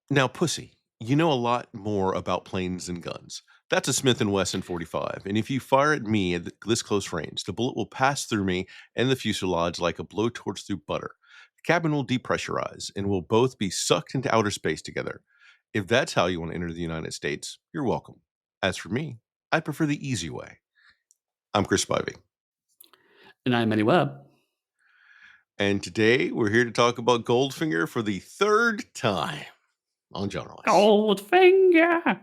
Now, Pussy, you know a lot more about planes than guns. That's a Smith & Wesson 45, and if you fire at me at this close range, the bullet will pass through me and the fuselage like a blowtorch through butter. The cabin will depressurize, and we'll both be sucked into outer space together. If that's how you want to enter the United States, you're welcome. As for me, I prefer the easy way. I'm Chris Spivey, And I'm Eddie Webb. and today we're here to talk about Goldfinger for the third time on Genreless. Goldfinger.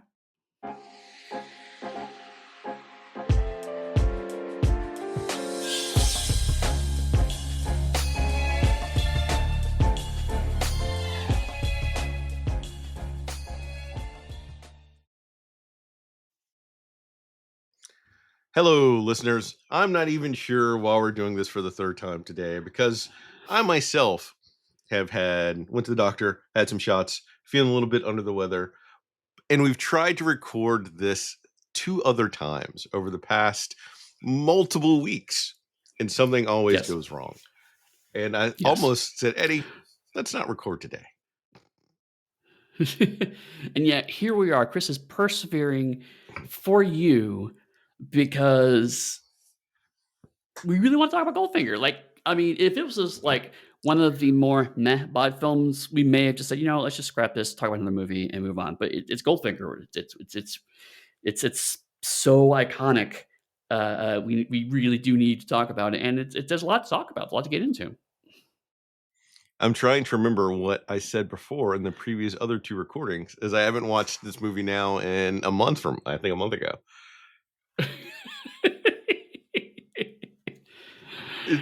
Hello, listeners. I'm not even sure why we're doing this for the third time today because I myself went to the doctor, had some shots, feeling a little bit under the weather, and we've tried to record this two other times over the past multiple weeks, and something always Yes. goes wrong. And I Yes. almost said, Eddie, let's not record today. And yet here we are. Chris is persevering for you because we really want to talk about Goldfinger. I mean, if it was just like one of the more meh bod films, we may have just said, let's just scrap this, talk about another movie, and move on. But it's Goldfinger. It's so iconic. We really do need to talk about it, and there's a lot to talk about, a lot to get into. I'm trying to remember what I said before in the previous other two recordings, as I haven't watched this movie now in I think a month ago.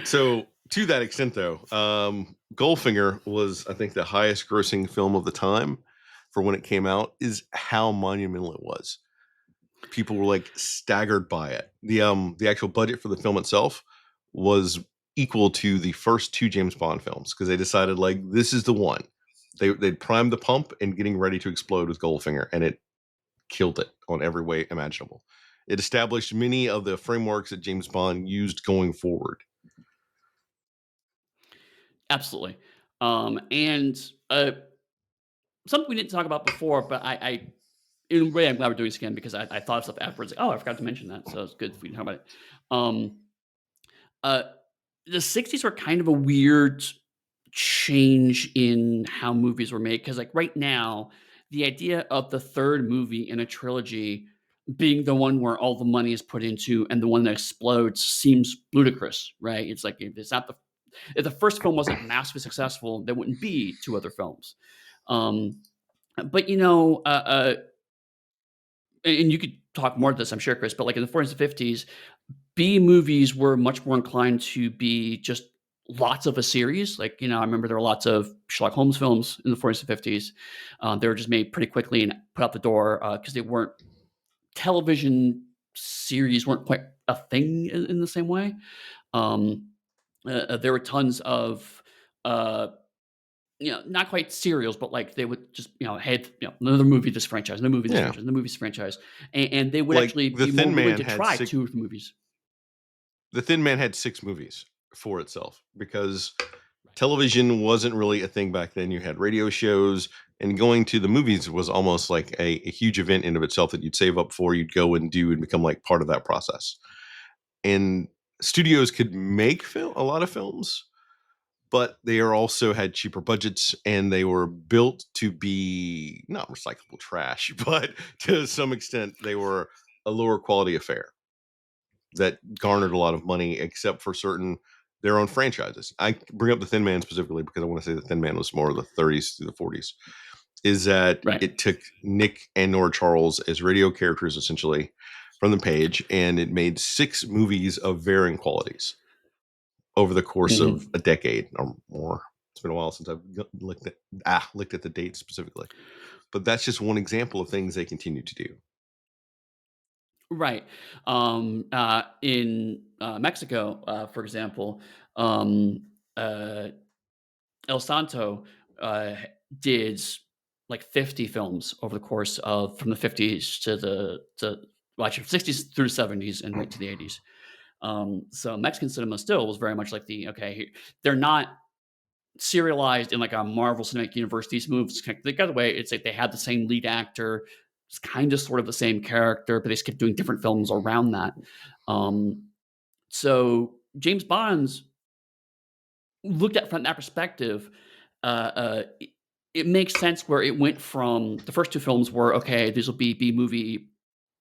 So to that extent, though, Goldfinger was, I think, the highest grossing film of the time for when it came out. Is how monumental it was. People were like staggered by it. The actual budget for the film itself was equal to the first two James Bond films because they decided like this is the one. They'd primed the pump and getting ready to explode with Goldfinger, and it killed it on every way imaginable. It established many of the frameworks that James Bond used going forward. Absolutely. And something we didn't talk about before, but in a way, I'm glad we're doing this again because I thought of stuff afterwards. Like, oh, I forgot to mention that. So it's good if we can talk about it. Um, uh, the 60s were kind of a weird change in how movies were made because, like, right now, the idea of the third movie in a trilogy being the one where all the money is put into and the one that explodes seems ludicrous, right? It's like if the first film wasn't massively successful, there wouldn't be two other films. Um, but and you could talk more to this, I'm sure, Chris. But like in the 40s and 50s, B movies were much more inclined to be just lots of a series. Like I remember there were lots of Sherlock Holmes films in the 40s and 50s. They were just made pretty quickly and put out the door because they weren't television series weren't quite a thing in the same way. Um, there were tons of uh, not quite serials, but like they would just, had another movie this franchise, another movie this Yeah, franchise, another movie this franchise, and they would like actually the be more Thin willing Man to had try six. two movies. The Thin Man had six movies for itself because television wasn't really a thing back then. You had radio shows, and going to the movies was almost like a huge event in of itself that you'd save up for, you'd go and do and become like part of that process. And studios could make a lot of films, but they are also had cheaper budgets and they were built to be not recyclable trash, but to some extent they were a lower quality affair that garnered a lot of money, except for certain their own franchises. I bring up the Thin Man specifically because I want to say the Thin Man was more of the 30s through the 40s. Is that Right. it took Nick and Nora Charles as radio characters essentially from the page, and it made six movies of varying qualities over the course of Mhm. a decade or more. It's been a while since I've looked at the date specifically, but that's just one example of things they continue to do. Right. In Mexico, for example, um, uh, El Santo uh, did like 50 films over the course of from the 50s well, actually 60s through the 70s and right to the 80s. So Mexican cinema still was very much like they're not serialized in like a Marvel Cinematic Universe. These movies they got away. It's like they had the same lead actor. It's kind of sort of the same character, but they just kept doing different films around that. Um, so James Bond's looked at from that perspective, it makes sense where it went from the first two films were okay. These will be B movie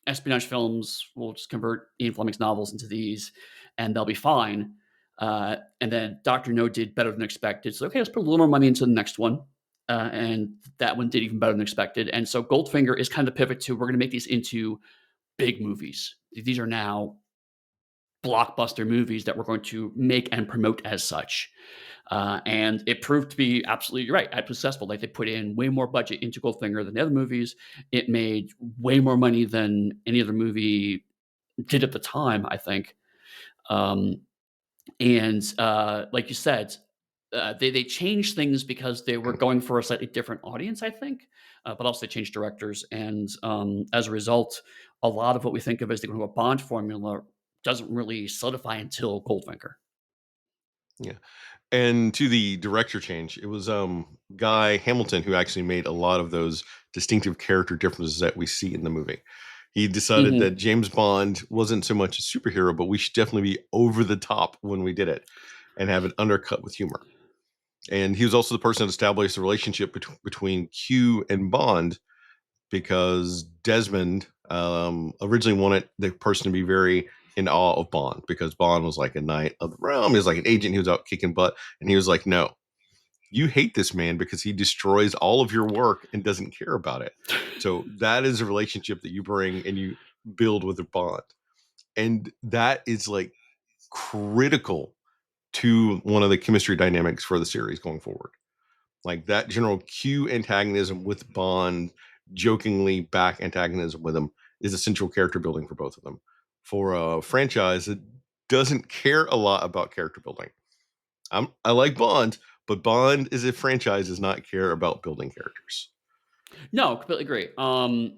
espionage films. We'll just convert Ian Fleming's novels into these, and they'll be fine. And then Doctor No did better than expected. So okay, let's put a little more money into the next one, and that one did even better than expected. And so Goldfinger is kind of the pivot to we're going to make these into big movies. These are now blockbuster movies that we're going to make and promote as such. And it proved to be absolutely right, successful. Like they put in way more budget into Goldfinger than the other movies. It made way more money than any other movie did at the time, I think. Um, and like you said, they changed things because they were going for a slightly different audience, I think. But also they changed directors, and as a result, a lot of what we think of as the Bond formula doesn't really solidify until Goldfinger. Yeah. And to the director change, it was Guy Hamilton who actually made a lot of those distinctive character differences that we see in the movie. He decided that Hmm. James Bond wasn't so much a superhero, but we should definitely be over the top when we did it and have it undercut with humor. And he was also the person that established the relationship between Q and Bond because Desmond originally wanted the person to be very in awe of Bond because Bond was like a knight of the realm. He was like an agent. He was out kicking butt. And he was like, no, you hate this man because he destroys all of your work and doesn't care about it. So that is a relationship that you bring and you build with a Bond. And that is like critical to one of the chemistry dynamics for the series going forward. Like that general Q antagonism with Bond, jokingly back antagonism with him is essential character building for both of them. For a franchise that doesn't care a lot about character building, I like Bond, but Bond as a franchise does not care about building characters. No, completely agree. Bond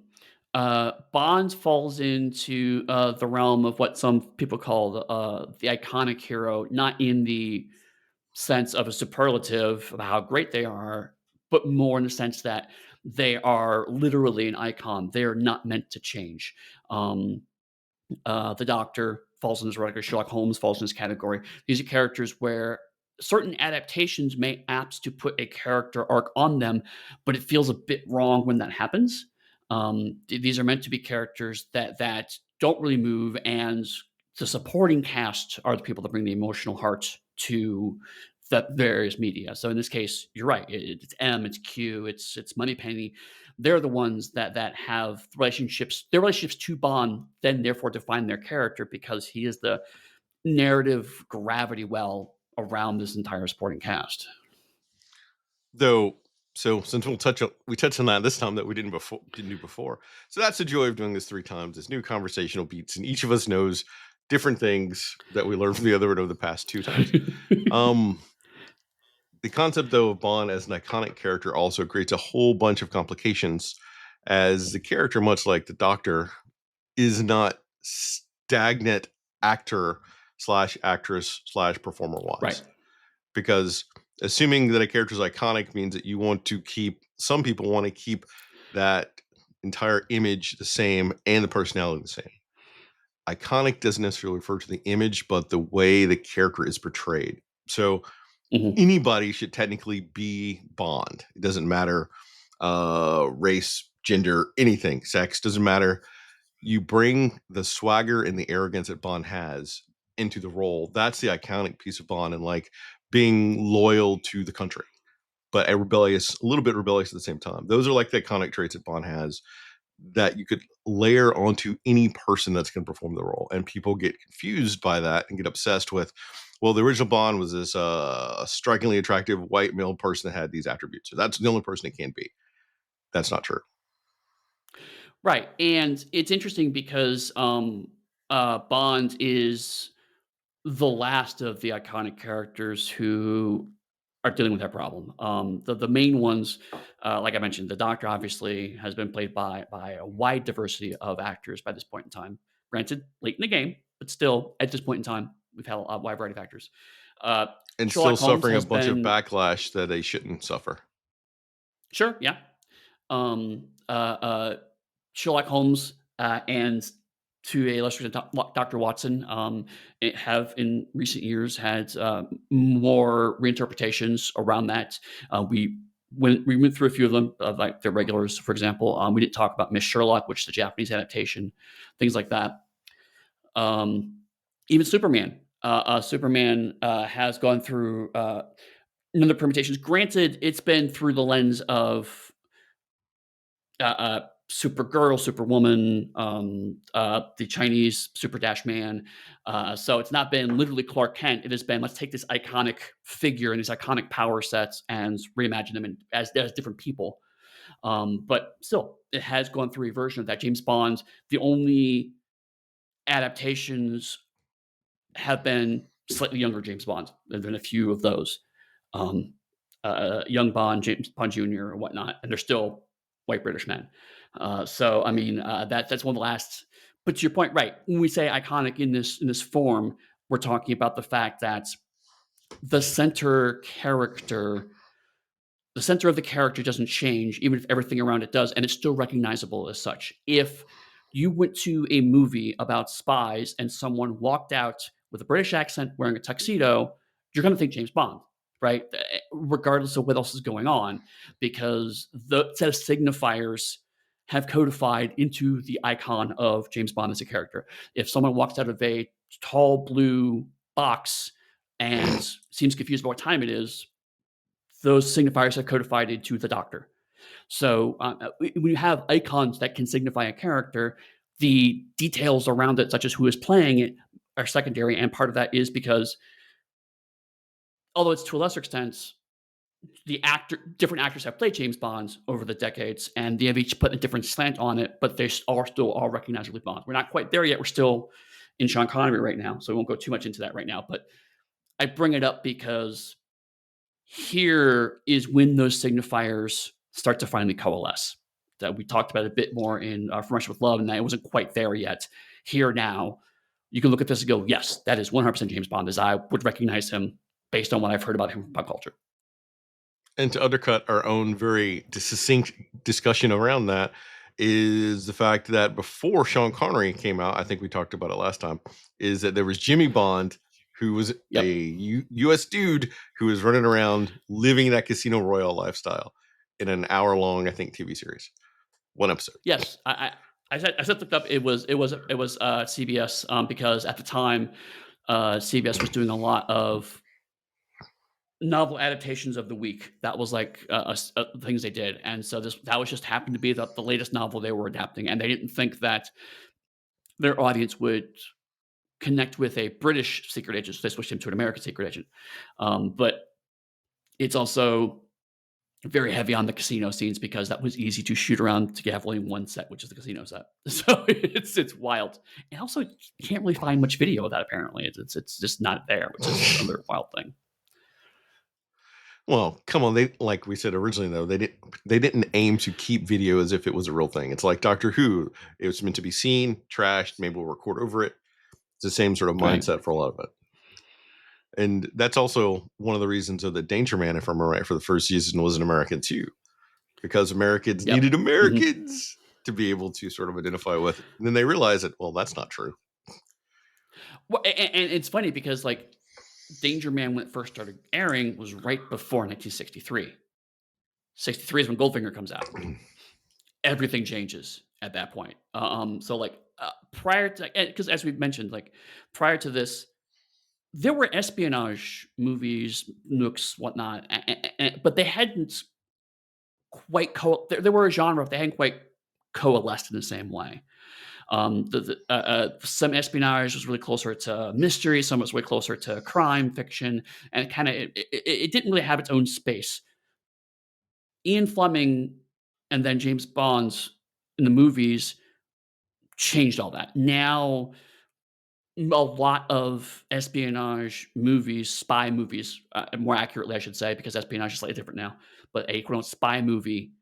falls into the realm of what some people call the iconic hero, not in the sense of a superlative of how great they are, but more in the sense that they are literally an icon. They are not meant to change. Um, the Doctor falls in this category. Sherlock Holmes falls in this category. These are characters where certain adaptations may apt to put a character arc on them, but it feels a bit wrong when that happens. These are meant to be characters that don't really move, and the supporting cast are the people that bring the emotional heart to the various media. So in this case, you're right. It's M, it's Q, it's Moneypenny. They're the ones that have relationships. Their relationships to Bond then therefore define their character because he is the narrative gravity well around this entire supporting cast. Though, so since we touched on that this time that we didn't do before. So that's the joy of doing this three times. It's new conversational beats, and each of us knows different things that we learned from the other one over the past two times. Um, the concept though of Bond as an iconic character also creates a whole bunch of complications, as the character, much like the Doctor, is not stagnant actor slash actress slash performer Right. wise. Because assuming that a character is iconic means that you want to keep some people want to keep that entire image the same and the personality the same. Iconic doesn't necessarily refer to the image, but the way the character is portrayed. So Mhm. anybody should technically be Bond. It doesn't matter race, gender, anything, sex doesn't matter. You bring the swagger and the arrogance that Bond has into the role. That's the iconic piece of Bond, and like being loyal to the country, but a little bit rebellious at the same time. Those are like the iconic traits that Bond has that you could layer onto any person that's going to perform the role. And people get confused by that and get obsessed with, well, the original Bond was this strikingly attractive white male person that had these attributes. So that's the only person it can be. That's not true. Right, and it's interesting because, Bond is the last of the iconic characters who are dealing with that problem. The main ones, like I mentioned, the Doctor obviously has been played by a wide diversity of actors by this point in time. Granted, late in the game, but still, at this point in time, we've had a wide variety of actors. Uh, And still Sherlock Holmes suffering a has bunch of been backlash that they shouldn't suffer. sure, yeah. Um, uh, uh, Sherlock Holmes and to a lesser extent Dr. Watson have in recent years had more reinterpretations around that. We went through a few of them, like the regulars, for example. We didn't talk about Miss Sherlock, which is the Japanese adaptation, things like that. Um, Even Superman. Superman has gone through another permutations. Granted, it's been through the lens of Supergirl, Superwoman, the Chinese Super Dash Man. So it's not been literally Clark Kent. It has been let's take this iconic figure and these iconic power sets and reimagine them as different people. But still, it has gone through a version of that. James Bond, the only adaptations have been slightly younger James Bond. There have been a few of those. Um, young Bond, James Bond Jr. or whatnot, and they're still white British men. So I mean, that's one of the last. But to your point, right? When we say iconic in this form, we're talking about the fact that the center character the center of the character doesn't change, even if everything around it does, and it's still recognizable as such. If you went to a movie about spies and someone walked out with a British accent wearing a tuxedo, you're going to think James Bond, right? Regardless of what else is going on, because the set of signifiers have codified into the icon of James Bond as a character. If someone walks out of a tall blue box and seems confused about what time it is, those signifiers are codified into the Doctor. So when you have icons that can signify a character, the details around it, such as who is playing it, are secondary. And part of that is because, although it's to a lesser extent, different actors have played James Bond over the decades, and they have each put a different slant on it, but they are still all recognizably Bond. We're not quite there yet. We're still in Sean Connery right now, so we won't go too much into that right now. But I bring it up because here is when those signifiers start to finally coalesce. That we talked about a bit more in From Russia with Love, and I wasn't quite there yet. Here now, you can look at this and go, yes, that is 100% James Bond, as I would recognize him based on what I've heard about him from pop culture. And to undercut our own very succinct discussion around that is the fact that before Sean Connery came out, I think we talked about it last time, is that there was Jimmy Bond, who was a Yep. U.S. dude who was running around living that Casino Royale lifestyle in an hour long, I think, TV series, one episode. Yes, I set looked up. It was CBS because at the time CBS was doing a lot of novel adaptations of the week. That was like things they did, and so this that was just happened to be the latest novel they were adapting, and they didn't think that their audience would connect with a British secret agent, so they switched him to an American secret agent. But it's also very heavy on the casino scenes because that was easy to shoot around to have only one set, which is the casino set. So it's wild, and also you can't really find much video of that. Apparently, it's just not there, which is another wild thing. Well, come on, they like we said originally though, they didn't aim to keep video as if it was a real thing. It's like Doctor Who. It was meant to be seen, trashed, maybe we'll record over it. It's the same sort of Right. mindset for a lot of it. And that's also one of the reasons of the Danger Man, if I'm right, for the first season was an American too, because Americans needed Yep. Mhm. Americans to be able to sort of identify with it. And then they realize that, well, that's not true. Well, and it's funny because like Danger Man when it first started airing was right before 1963. 63 is when Goldfinger comes out. Everything changes at that point. So like prior to because as we've mentioned, like prior to this, there were espionage movies, nooks, whatnot, but they hadn't quite there were a genre, but they hadn't quite coalesced in the same way. Some espionage was really closer to mystery, some was way closer to crime fiction, and it didn't really have its own space. Ian Fleming and then James Bond's in the movies changed all that. Now, a lot of espionage movies, spy movies, more accurately, I should say, because espionage is slightly different now. But a quote spy movie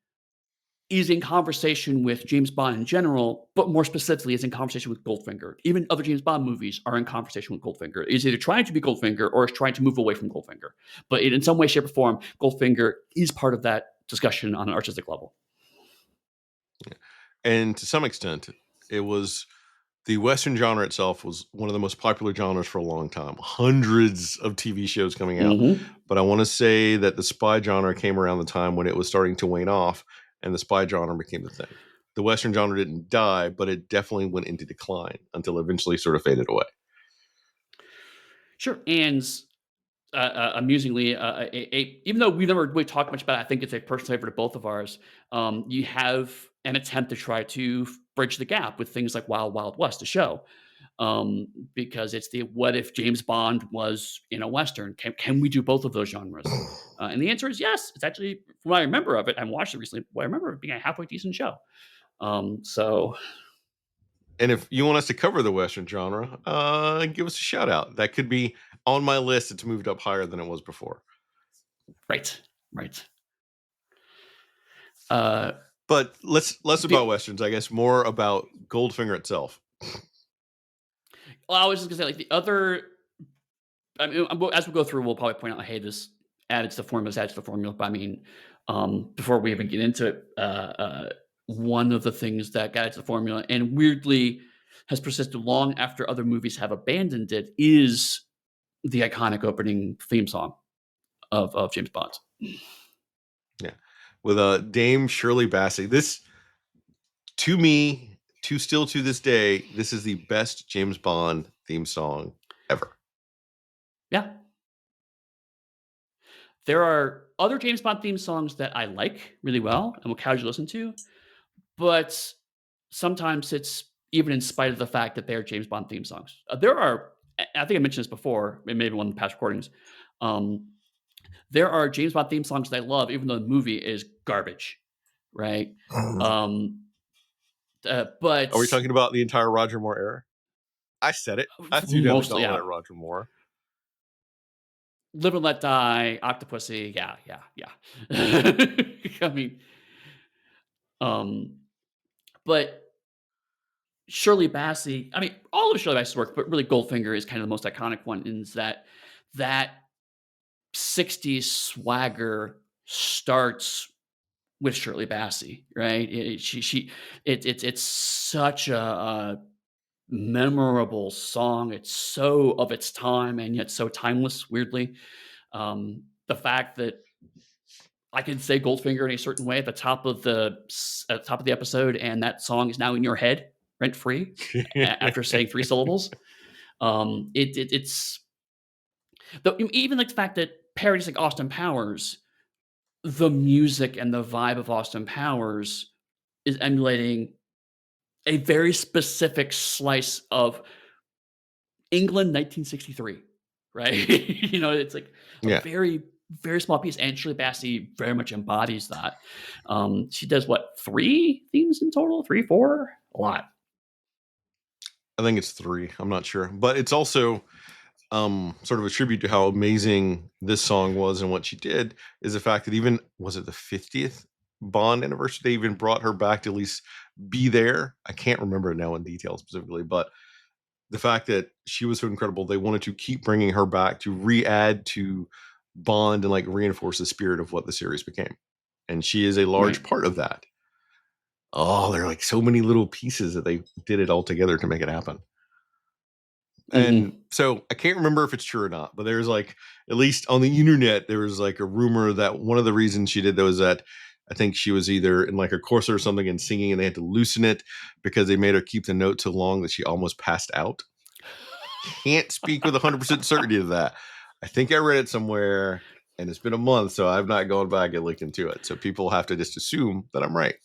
is in conversation with James Bond in general, but more specifically is in conversation with Goldfinger. Even other James Bond movies are in conversation with Goldfinger. Is either trying to be Goldfinger or is trying to move away from Goldfinger. But in some way, shape, or form, Goldfinger is part of that discussion on an artistic level. And to some extent, it was the Western genre itself was one of the most popular genres for a long time. Hundreds of TV shows coming out. Hmm. But I want to say that the spy genre came around the time when it was starting to wane off and the spy genre became the thing. The Western genre didn't die, but it definitely went into decline until eventually sort of faded away. Sure. And amusingly, even though we never really talked much about it, I think it's a personal favorite of both of ours. You have an attempt to try to bridge the gap with things like Wild Wild West, the show, because it's the what if James Bond was in a Western? Can we do both of those genres? And the answer is yes. It's actually, from what I remember of it, I watched it recently. What I remember it being a halfway decent show. So And if you want us to cover the Western genre, give us a shout out. That could be on my list. It's moved up higher than it was before. right, right. Uh, But less the about Westerns, I guess, more about Goldfinger itself. well, I was just gonna say like the other. I mean, as we go through, we'll probably point out, hey, this added to the formula, this added to the formula. But I mean, before we even get into it, one of the things that got into the formula and weirdly has persisted long after other movies have abandoned it is the iconic opening theme song of James Bond. Yeah. With Dame Shirley Bassey. This, to me, to still to this day, this is the best James Bond theme song ever. Yeah, there are other James Bond theme songs that I like really well and will casually listen to, but sometimes it's even in spite of the fact that they are James Bond theme songs. There are, I think I mentioned this before, maybe one of the past recordings. Um, there are James Bond theme songs that I love, even though the movie is garbage, right? Um, Are we but talking about the entire Roger Moore era? I said it. I threw down the mostly, gauntlet yeah, at Roger Moore. Live and Let Die, Octopussy, yeah, yeah, yeah. I mean, um, but Shirley Bassey, I mean, all of Shirley Bassey's work, but really Goldfinger is kind of the most iconic one. In that 60s swagger starts with Shirley Bassey, right? It's such a memorable song. It's so of its time and yet so timeless. Weirdly, the fact that I can say Goldfinger in a certain way at the top of the episode, and that song is now in your head rent free after saying three syllables. It's even like the fact that parodies like Austin Powers, the music and the vibe of Austin Powers is emulating a very specific slice of England 1963, right? It's like a Yeah. very, very small piece, and Shirley Bassey very much embodies that. She does what, 3 themes in total? 3, 4? A lot. I think it's 3. I'm not sure. But it's also sort of a tribute to how amazing this song was and what she did is the fact that even was it the 50th Bond anniversary, they even brought her back to at least be there. I can't remember it now in detail specifically, but the fact that she was so incredible, they wanted to keep bringing her back to re-add to Bond and like reinforce the spirit of what the series became. And she is a large Right. part of that. Oh, there are like so many little pieces that they did it all together to make it happen. And Mhm. so I can't remember if it's true or not, but there's like, at least on the internet, there was like a rumor that one of the reasons she did that was that I think she was either in like a corset or something and singing and they had to loosen it because they made her keep the note so long that she almost passed out. Can't speak with 100% certainty of that. I think I read it somewhere and it's been a month, so I've not gone back and looked into it. So people have to just assume that I'm right.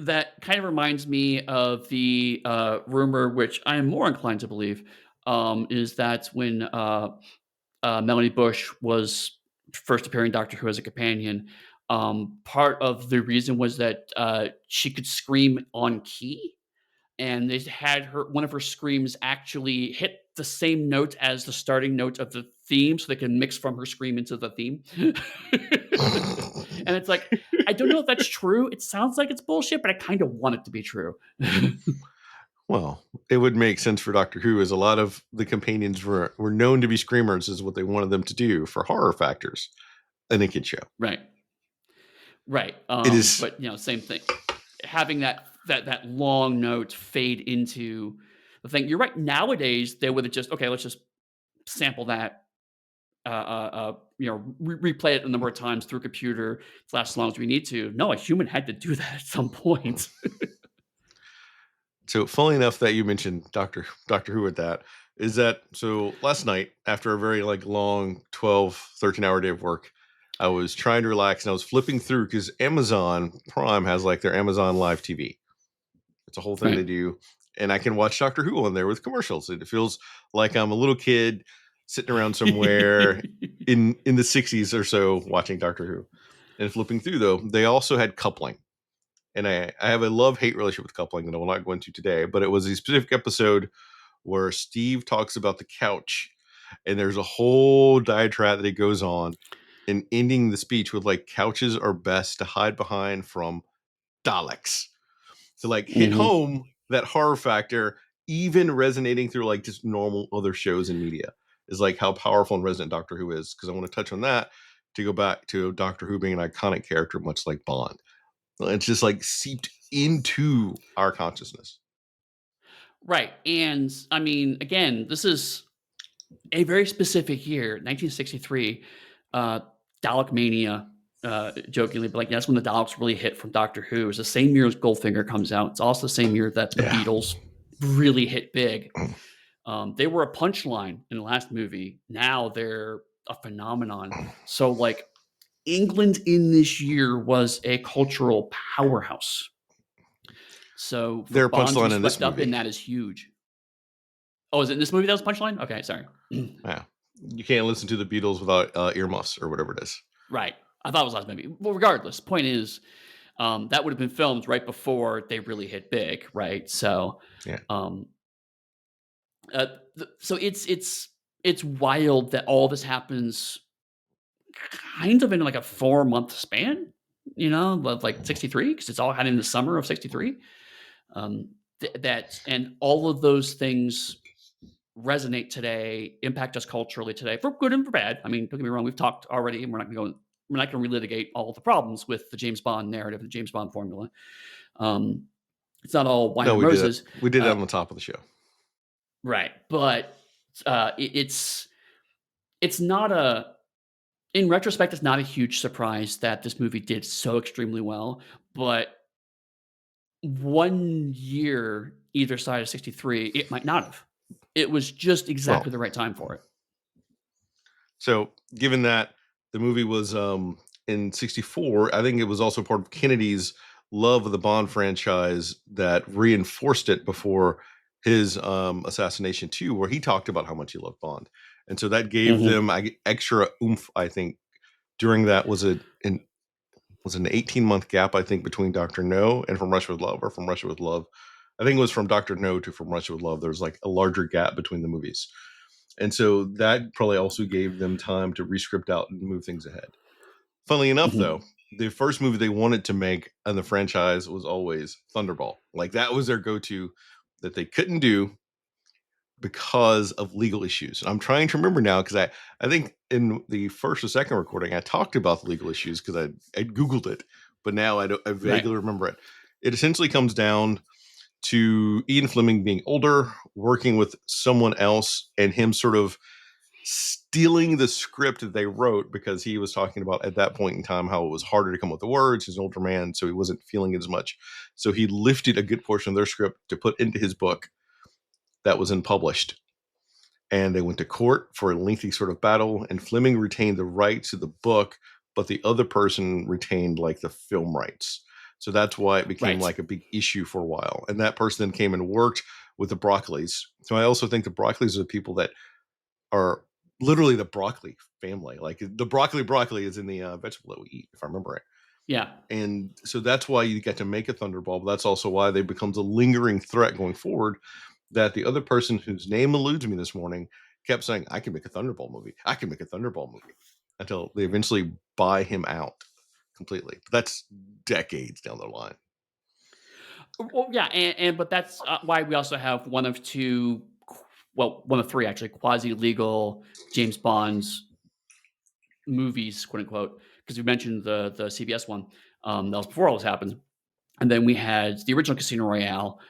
That kind of reminds me of the, rumor, which I am more inclined to believe, is that when, Melanie Bush was first appearing Doctor Who as a companion, part of the reason was that, she could scream on key, and they had her one of her screams actually hit the same note as the starting note of the theme so they can mix from her scream into the theme. And it's like, I don't know if that's true. It sounds like it's bullshit, but I kind of want it to be true. Well, it would make sense for Doctor Who, as a lot of the companions were known to be screamers, is what they wanted them to do for horror factors in a kid show. Right. Right. It is But same thing. Having that long note fade into the thing. You're right. Nowadays, they would have just okay. Let's just sample that. Replay it a number of times through a computer to last as long as we need to. No, a human had to do that at some point. so funnily enough that you mentioned Doctor Who with that. Is that so last night, after a very like long 12, 13-hour day of work, I was trying to relax and I was flipping through because Amazon Prime has like their Amazon Live TV. It's a whole thing they Right. do. And I can watch Doctor Who on there with commercials. It feels like I'm a little kid sitting around somewhere in the 60s or so watching Doctor Who. And flipping through though, they also had coupling. And I have a love-hate relationship with coupling that I will not go into today, but it was a specific episode where Steve talks about the couch, and there's a whole diatribe that he goes on, and ending the speech with like couches are best to hide behind from Daleks, to like hit Mhm. home that horror factor, even resonating through like just normal other shows and media, is like how powerful and resonant Doctor Who is. Because I want to touch on that to go back to Doctor Who being an iconic character, much like Bond. It's just like seeped into our consciousness. Right. And I mean, again, this is a very specific year, 1963, uh, Dalek Mania, jokingly, but like that's when the Daleks really hit from Doctor Who. It was the same year as Goldfinger comes out. It's also the same year that the Yeah. Beatles really hit big. They were a punchline in the last movie. Now they're a phenomenon. So like England in this year was a cultural powerhouse. So for Their Bond to be punchline in this swept up in movie. that is huge. Oh, is it in this movie that was punchline? Okay, sorry. Yeah. You can't listen to the Beatles without earmuffs or whatever it is. Right. I thought it was last movie. Well, regardless, point is, that would have been filmed right before they really hit big, right? So, Yeah. um, uh, so it's wild that all this happens kind of in like a 4-month span, of like 63, because it's all had in the summer of 63. Um, that and all of those things resonate today, impact us culturally today, for good and for bad. I mean, don't get me wrong, we've talked already, and we're not going to relitigate all the problems with the James Bond narrative, the James Bond formula. Um, it's not all wine No, and we did it. roses, We did it uh, on the top of the show. right? But it's not a in retrospect, it's not a huge surprise that this movie did so extremely well. But 1 year either side of 63, it might not have. It was just Well, exactly the right time for it. so given that the movie was in 64, I think it was also part of Kennedy's love of the Bond franchise that reinforced it before his assassination too, where he talked about how much he loved Bond. And so that gave Mhm. them extra oomph, I think, during that was an 18-month gap, I think, between Dr. No and From Russia with Love, or From Russia with Love. I think it was From Dr. No to From Russia with Love. There's like a larger gap between the movies. And so that probably also gave them time to rescript out and move things ahead. Funnily enough, though, Mhm. the first movie they wanted to make in the franchise was always Thunderball. Like that was their go-to that they couldn't do because of legal issues. I'm trying to remember now because I think in the first or second recording I talked about the legal issues because I googled it, but now I Right. vaguely remember it. It essentially comes down to Ian Fleming being older, working with someone else, and him sort of stealing the script that they wrote because he was talking about at that point in time how it was harder to come up with the words. He's an older man, so he wasn't feeling it as much. So he lifted a good portion of their script to put into his book that was unpublished, and they went to court for a lengthy sort of battle, and Fleming retained the rights to the book, but the other person retained like the film rights. So that's why it became Right. like a big issue for a while, and that person then came and worked with the Broccoli's. So I also think the Broccoli's are the people that are literally the broccoli family. Like the broccoli is in the vegetable that we eat, if I remember right. Yeah. And so that's why you get to make a Thunderball, but that's also why they becomes a lingering threat going forward, that the other person whose name eludes me this morning kept saying, "I can make a Thunderball movie. I can make a Thunderball movie," until they eventually buy him out completely. That's decades down the line. Well, yeah, and but that's, why we also have one of 2 well, one of 3 actually quasi-legal James Bonds movies, quote unquote, because we mentioned the CBS one, that was before all this happened. And then we had the original Casino Royale,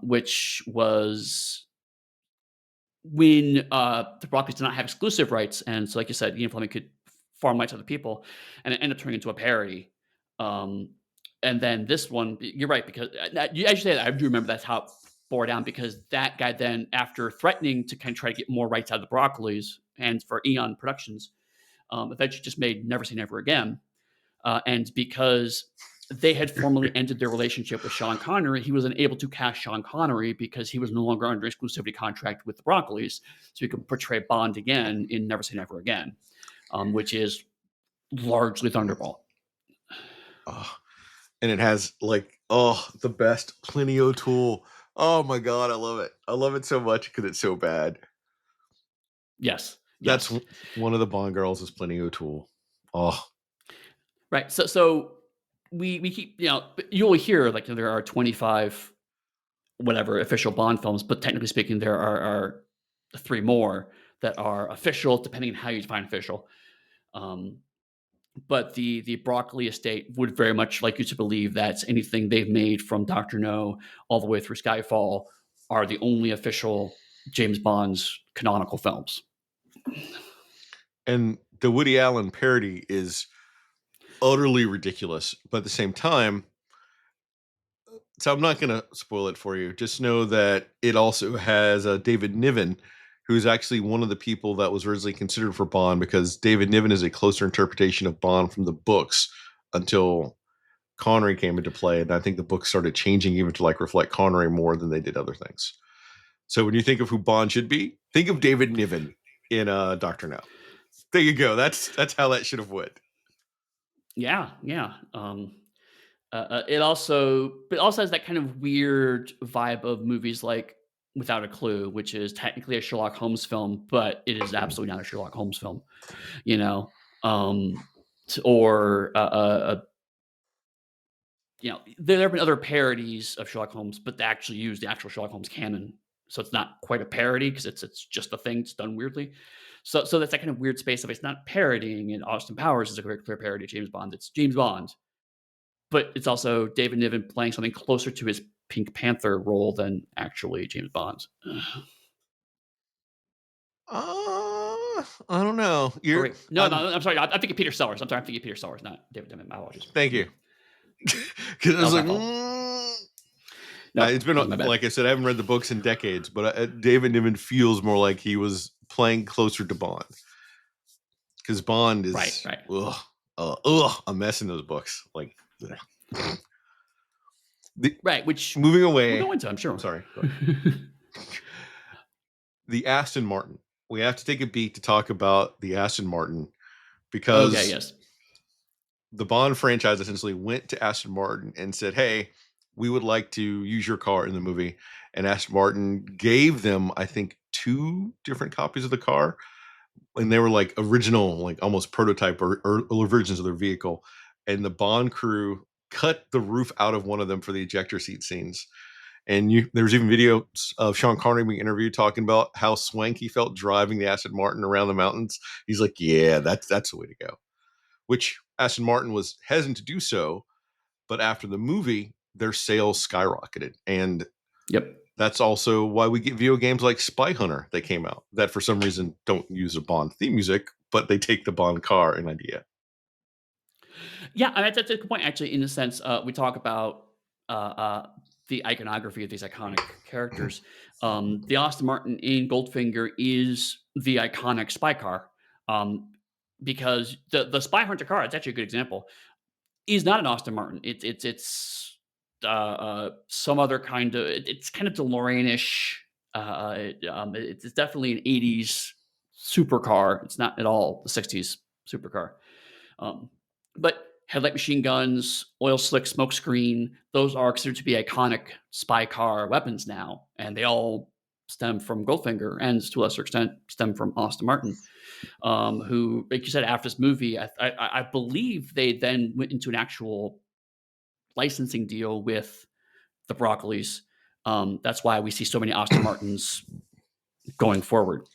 which was when the Rockies did not have exclusive rights, and so like you said, Ian Fleming could farm rights to other people, and it ended up turning into a parody. Um, and then this one, you're right because as you say that, I do remember that's how it bore down because that guy then, after threatening to kind of try to get more rights out of the Broccolis and for Eon Productions, eventually just made Never Say Never Again, and because they had formally ended their relationship with Sean Connery, he was unable to cast Sean Connery because he was no longer under exclusivity contract with the Broccolis, so he could portray Bond again in Never Say Never Again, which is largely Thunderball. Oh, and it has like, oh, the best Plenty O'Toole. Oh my god, I love it. I love it so much because it's so bad. Yes, That's yes, one of the Bond girls is Plenty O'Toole. Oh, right. So we keep you'll hear like there are 25 whatever official Bond films, but technically speaking, there are 3 more that are official, depending on how you define official. Um, but the Broccoli estate would very much like you to believe that anything they've made from Doctor No all the way through Skyfall are the only official James Bond's canonical films. and the Woody Allen parody is utterly ridiculous, but at the same time, so I'm not going to spoil it for you. Just know that it also has David Niven, who's actually one of the people that was originally considered for Bond because David Niven is a closer interpretation of Bond from the books until Connery came into play, and I think the books started changing even to like reflect Connery more than they did other things. So when you think of who Bond should be, think of David Niven in Doctor No. There you go. That's how that should have went. Yeah, yeah. It also has that kind of weird vibe of movies like Without a Clue, which is technically a Sherlock Holmes film, but it is absolutely not a Sherlock Holmes film. You know, um, or there have been other parodies of Sherlock Holmes, but they actually use the actual Sherlock Holmes canon, so it's not quite a parody because it's just a thing. It's done weirdly. So that's that kind of weird space of it's not parodying. And Austin Powers is a very clear parody of James Bond. It's James Bond, but it's also David Niven playing something closer to his Pink Panther role than actually James Bond's. I don't know. Or You're wait, no, I'm no, I'm sorry. I'm thinking Peter Sellers. I'm sorry, I'm thinking Peter Sellers, not David Niven. My apologies. Thank you. Because I That was was my like, fault. it's Nope, been that was my bad. like I said, I haven't read the books in decades, but David Niven feels more like he was playing closer to Bond because Bond Right, is right, a mess in those books. Like the, right. Which moving we'll away. go into, I'm I'm sure. sorry. Go ahead. The Aston Martin. We have to take a beat to talk about the Aston Martin Okay, because yes. the Bond franchise essentially went to Aston Martin and said, "Hey, we would like to use your car in the movie." And Aston Martin gave them, I think, 2 different copies of the car, and they were like original, like almost prototype or versions of their vehicle. And the Bond crew cut the roof out of one of them for the ejector seat scenes. And there was even videos of Sean Connery being interviewed talking about how swank he felt driving the Aston Martin around the mountains. He's like, "Yeah, that's the way to go." Which Aston Martin was hesitant to do so, but after the movie, their sales skyrocketed. And Yep. that's also why we get video games like Spy Hunter that came out that for some reason don't use a Bond theme music, but they take the Bond car and idea. Yeah, and that's a good point, actually, in the sense, we talk about, uh, uh, the iconography of these iconic characters. The Aston Martin in Goldfinger is the iconic spy car, um, because the Spy Hunter car, it's actually a good example, is not an Aston Martin. It's some other kind of it's kind of DeLorean-ish. It's definitely an '80s supercar. It's not at all the '60s supercar. Um, but headlight machine guns, oil slick smoke screen, those are considered to be iconic spy car weapons now, and they all stem from Goldfinger and to a lesser extent stem from Austin Martin, who, like you said, after this movie, I believe they then went into an actual licensing deal with the Broccolis. That's why we see so many Austin Martins going forward.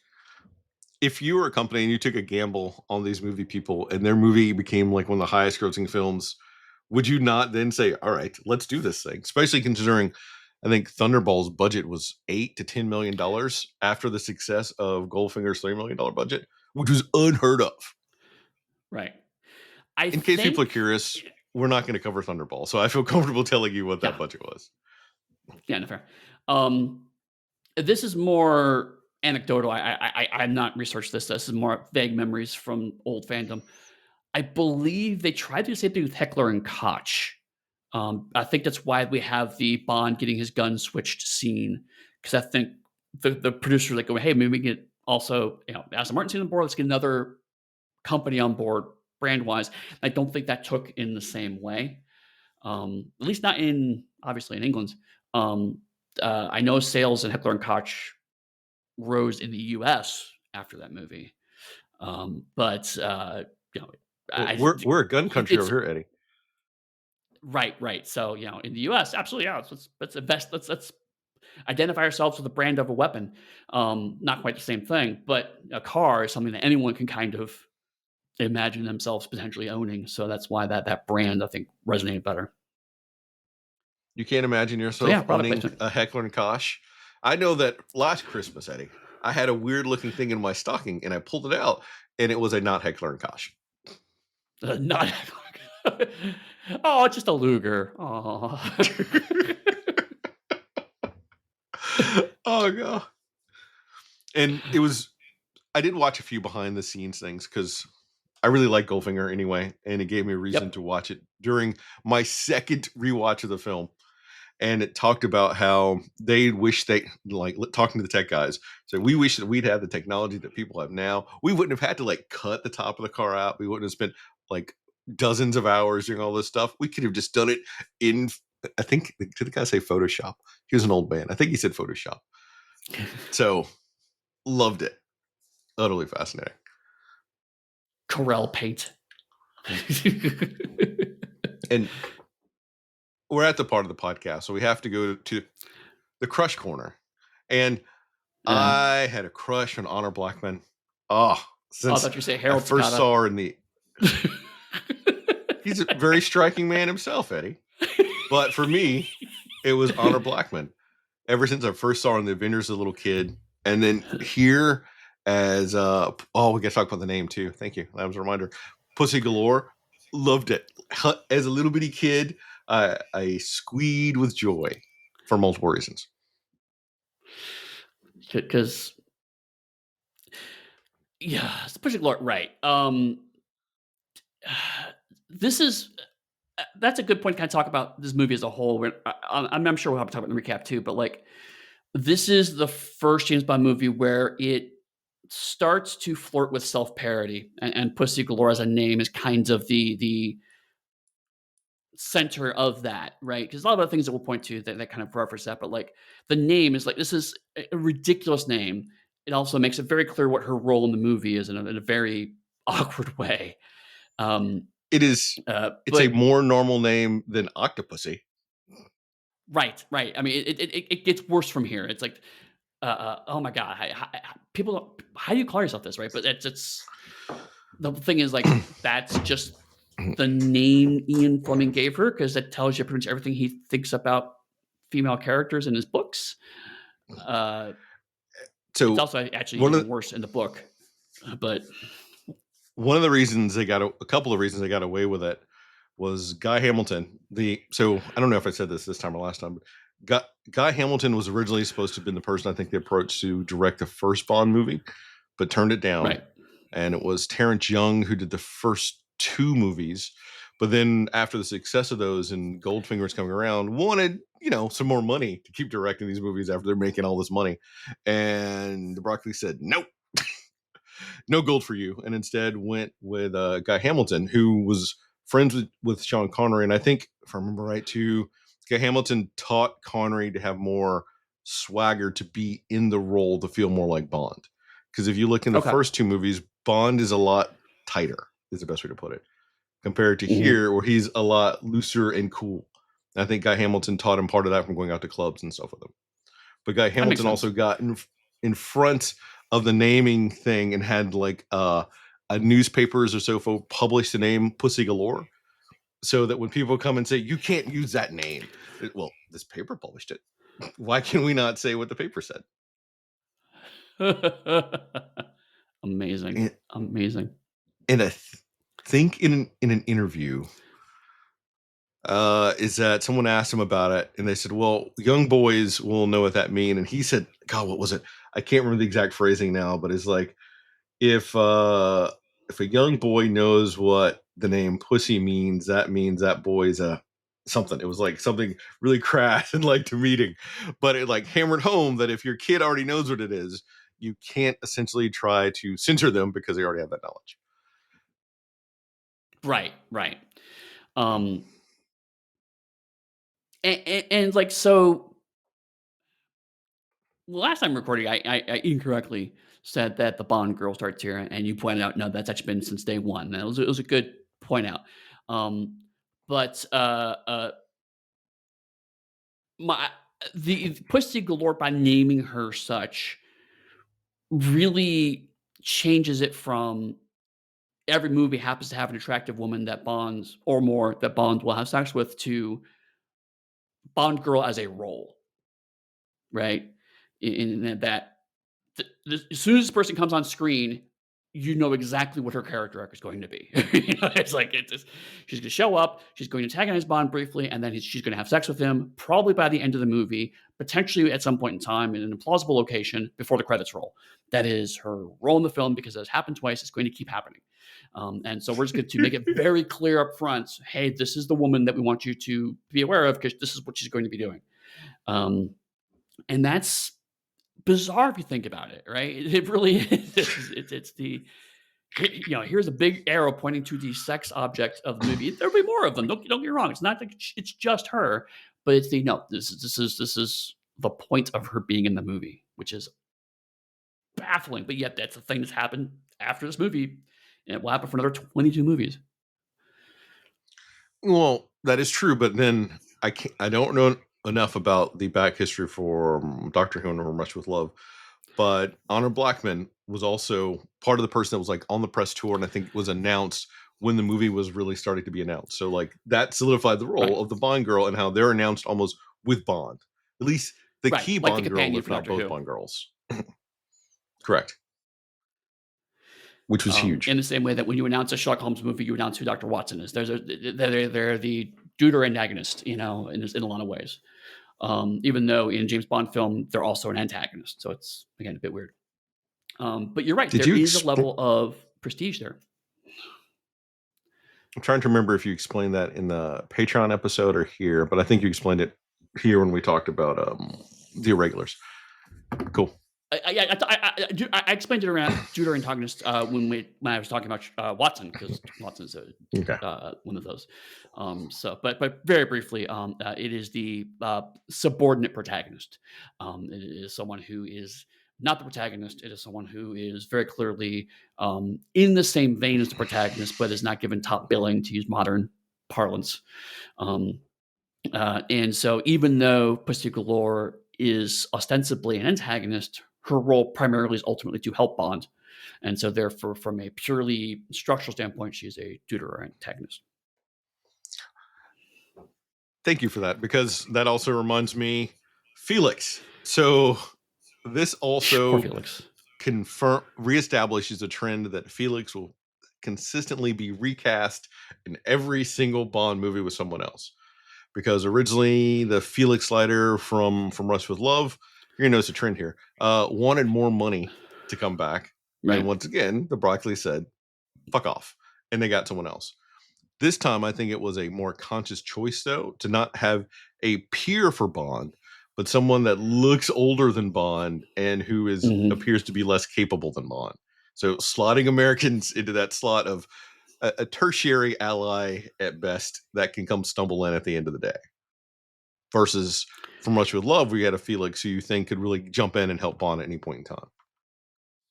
If you were a company and you took a gamble on these movie people and their movie became like one of the highest grossing films, would you not then say, all right, let's do this thing? Especially considering I think Thunderball's budget was $8 to $10 million after the success of Goldfinger's $3 million budget, which was unheard of. Right. I In case people are think, curious, we're not going to cover Thunderball, so I feel comfortable telling you what that yeah, budget was. yeah, no, fair. Um, this is more anecdotal. I'm not researched this. This is more vague memories from old fandom. I believe they tried to do the same thing with Heckler and Koch. I think that's why we have the Bond getting his gun switched scene, because I think the producers like go, hey, maybe we can get also, Aston Martin scene on board. Let's get another company on board brand wise. I don't think that took in the same way. At least not in obviously in England. Um, I know sales in Heckler and Koch rose in the U.S. after that movie, but you know, Well, I we're a gun country it's over here, Eddie. right, right. So in the U.S., absolutely, yeah. Let's invest. Let's identify ourselves with a brand of a weapon. Not quite the same thing, but a car is something that anyone can kind of imagine themselves potentially owning. So that's why that brand I think resonated better. You can't imagine So yeah, yourself product owning placement. a Heckler and Koch. I know that last Christmas, Eddie, I had a weird looking thing in my stocking and I pulled it out and it was a not Heckler and Koch. Not oh, just a Luger. Oh, Oh god. And it was I did watch a few behind the scenes things because I really like Goldfinger anyway, and it gave me a reason yep. to watch it during my second rewatch of the film. And it talked about how they wish they like talking to the tech guys. So we wish that we'd had the technology that people have now. We wouldn't have had to like cut the top of the car out. We wouldn't have spent like dozens of hours doing all this stuff. We could have just done it in. I think did the guy say Photoshop? He was an old man. I think he said Photoshop. So loved it. Utterly fascinating. Corel paint. And we're at the part of the podcast, so we have to go to the crush corner. And Yeah. I had a crush on Honor Blackman. Oh, Oh, I since thought you say I Harold first Takata. saw her in the he's a very striking man himself, Eddie. But for me, it was Honor Blackman. Ever since I first saw her in the Avengers as a little kid, and then here as oh, we gotta talk about the name too. Thank you. That was a reminder. Pussy Galore. Loved it. As a little bitty kid, I squeed with joy for multiple reasons. Because yeah, especially right. This is that's a good point to kind of talk about this movie as a whole. I'm sure we'll have to talk about the recap too, but like this is the first James Bond movie where it starts to flirt with self parody, and Pussy Galore as a name is kind of the center of that, right? Because a lot of other things that we'll point to that kind of reference that, but like the name is like this is a ridiculous name. It also makes it very clear what her role in the movie is in a very awkward way. Um, It is. It's a but more normal name than Octopussy. right, right. I mean, it gets worse from here. It's like, oh my god, people don't. How do you call yourself this, right? But it's the thing is like that's just the name Ian Fleming gave her because it tells you pretty much everything he thinks about female characters in his books. Uh, it's So also actually one even of worse in the book, but one of the reasons they got a couple of reasons they got away with it was Guy Hamilton. The so I don't know if I said this time or last time, but Guy Hamilton was originally supposed to have been the person I think they approached to direct the first Bond movie, but turned it down. right, And it was Terrence Young who did the first two movies. But then after the success of those and Goldfinger's coming around, wanted, some more money to keep directing these movies after they're making all this money. And the Broccoli said, nope, no gold for you, and instead went with Guy Hamilton, who was friends with Sean Connery. And I think, if I remember right, too, Guy Hamilton taught Connery to have more swagger to be in the role to feel more like Bond. Because if you look in the Okay. first two movies, Bond is a lot tighter, is the best way to put it, compared to Mhm. here, where he's a lot looser and cool. I think Guy Hamilton taught him part of that from going out to clubs and stuff with him. But Guy That makes Hamilton sense. also got in front of the naming thing and had like a newspapers or so publish the name Pussy Galore, so that when people come and say you can't use that name, well, this paper published it. Why can we not say what the paper said? Amazing. And, Amazing. and I think in an interview, is that someone asked him about it, and they said, "Well, young boys will know what that mean." And he said, "God, what was it? I can't remember the exact phrasing now, but it's like if if a young boy knows what the name pussy means that boy's a something." It was like something really crass and like demeaning, but it like hammered home that if your kid already knows what it is, you can't essentially try to censor them because they already have that knowledge. Right, right. Um, and, like, so last time recording, I incorrectly said that the Bond girl starts here, and you pointed out, no, that's actually been since day one. And it was a good point out. Um, but my the Pussy Galore by naming her such really changes it from every movie happens to have an attractive woman that bonds or more that Bond will have sex with to Bond girl as a role, right? In that as soon as this person comes on screen, you know exactly what her character arc is going to be. It's like she's going to show up, she's going to antagonize Bond briefly, and then she's going to have sex with him, probably by the end of the movie, potentially at some point in time in an implausible location before the credits roll. That is her role in the film because it has happened twice. It's going to keep happening. And so we're just going to make it very clear up front. Hey, this is the woman that we want you to be aware of because this is what she's going to be doing. Um, and that's bizarre if you think about it, right? It really is. It's the here's a big arrow pointing to the sex object of the movie. There'll be more of them. Don't get me wrong. It's not like it's just her, but it's the no. This is the point of her being in the movie, which is baffling. But yet that's the thing that's happened after this movie, and it will happen for another 22 movies. Well, that is true, but then I don't know enough about the back history for Doctor Who and Much with Love, but Honor Blackman was also part of the person that was like on the press tour, and I think was announced when the movie was really starting to be announced. So like that solidified the Right, role of the Bond girl and how they're announced almost with Bond, at least the right, key like the Bond girl, companion if for not Doctor both Who. Bond girls. Correct, which was huge. In the same way that when you announce a Sherlock Holmes movie, you announce who Dr. Watson is. They're the deuter antagonist, in a lot of ways. Even though in James Bond film they're also an antagonist, so it's again a bit weird. But you're right, Did there you? is a level of prestige there. I'm trying to remember if you explained that in the Patreon episode or here, but I think you explained it here when we talked about the irregulars. Cool. I explained it around deuter antagonist when I was talking about Watson because Watson's Okay. one of those. But very briefly, it is the subordinate protagonist. It is someone who is not the protagonist. It is someone who is very clearly in the same vein as the protagonist, but is not given top billing to use modern parlance. Um, and so, even though Pussy Galore is ostensibly an antagonist, her role primarily is ultimately to help Bond. And so, therefore, from a purely structural standpoint, she's a deuter antagonist. Thank you for that, because that also reminds me, Felix. So this Poor also Felix. reestablishes a trend that Felix will consistently be recast in every single Bond movie with someone else. Because originally the Felix Leiter from Rush with Love, you're gonna notice a trend here, wanted more money to come back, and Right. once again, the Broccoli said, "Fuck off," and they got someone else. This time, I think it was a more conscious choice, though, to not have a peer for Bond, but someone that looks older than Bond and who is Mhm. appears to be less capable than Bond. So slotting Americans into that slot of a tertiary ally at best that can come stumble in at the end of the day. versus From Russia with Love, where you had a Felix who you think could really jump in and help Bond at any point in time.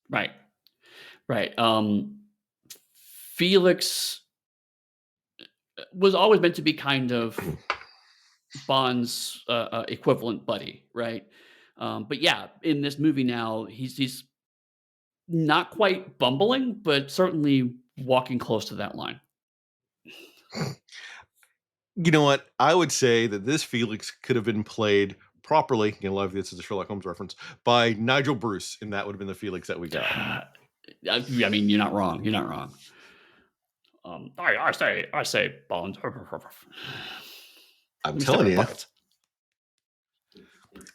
Right. Right. Felix was always meant to be kind of Bond's equivalent buddy, right? But yeah, in this movie now, he's not quite bumbling, but certainly walking close to that line. You know what? I would say that this Felix could have been played properly. You know, love this is a Sherlock Holmes reference by Nigel Bruce, and that would have been the Felix that we got. I mean, you're not wrong. You're not wrong. I say Bond. I'm telling Mr. you. Bucket.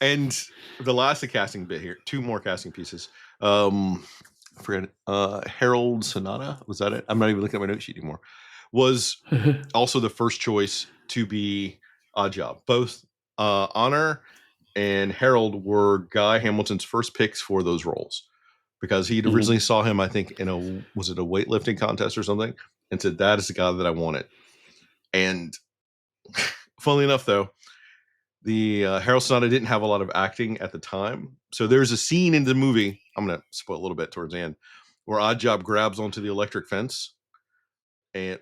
And the last casting bit here, two more casting pieces. I forget Harold Sonata, was that it? I'm not even looking at my note sheet anymore. Was also the first choice to be Odd Job. Both Honor and Harold were Guy Hamilton's first picks for those roles because he'd originally Mhm. saw him, I think, in was it a weightlifting contest or something, and said that is the guy that I wanted. And funnily enough, though, the Harold Sonata didn't have a lot of acting at the time, so there's a scene in the movie. I'm going to spoil a little bit towards the end, where Odd Job grabs onto the electric fence, and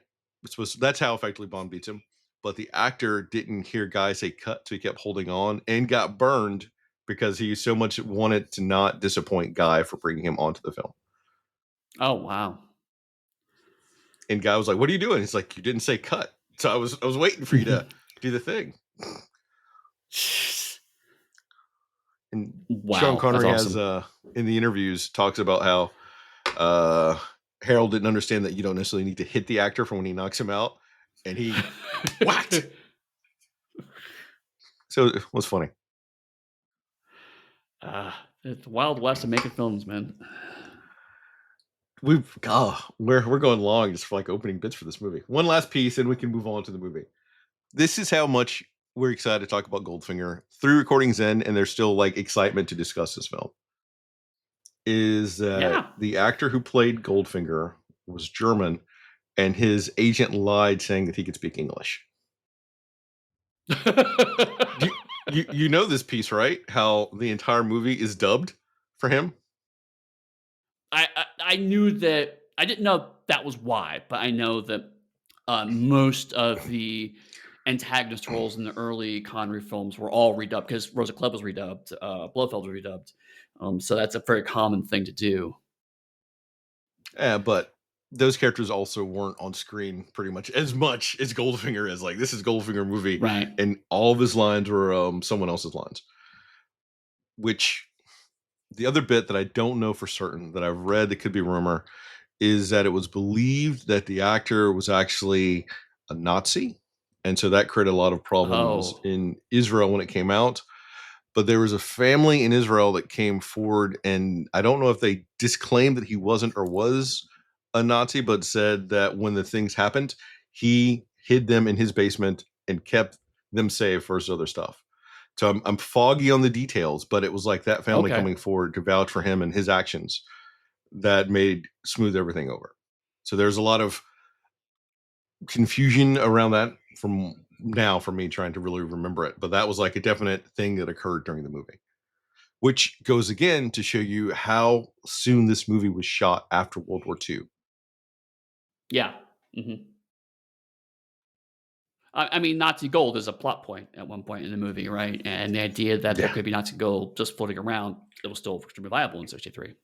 that's how effectively Bond beats him. But the actor didn't hear Guy say cut, so he kept holding on and got burned because he so much wanted to not disappoint Guy for bringing him onto the film. Oh wow. And Guy was like, "What are you doing?" He's like, "You didn't say cut." So I was waiting for you to do the thing. And Sean Wow, that's Connery has awesome. in the interviews talks about how uh, Harold didn't understand that you don't necessarily need to hit the actor for when he knocks him out, and he whacked. So it was funny. It's Wild West of making films, man. We're going long just for like opening bits for this movie. One last piece, and we can move on to the movie. This is how much we're excited to talk about Goldfinger. 3 recordings in, and there's still like excitement to discuss this film. Is that Yeah. the actor who played Goldfinger was German, and his agent lied saying that he could speak English. You you know this piece, right? How the entire movie is dubbed for him. I knew that I didn't know that was why, but I know that most of the antagonist roles in the early Connery films were all redubbed because Rosa Klebb was redubbed, Blofeld was redubbed. So that's a very common thing to do. Yeah, but those characters also weren't on screen pretty much as Goldfinger is. Like this is Goldfinger movie, Right. and all of his lines were someone else's lines. Which the other bit that I don't know for certain that I've read that could be rumor is that it was believed that the actor was actually a Nazi, and so that created a lot of problems Oh, in Israel when it came out. But there was a family in Israel that came forward, and I don't know if they disclaimed that he wasn't or was a Nazi, but said that when the things happened, he hid them in his basement and kept them safe versus other stuff. So I'm foggy on the details, but it was like that family okay. coming forward to vouch for him and his actions that made smooth everything over. So there's a lot of confusion around that from now for me trying to really remember it, but that was like a definite thing that occurred during the movie, which goes again to show you how soon this movie was shot after World War II. Yeah. Mhm. I mean, Nazi gold is a plot point at one point in the movie, right? And the idea that there Yeah. could be Nazi gold just floating around, it was still extremely viable in '63.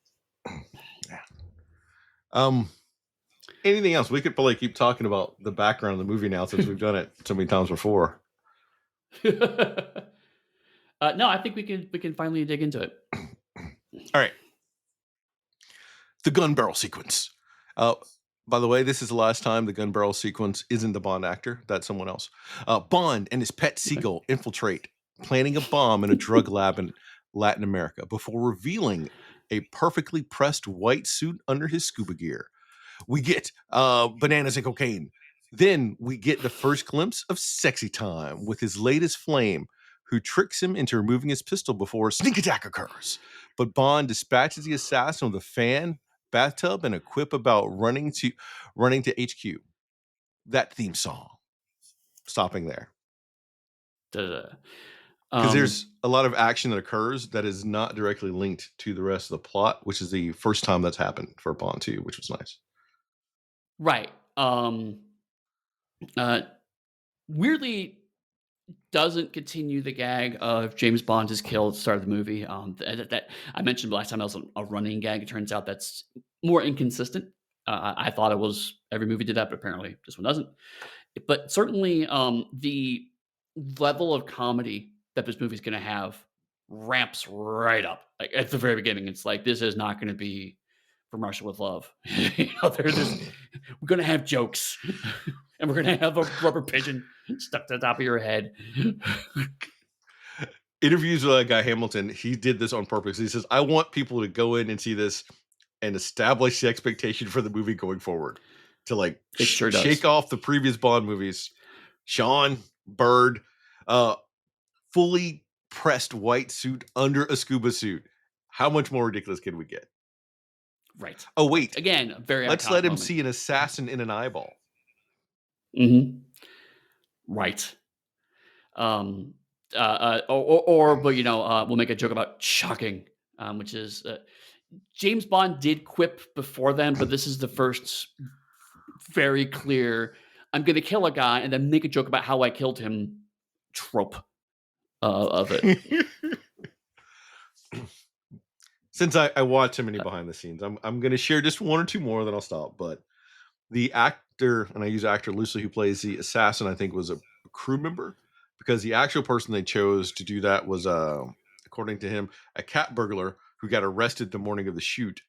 Yeah. Um, Anything else? We could probably keep talking about the background of the movie now since we've done it so many times before. No, I think we can finally dig into it. All right. The gun barrel sequence. Uh, by the way, this is the last time the gun barrel sequence isn't the Bond actor. That's someone else. Bond and his pet Okay. seagull infiltrate, planting a bomb in a drug lab in Latin America before revealing a perfectly pressed white suit under his scuba gear. We get bananas and cocaine. Then we get the first glimpse of sexy time with his latest flame, who tricks him into removing his pistol before a sneak attack occurs. But Bond dispatches the assassin with a fan, bathtub, and a quip about running to HQ. That theme song. Stopping there. Da-da-da. Because Um, there's a lot of action that occurs that is not directly linked to the rest of the plot, which is the first time that's happened for Bond 2, which was nice. right. Uh, Weirdly doesn't continue the gag of James Bond is killed at the start of the movie. That I mentioned last time that was a running gag. It turns out that's more inconsistent. I thought it was every movie did that, but apparently this one doesn't. But certainly, the level of comedy that this movie's gonna have ramps right up. Like, at the very beginning, it's like, this is not gonna be From Russia with Love. There's we're gonna have jokes, and we're gonna have a rubber pigeon stuck to the top of your head. Interviews with that guy Hamilton, he did this on purpose. He says, "I want people to go in and see this and establish the expectation for the movie going forward, to like It sure shake does. off the previous Bond movies." Sean Bird, uh, fully pressed white suit under a scuba suit. How much more ridiculous can we get? Right, Oh right. wait, Again, a very let's iconic let him moment. see an assassin in an eyeball. Mhm. Right. Um, but, we'll make a joke about shocking, which is, James Bond did quip before then, but this is the first very clear, "I'm gonna kill a guy and then make a joke about how I killed him," trope, of it. Since I watch so many behind the scenes, I'm gonna share just one or two more, then I'll stop. But the actor, and I use actor loosely, who plays the assassin, I think was a crew member, because the actual person they chose to do that was, according to him, a cat burglar who got arrested the morning of the shoot.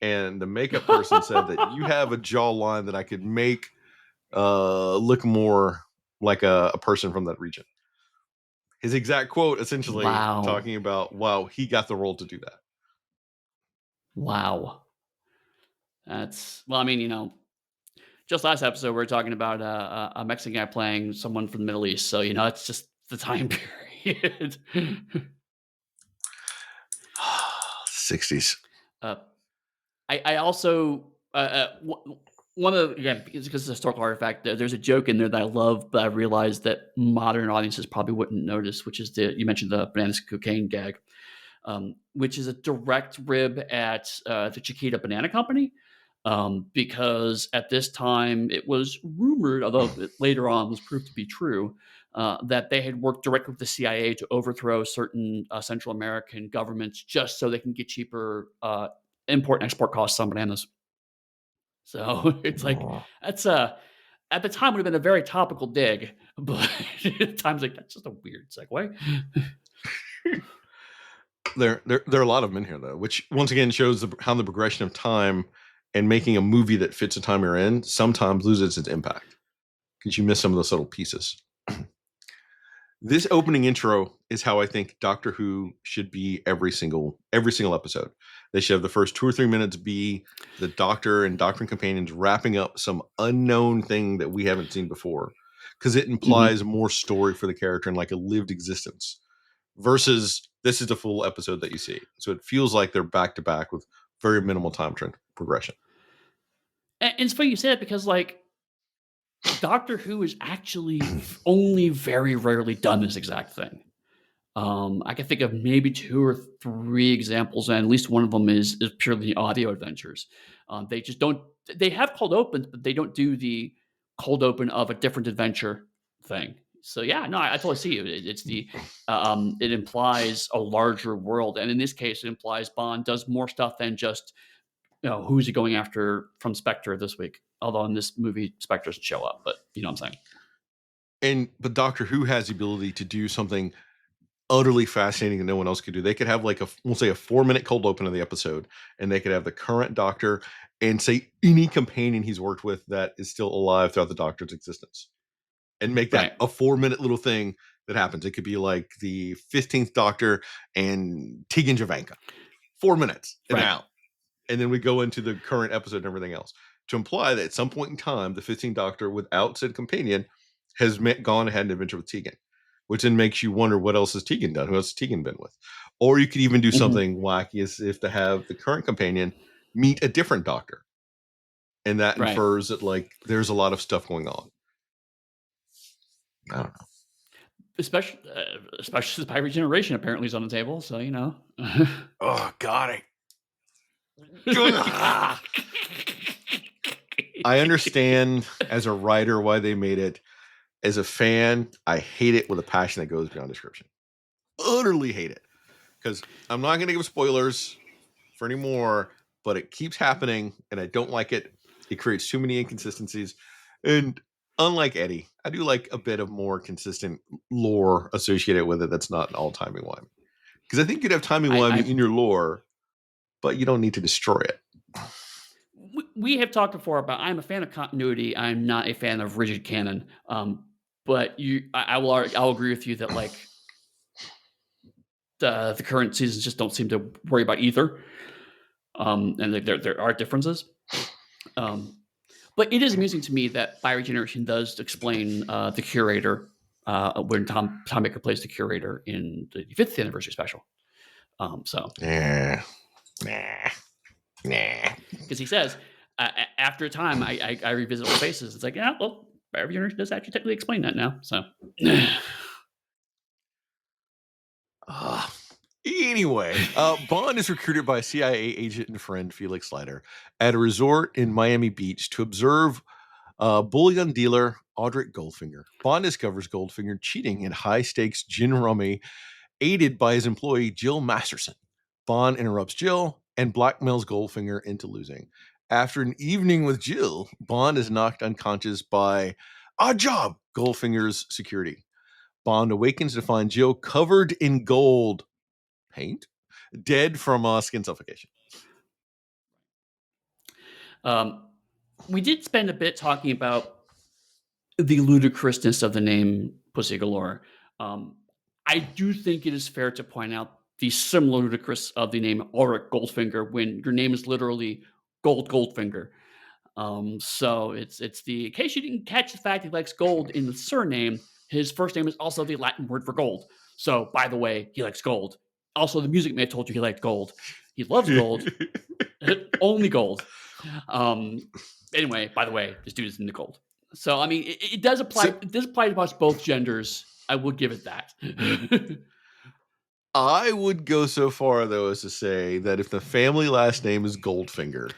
And the makeup person said that you have a jawline that I could make look more like a person from that region. His exact quote, essentially Wow. talking about, wow, he got the role to do that. Wow. Well, I mean, just last episode, we were talking about a Mexican guy playing someone from the Middle East, so, it's just the time period. 60s. Uh, I also one of again because it's a historical artifact. There's a joke in there that I love, but I realized that modern audiences probably wouldn't notice, which is you mentioned the bananas cocaine gag, which is a direct rib at the Chiquita Banana Company. Because at this time it was rumored, although it later on was proved to be true, that they had worked directly with the CIA to overthrow certain Central American governments just so they can get cheaper import and export costs on bananas. So it's like that's at the time would have been a very topical dig, but at times like that's just a weird segue. There are a lot of them in here though, which once again shows how the progression of time and making a movie that fits the time you're in sometimes loses its impact because you miss some of those little pieces. This opening intro is how I think Doctor Who should be every single episode. They should have the first 2 or 3 minutes be the Doctor and Doctor and companions wrapping up some unknown thing that we haven't seen before, because it implies Mhm. more story for the character and like a lived existence. Versus this is the full episode that you see, so it feels like they're back to back with very minimal time trend progression. And it's funny you say that because like Doctor Who is actually only very rarely done this exact thing. I can think of maybe 2 or 3 examples, and at least one of them is purely audio adventures. They just don't they have cold opens, but they don't do the cold open of a different adventure thing. So, yeah, no, I totally see you. It implies a larger world, and in this case, it implies Bond does more stuff than just, who's he going after from Spectre this week? Although in this movie, Spectre doesn't show up, but you know what I'm saying. And but Doctor Who has the ability to do something utterly fascinating that no one else could do. They could have like we'll say a 4 minute cold open of the episode, and they could have the current Doctor and say any companion he's worked with that is still alive throughout the Doctor's existence, and make that Right, a 4 minute little thing that happens. It could be like the 15th Doctor and Tegan Javanka, 4 minutes and right. out, and then we go into the current episode and everything else, to imply that at some point in time, the 15th Doctor, without said companion, has gone ahead and adventured with Tegan, which then makes you wonder what else has Tegan done? Who else has Tegan been with? Or you could even do Mhm. something wacky as if to have the current companion meet a different Doctor, and that Right. infers that like there's a lot of stuff going on. I don't know. especially the Pirate Generation apparently is on the table, so, you know. Oh god, I understand as a writer why they made it. As a fan, I hate it with a passion that goes beyond description. Utterly hate it. Because I'm not going to give spoilers for any more, but it keeps happening and I don't like it. It creates too many inconsistencies. And unlike Eddie, I do like a bit of more consistent lore associated with it that's not an all timey wimey. Because I think you'd have timey wimey I in your lore, but you don't need to destroy it. we have talked before about I'm a fan of continuity. I'm not a fan of rigid canon. But I'll agree with you that like the current seasons just don't seem to worry about either. And there are differences. Um, but it is amusing to me that Fiery Generation does explain the curator when Tom Baker plays the curator in the 50th anniversary special. So Yeah. Nah. Nah. because he says after a time I revisit old faces. It's like, yeah, well, Fiery Generation does actually technically explain that now. So Ah. Anyway, Bond is recruited by CIA agent and friend Felix Leiter at a resort in Miami Beach to observe bullion dealer Audric Goldfinger. Bond discovers Goldfinger cheating in high stakes gin rummy, aided by his employee Jill Masterson. Bond interrupts Jill and blackmails Goldfinger into losing. After an evening with Jill, Bond is knocked unconscious by Odd Job, Goldfinger's security. Bond awakens to find Jill covered in gold paint, dead from skin suffocation. um, we did spend a bit talking about the ludicrousness of the name Pussy Galore. Um, I do think it is fair to point out the similar ludicrous of the name Auric Goldfinger when your name is literally Goldfinger. So it's the in case you didn't catch the fact he likes gold in the surname, his first name is also the Latin word for gold. So by the way, he likes gold. Also, the music man told you he liked gold. He loves gold, only gold. Um, anyway, by the way, this dude is into gold. So I mean, it does apply. So It does apply to both genders. I would give it that. I would go so far though as to say that if the family last name is Goldfinger,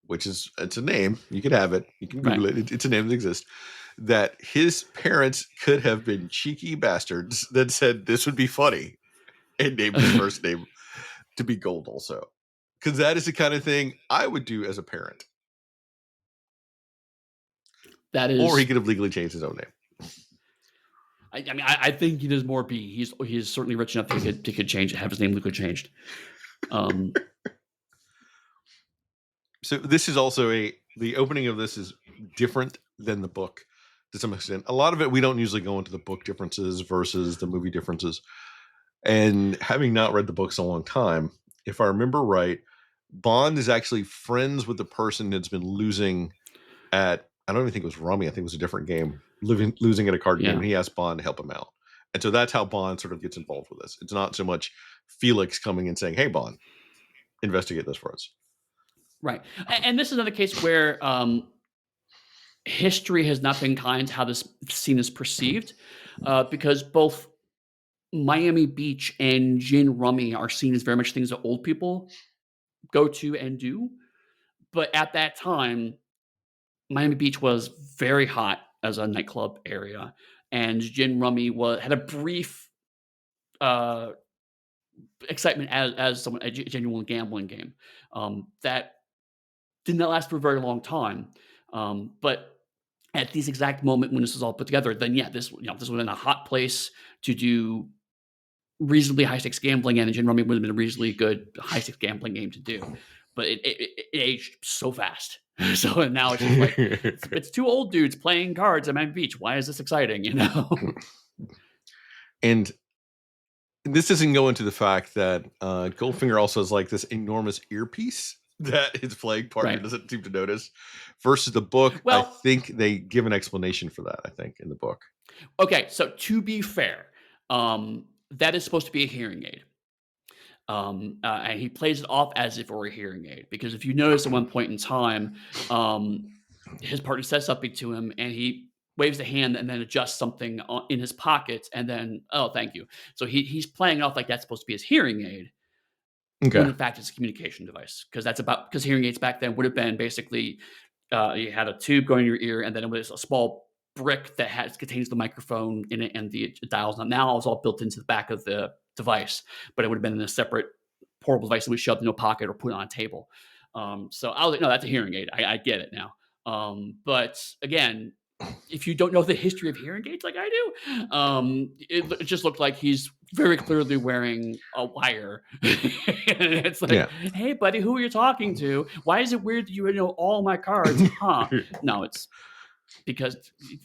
which is it's a name, you can have it, you can Right. Google it, it's a name that exists. That his parents could have been cheeky bastards that said this would be funny and named his first name to be Gold also. Because that is the kind of thing I would do as a parent. That Or he is. could have legally changed his own name. I mean, I think he does more B. He's certainly rich enough that he could change, have his name legally changed. Um, So this is also the opening of this is different than the book to some extent. A lot of it we don't usually go into the book differences versus the movie differences. And having not read the books in a long time, if I remember right, Bond is actually friends with the person that's been losing at I don't even think it was Rummy, I think it was a different game, losing at a card game, yeah, and he asked Bond to help him out. And so that's how Bond sort of gets involved with this. It's not so much Felix coming and saying, "Hey Bond, investigate this for us." right. And this is another case where history has not been kind to how this scene is perceived, because both Miami Beach and gin rummy are seen as very much things that old people go to and do. But at that time, Miami Beach was very hot as a nightclub area, and gin rummy was had a brief uh, excitement as someone a genuine gambling game that did not last for a very long time. But at this exact moment when this was all put together, then yeah, this was in a hot place to do reasonably high stakes gambling, and gin rummy would have been a reasonably good high stakes gambling game to do. But it aged so fast. So now it's just like it's two old dudes playing cards at Miami Beach. Why is this exciting? You know? And this doesn't go into the fact that Goldfinger also has like this enormous earpiece that his playing partner Right. doesn't seem to notice. Versus the book, I Well, think they give an explanation for that. I think in the book. okay. So to be fair, that is supposed to be a hearing aid. And he plays it off as if it were a hearing aid because if you notice at one point in time, his partner says something to him, and he waves the hand and then adjusts something in his pocket, and then, "Oh, thank you." So he's playing it off like that's supposed to be his hearing aid, when Okay. in fact it's a communication device. Because hearing aids back then would have been basically, you had a tube going in your ear, and then it was a small brick that contains the microphone in it and the dials. Now it's all built into the back of the device, but it would have been in a separate portable device that we shoved in a pocket or put on a table. So I was like, no, that's a hearing aid. I get it now. But again, if you don't know the history of hearing aids like I do, it just looked like he's very clearly wearing a wire. And it's like, Yeah. hey, buddy, who are you talking to? Why is it weird that you know all my cards? Huh? No, it's because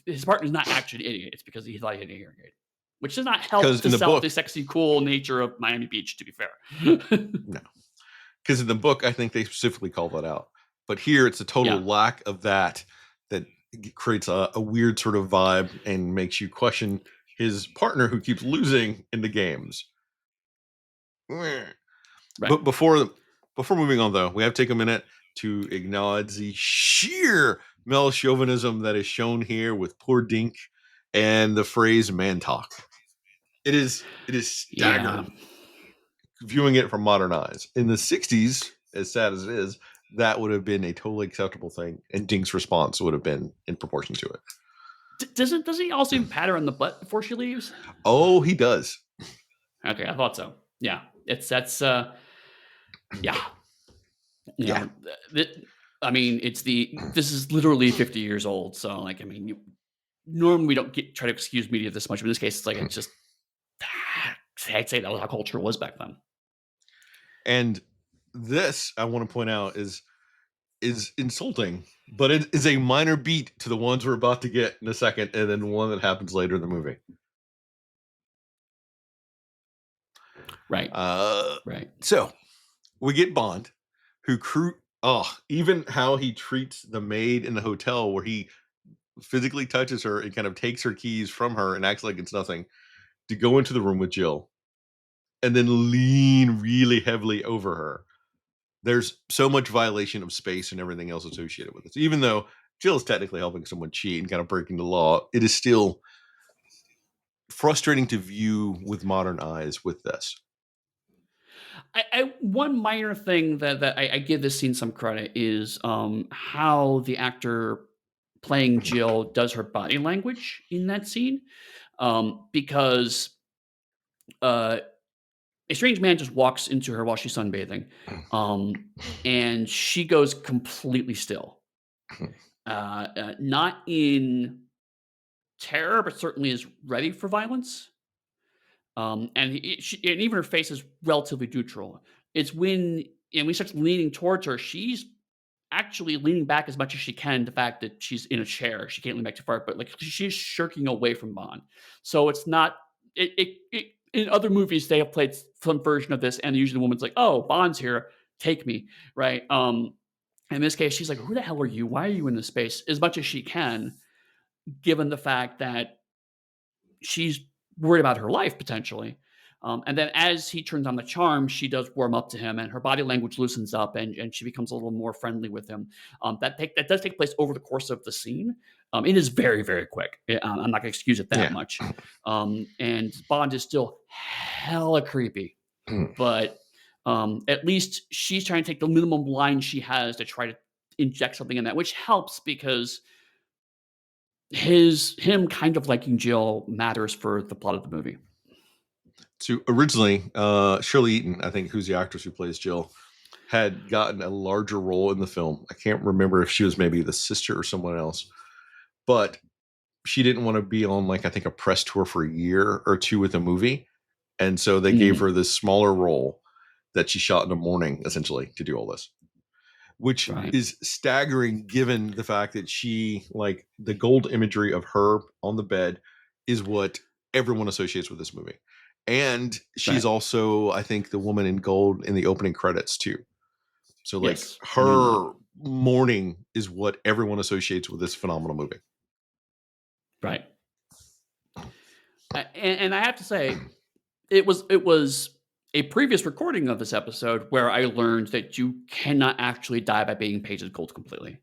his partner's not actually an idiot. It's because he thought he had a hearing aid, which does not help Because to in the sell the book, sexy, cool nature of Miami Beach, to be fair. no. Because in the book, I think they specifically call that out. But here, it's a total Yeah. lack of that that creates a weird sort of vibe and makes you question his partner who keeps losing in the games. Right. But before moving on, though, we have to take a minute to acknowledge the sheer male chauvinism that is shown here with poor Dink and the phrase "man talk." It is Yeah. staggering viewing it from modern eyes. In the '60s, as sad as it is, that would have been a totally acceptable thing, and Dink's response would have been in proportion to it. Doesn't he also even pat her on the butt before she leaves? Oh, he does. Okay, I thought so. Yeah, it's that's yeah. You Yeah, know, I mean, this is literally 50 years old. So like, I mean, normally we don't try to excuse media this much, but in this case, it's like it's just I'd say that was how culture was back then. and this I want to point out is insulting, but it is a minor beat to the ones we're about to get in a second, and then one that happens later in the movie. Right. Uh, Right. so we get Bond, who even how he treats the maid in the hotel, where he physically touches her and kind of takes her keys from her and acts like it's nothing to go into the room with Jill and then lean really heavily over her. There's so much violation of space and everything else associated with this. Even though Jill is technically helping someone cheat and kind of breaking the law, it is still frustrating to view with modern eyes with this. One minor thing that I give this scene some credit is how the actor playing Jill does her body language in that scene. Because uh, a strange man just walks into her while she's sunbathing, um, and she goes completely still. Not in terror, but certainly is ready for violence. And even her face is relatively neutral. It's when we starts leaning towards her, she's actually leaning back as much as she can. The fact that she's in a chair, she can't lean back too far, but like she's shirking away from Bond. So it's not. In other movies, they have played some version of this, and usually the woman's like, "Oh, Bond's here, take me," right? In this case, she's like, "Who the hell are you? Why are you in this space?" As much as she can, given the fact that she's worried about her life potentially. And then as he turns on the charm, she does warm up to him, and her body language loosens up, and she becomes a little more friendly with him. That does take place over the course of the scene. It is very very quick. I'm not going to excuse it that Yeah. much. And Bond is still hella creepy, but at least she's trying to take the minimum line she has to try to inject something in that, which helps because him kind of liking Jill matters for the plot of the movie. So originally, Shirley Eaton, I think, who's the actress who plays Jill, had gotten a larger role in the film. I can't remember if she was maybe the sister or someone else, but she didn't want to be on, like, I think, a press tour for a year or two with a movie. And so they gave Mm, her this smaller role that she shot in the morning, essentially, to do all this, which right, is staggering given the fact that like, the gold imagery of her on the bed is what everyone associates with this movie. And she's right. also, I think, the woman in gold in the opening credits too. So like Yes, I remember that. her mourning is what everyone associates with this phenomenal movie. Right. And I have to say, it was a previous recording of this episode where I learned that you cannot actually die by being painted gold completely.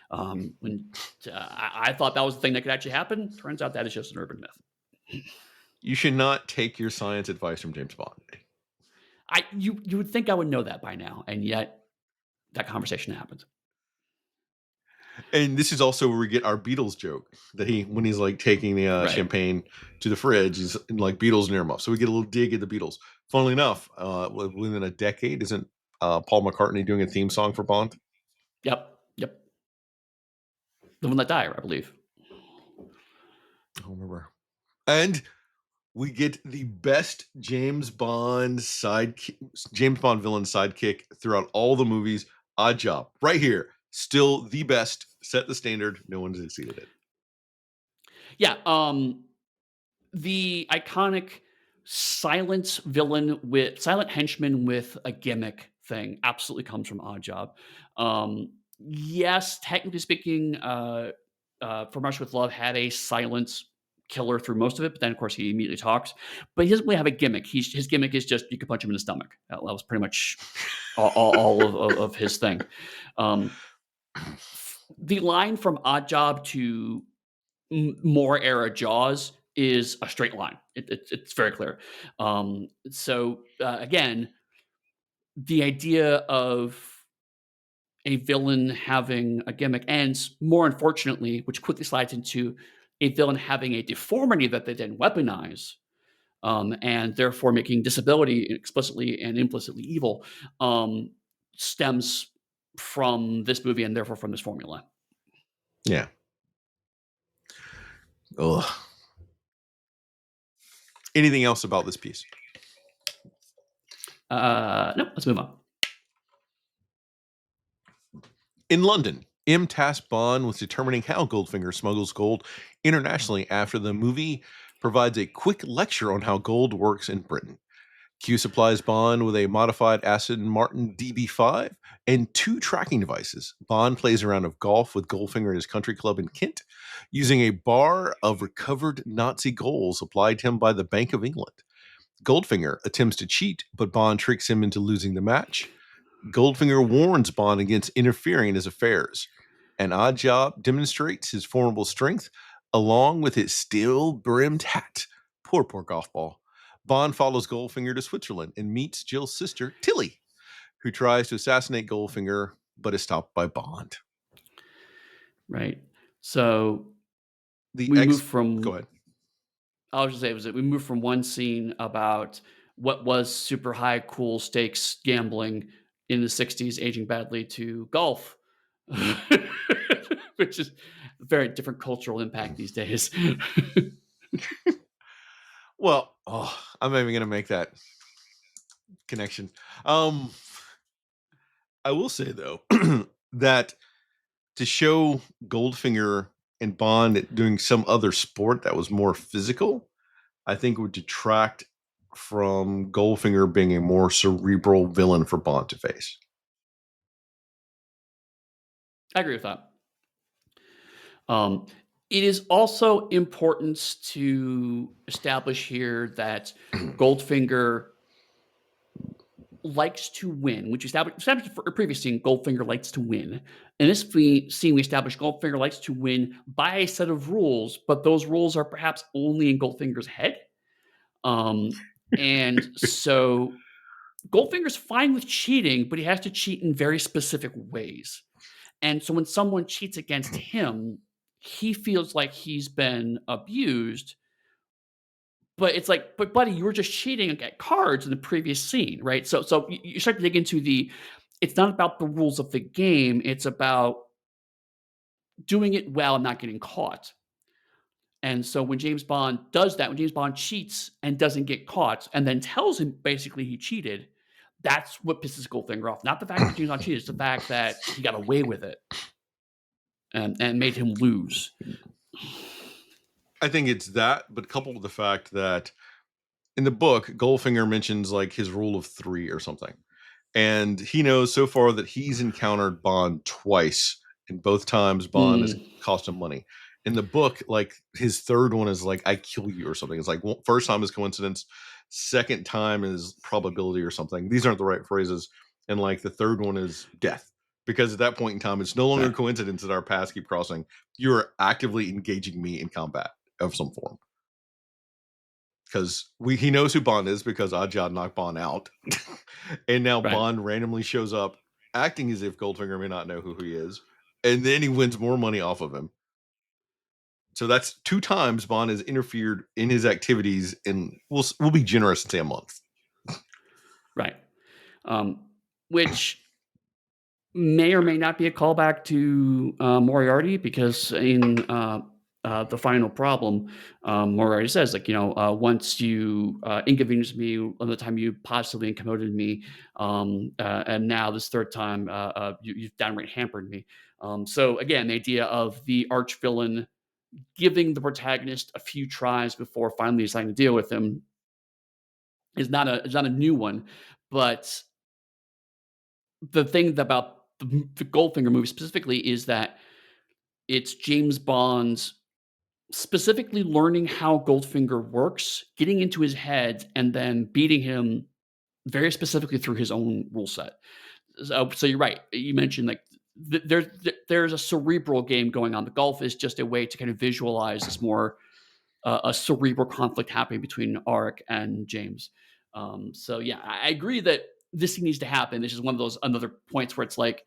When I thought that was the thing that could actually happen. Turns out that is just an urban myth. You should not take your science advice from James Bond. You would think I would know that by now, and yet that conversation happened. And this is also where we get our Beatles joke that when he's like taking the Right. champagne to the fridge, he's like Beatles near him up. So we get a little dig at the Beatles. Funnily enough, within a decade, isn't Paul McCartney doing a theme song for Bond? Yep. Yep. The one that died, I believe. I don't remember. And we get the best James Bond villain sidekick throughout all the movies. Odd Job, right here, still the best. Set the standard. No one's exceeded it. Yeah. The iconic silent henchman with a gimmick thing absolutely comes from Odd Job. Yes, technically speaking, From Russia with Love had a silent killer through most of it, but then of course he immediately talks. But he doesn't really have a gimmick. His gimmick is just you could punch him in the stomach. That was pretty much all of his thing. Um, the line from Odd Job to more era Jaws is a straight line. It's very clear. Again, the idea of a villain having a gimmick ends more unfortunately, which quickly slides into a villain having a deformity that they then weaponize, and therefore making disability explicitly and implicitly evil, stems from this movie and therefore from this formula. Yeah. Ugh. Anything else about this piece? No, let's move on. In London, M. tasked Bond with determining how Goldfinger smuggles gold internationally after the movie provides a quick lecture on how gold works in Britain. Q supplies Bond with a modified Aston Martin DB5 and two tracking devices. Bond plays a round of golf with Goldfinger at his country club in Kent, using a bar of recovered Nazi gold supplied to him by the Bank of England. Goldfinger attempts to cheat, but Bond tricks him into losing the match. Goldfinger warns Bond against interfering in his affairs. An odd job demonstrates his formidable strength along with his steel brimmed hat. Poor golf ball. Bond follows Goldfinger to Switzerland and meets Jill's sister, Tilly, who tries to assassinate Goldfinger but is stopped by Bond. Right. So The we move ex. Go from ahead. I was just say was that we moved from one scene about what was super high, cool stakes gambling in the '60s, aging badly, to golf, which is a very different cultural impact these days. Well, I'm not even going to make that connection. Um, I will say, though, that to show Goldfinger and Bond doing some other sport that was more physical, I think would detract from Goldfinger being a more cerebral villain for Bond to face. I agree with that. Um, it is also important to establish here that Goldfinger likes to win, which established for a previous scene, Goldfinger likes to win. In this scene, we established Goldfinger likes to win by a set of rules, but those rules are perhaps only in Goldfinger's head. Um, and so Goldfinger's fine with cheating, but he has to cheat in very specific ways. And so when someone cheats against him, he feels like he's been abused, but it's like, but buddy, you were just cheating at cards in the previous scene, right? So you start to dig into it's not about the rules of the game, it's about doing it well and not getting caught. And so when James Bond does that, when James Bond cheats and doesn't get caught and then tells him basically he cheated, that's what pisses Goldfinger off. Not the fact that James Bond cheated, it's the fact that he got away with it and made him lose. I think it's that, but coupled with the fact that in the book, Goldfinger mentions like his rule of three or something. And he knows so far that he's encountered Bond twice, and both times Bond has Mm, cost him money. In the book, like his third one is like "I kill you" or something. It's like first time is coincidence, second time is probability or something. These aren't the right phrases, and like the third one is death. because at that point in time, it's no longer a Right. coincidence that our paths keep crossing. You're actively engaging me in combat of some form because we he knows who Bond is because Ajad knocked Bond out, and now Right. Bond randomly shows up acting as if Goldfinger may not know who he is, and then he wins more money off of him. So that's 2 times Bond has interfered in his activities in we'll be generous and say a month. Right. Which may or may not be a callback to Moriarty because in the final problem, Moriarty says, like, once you inconvenienced me on the time you positively incommoded me, and now this third time you've downright hampered me. So again, the idea of the arch villain giving the protagonist a few tries before finally deciding to deal with him is not a new one, but the thing about the Goldfinger movie specifically is that it's James Bond specifically learning how Goldfinger works, getting into his head, and then beating him very specifically through his own rule set. So you're right. You mentioned like there's a cerebral game going on. The golf is just a way to kind of visualize this more a cerebral conflict happening between Auric and James. So yeah, I agree that this needs to happen. This is one of those another points where it's like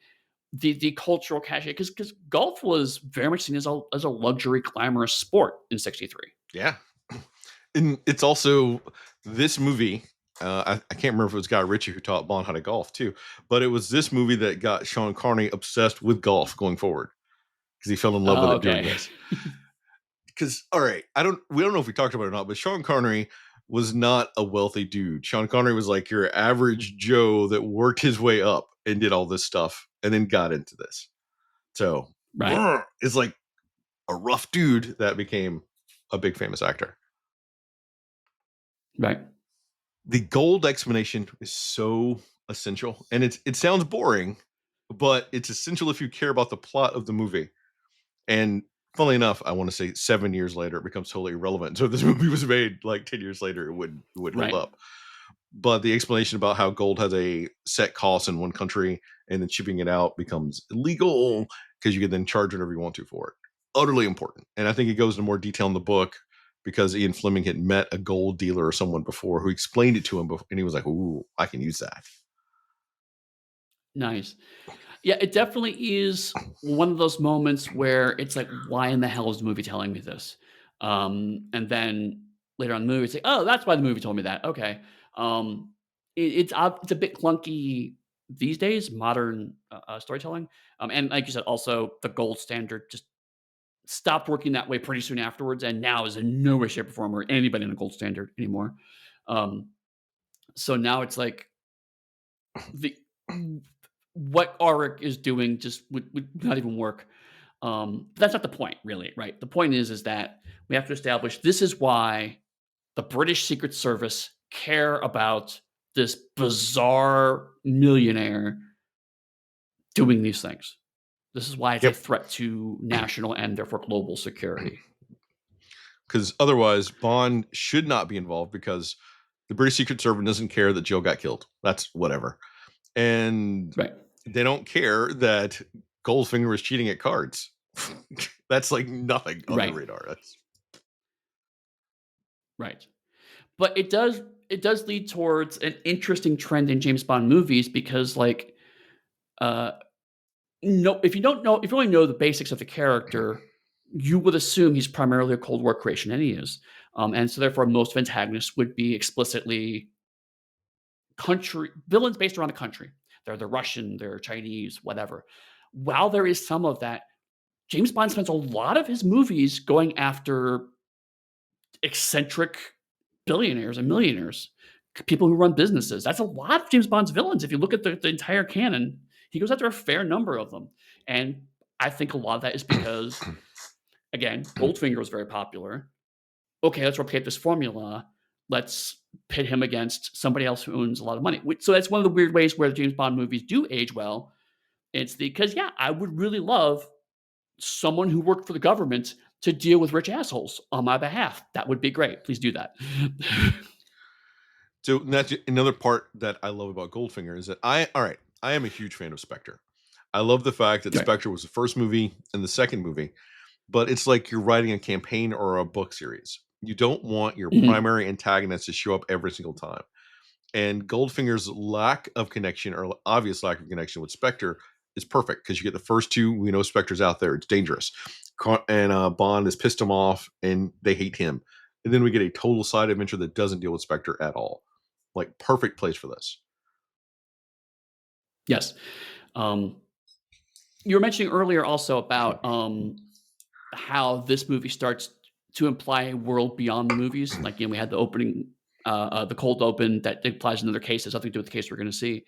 the cultural cachet because golf was very much seen as a luxury glamorous sport in '63. Yeah. And it's also this movie, I can't remember if it was Guy Ritchie who taught Bond how to golf too, but it was this movie that got Sean Connery obsessed with golf going forward because he fell in love with Oh, it doing okay. this. Because all right, we don't know if we talked about it or not, but Sean Connery was not a wealthy dude. Sean Connery was like your average Joe that worked his way up and did all this stuff and then got into this. So Right, it's like a rough dude that became a big famous actor. right, The gold explanation is so essential, and it sounds boring, but it's essential if you care about the plot of the movie. And funnily enough, I want to say 7 years later, it becomes totally irrelevant. So if this movie was made like 10 years later, it would hold right. up. But the explanation about how gold has a set cost in one country and then shipping it out becomes illegal because you can then charge whatever you want to for it. Utterly important. And I think it goes into more detail in the book because Ian Fleming had met a gold dealer or someone before who explained it to him and he was like, "Ooh, I can use that." Nice. Yeah, it definitely is one of those moments where it's like, why in the hell is the movie telling me this? And then later on in the movie, it's like, oh, that's why the movie told me that. Okay. It's a bit clunky these days, modern storytelling. And like you said, also the gold standard just stopped working that way pretty soon afterwards, and now is in no way, shape, or form or anybody in a gold standard anymore. Um, so now it's like the what Auric is doing just would not even work. But that's not the point, really, right? The point is that we have to establish this is why the British Secret Service care about this bizarre millionaire doing these things. This is why it's a Yep. threat to national and therefore global security. Because otherwise, Bond should not be involved because the British Secret Service doesn't care that Jill got killed. That's whatever. And Right. they don't care that Goldfinger was cheating at cards. That's like nothing on their Right. radar. That's Right. But it does lead towards an interesting trend in James Bond movies because like uh no, if you only know the basics of the character, you would assume he's primarily a Cold War creation, and he is. And so therefore most antagonists would be explicitly country villains based around the country. They're the Russian, they're Chinese, whatever. While there is some of that, James Bond spends a lot of his movies going after eccentric billionaires and millionaires, people who run businesses. That's a lot of James Bond's villains. If you look at the entire canon, he goes after a fair number of them. And I think a lot of that is because, again, Goldfinger was very popular. Okay, let's replicate this formula. Let's pit him against somebody else who owns a lot of money. So that's one of the weird ways where the James Bond movies do age well. It's because, yeah, I would really love someone who worked for the government to deal with rich assholes on my behalf. That would be great. Please do that. so that's another part that I love about Goldfinger is that I all right, I am a huge fan of Spectre. I love the fact that Right. Spectre was the first movie and the second movie, but it's like you're writing a campaign or a book series. You don't want your Mhm. primary antagonist to show up every single time. And Goldfinger's lack of connection or obvious lack of connection with Spectre is perfect because you get the first two. We know Spectre's out there; it's dangerous, and Bond has pissed him off, and they hate him. And then we get a total side adventure that doesn't deal with Spectre at all. Like perfect place for this. Yes. Um, you were mentioning earlier also about, how this movie starts to imply a world beyond the movies. Like, we had the opening, the cold open that implies another case has nothing to do with the case we're gonna see.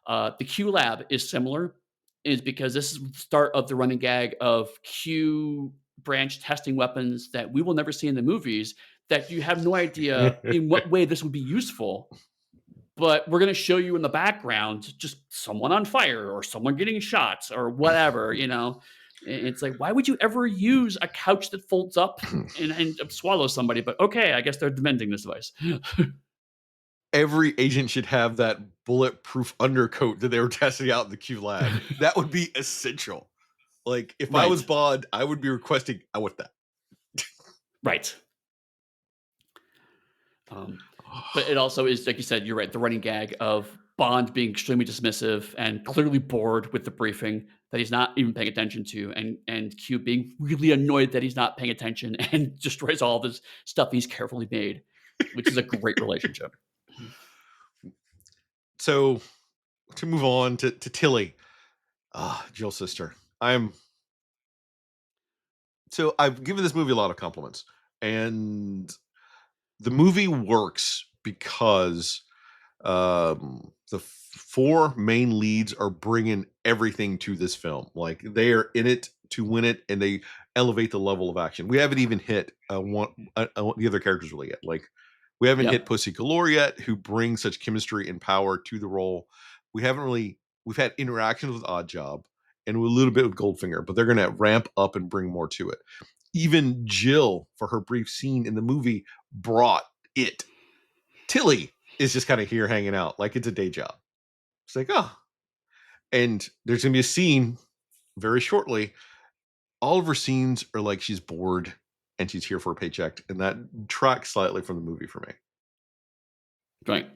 The Q Lab is similar, is because this is the start of the running gag of Q branch testing weapons that we will never see in the movies, that you have no idea in what way this would be useful, but we're gonna show you in the background just someone on fire or someone getting shot or whatever, you know? It's like, why would you ever use a couch that folds up and swallow somebody? But okay, I guess they're demanding this device. Every agent should have that bulletproof undercoat that they were testing out in the Q lab. That would be essential. Like if I was Right, Bond, I would be requesting. I want that. right. Um, but it also is, like you said, you're right, the running gag of Bond being extremely dismissive and clearly bored with the briefing that he's not even paying attention to, and Q being really annoyed that he's not paying attention and destroys all this stuff he's carefully made, which is a great relationship. So to move on to Tilly, Jill's sister. I'm so I've given this movie a lot of compliments, and the movie works because the four main leads are bringing everything to this film. Like they are in it to win it, and they elevate the level of action. We haven't even hit the other characters really yet. Like we haven't hit Yep. Pussy Galore yet, who brings such chemistry and power to the role. We haven't really we've had interactions with Odd Job and a little bit with Goldfinger, but they're going to ramp up and bring more to it. Even Jill, for her brief scene in the movie, brought it. Tilly is just kind of here hanging out like it's a day job. It's like, oh, and there's gonna be a scene very shortly. All of her scenes are like she's bored and she's here for a paycheck, and that tracks slightly from the movie for me. Right.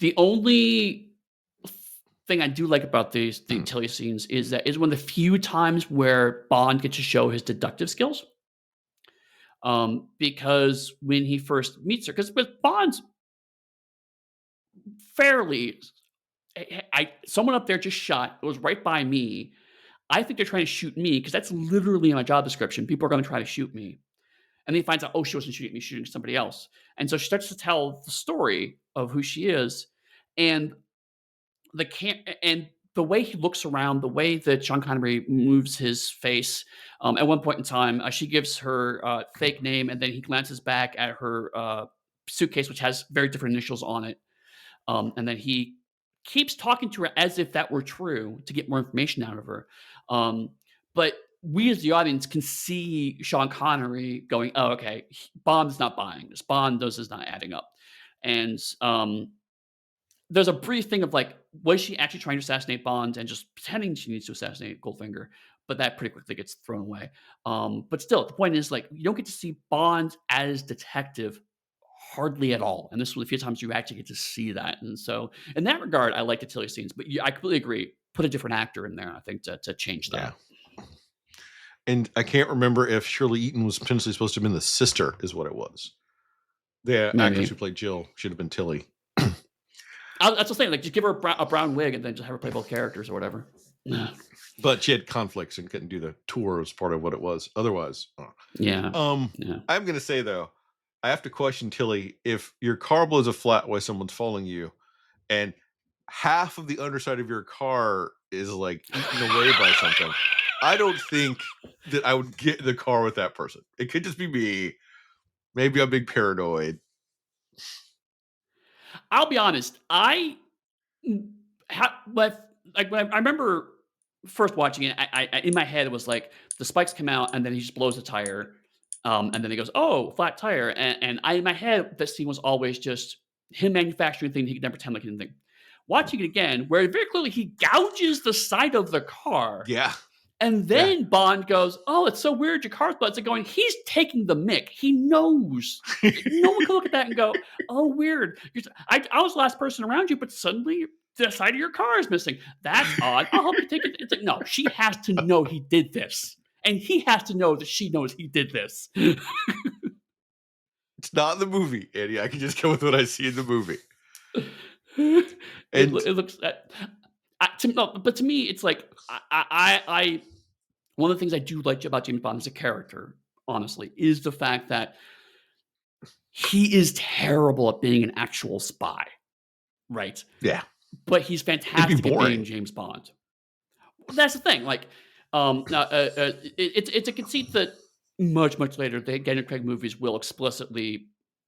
The only thing I do like about the Mm. Tilly scenes is that is one of the few times where Bond gets to show his deductive skills. Because when he first meets her, because with Bond's fairly, someone up there just shot. It was right by me. I think they're trying to shoot me because that's literally in my job description. People are going to try to shoot me, and then he finds out, oh, she wasn't shooting me, shooting somebody else. And so she starts to tell the story of who she is, and and the way he looks around, the way that Sean Connery moves his face. At one point in time, she gives her fake name, and then he glances back at her suitcase, which has very different initials on it. And then he keeps talking to her as if that were true to get more information out of her. Um, but we as the audience can see Sean Connery going, "Oh, okay, Bond is not buying this. Bond, this is not adding up." And there's a brief thing of like, was she actually trying to assassinate Bond and just pretending she needs to assassinate Goldfinger? But that pretty quickly gets thrown away. But still, the point is like you don't get to see Bond as detective hardly at all, and this was a few times you actually get to see that. And so, in that regard, I like the Tilly scenes. But I completely agree. Put a different actor in there, I think, to change Yeah, that. and I can't remember if Shirley Eaton was potentially supposed to have been the sister, is what it was. The actress who Maybe played Jill should have been Tilly, that's the thing. Like, just give her a brown wig and then just have her play both characters or whatever. but she had conflicts and couldn't do the tour as part of what it was. Otherwise, Yeah, Um, yeah. I'm gonna say though, I have to question Tilly if your car blows a flat while someone's following you, and half of the underside of your car is like eaten away by something. I don't think that I would get in the car with that person. It could just be me. Maybe I'm being paranoid. I'll be honest. But like when I remember first watching it, I in my head it was like the spikes come out and then he just blows the tire, and then he goes, "Oh, flat tire," and I in my head that scene was always just him manufacturing things he could then pretend like he didn't think. watching it again, where very clearly he gouges the side of the car, Yeah. and Yeah. then Bond goes, "Oh, it's so weird your car's blood." It's like going, he's taking the mick. He knows. No one can look at that and go, "Oh, weird. I was the last person around you, but suddenly the side of your car is missing. That's odd. I'll help you take it." It's like, no, she has to know he did this. And he has to know that she knows he did this. It's not in the movie, Andy. I can just go with what I see in the movie. It And it looks no, but to me, it's like I one of the things I do like about James Bond as a character, honestly, is the fact that he is terrible at being an actual spy, right? yeah, But he's it'd be fantastic at being boring. James Bond. That's the thing. Like, it's a conceit that much later the Daniel Craig movies will explicitly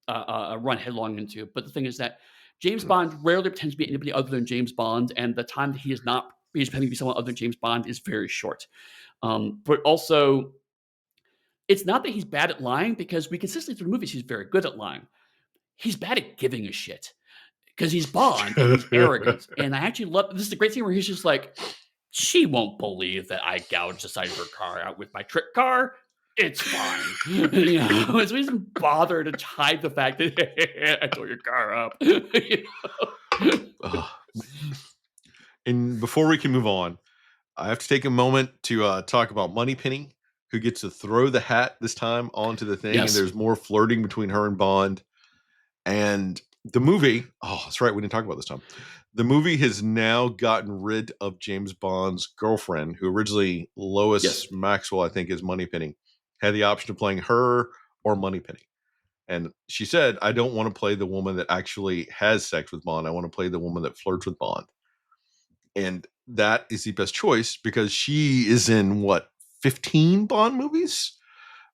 run headlong into. But the thing is that James Bond rarely pretends to be anybody other than James Bond, and the time that he is not he's pretending to be someone other than James Bond is very short. But also, it's not that he's bad at lying because we consistently through the movies he's very good at lying. He's bad at giving a shit because he's Bond and he's arrogant. And I actually love this is the great scene where he's just like, she won't believe that I gouged the side of her car out with my trick car. It's fine. You know, so he doesn't bother to hide the fact that I tore your car up. You know? Ugh. And before we can move on, I have to take a moment to talk about Moneypenny, who gets to throw the hat this time onto the thing, and Yes. there's more flirting between her and Bond. And the movie, oh, that's right, we didn't talk about this time. The movie has now gotten rid of James Bond's girlfriend, who originally Yes. Lois Maxwell, I think, is Moneypenny, had the option of playing her or Moneypenny. And she said, I don't want to play the woman that actually has sex with Bond. I want to play the woman that flirts with Bond. And that is the best choice because she is in what, 15 Bond movies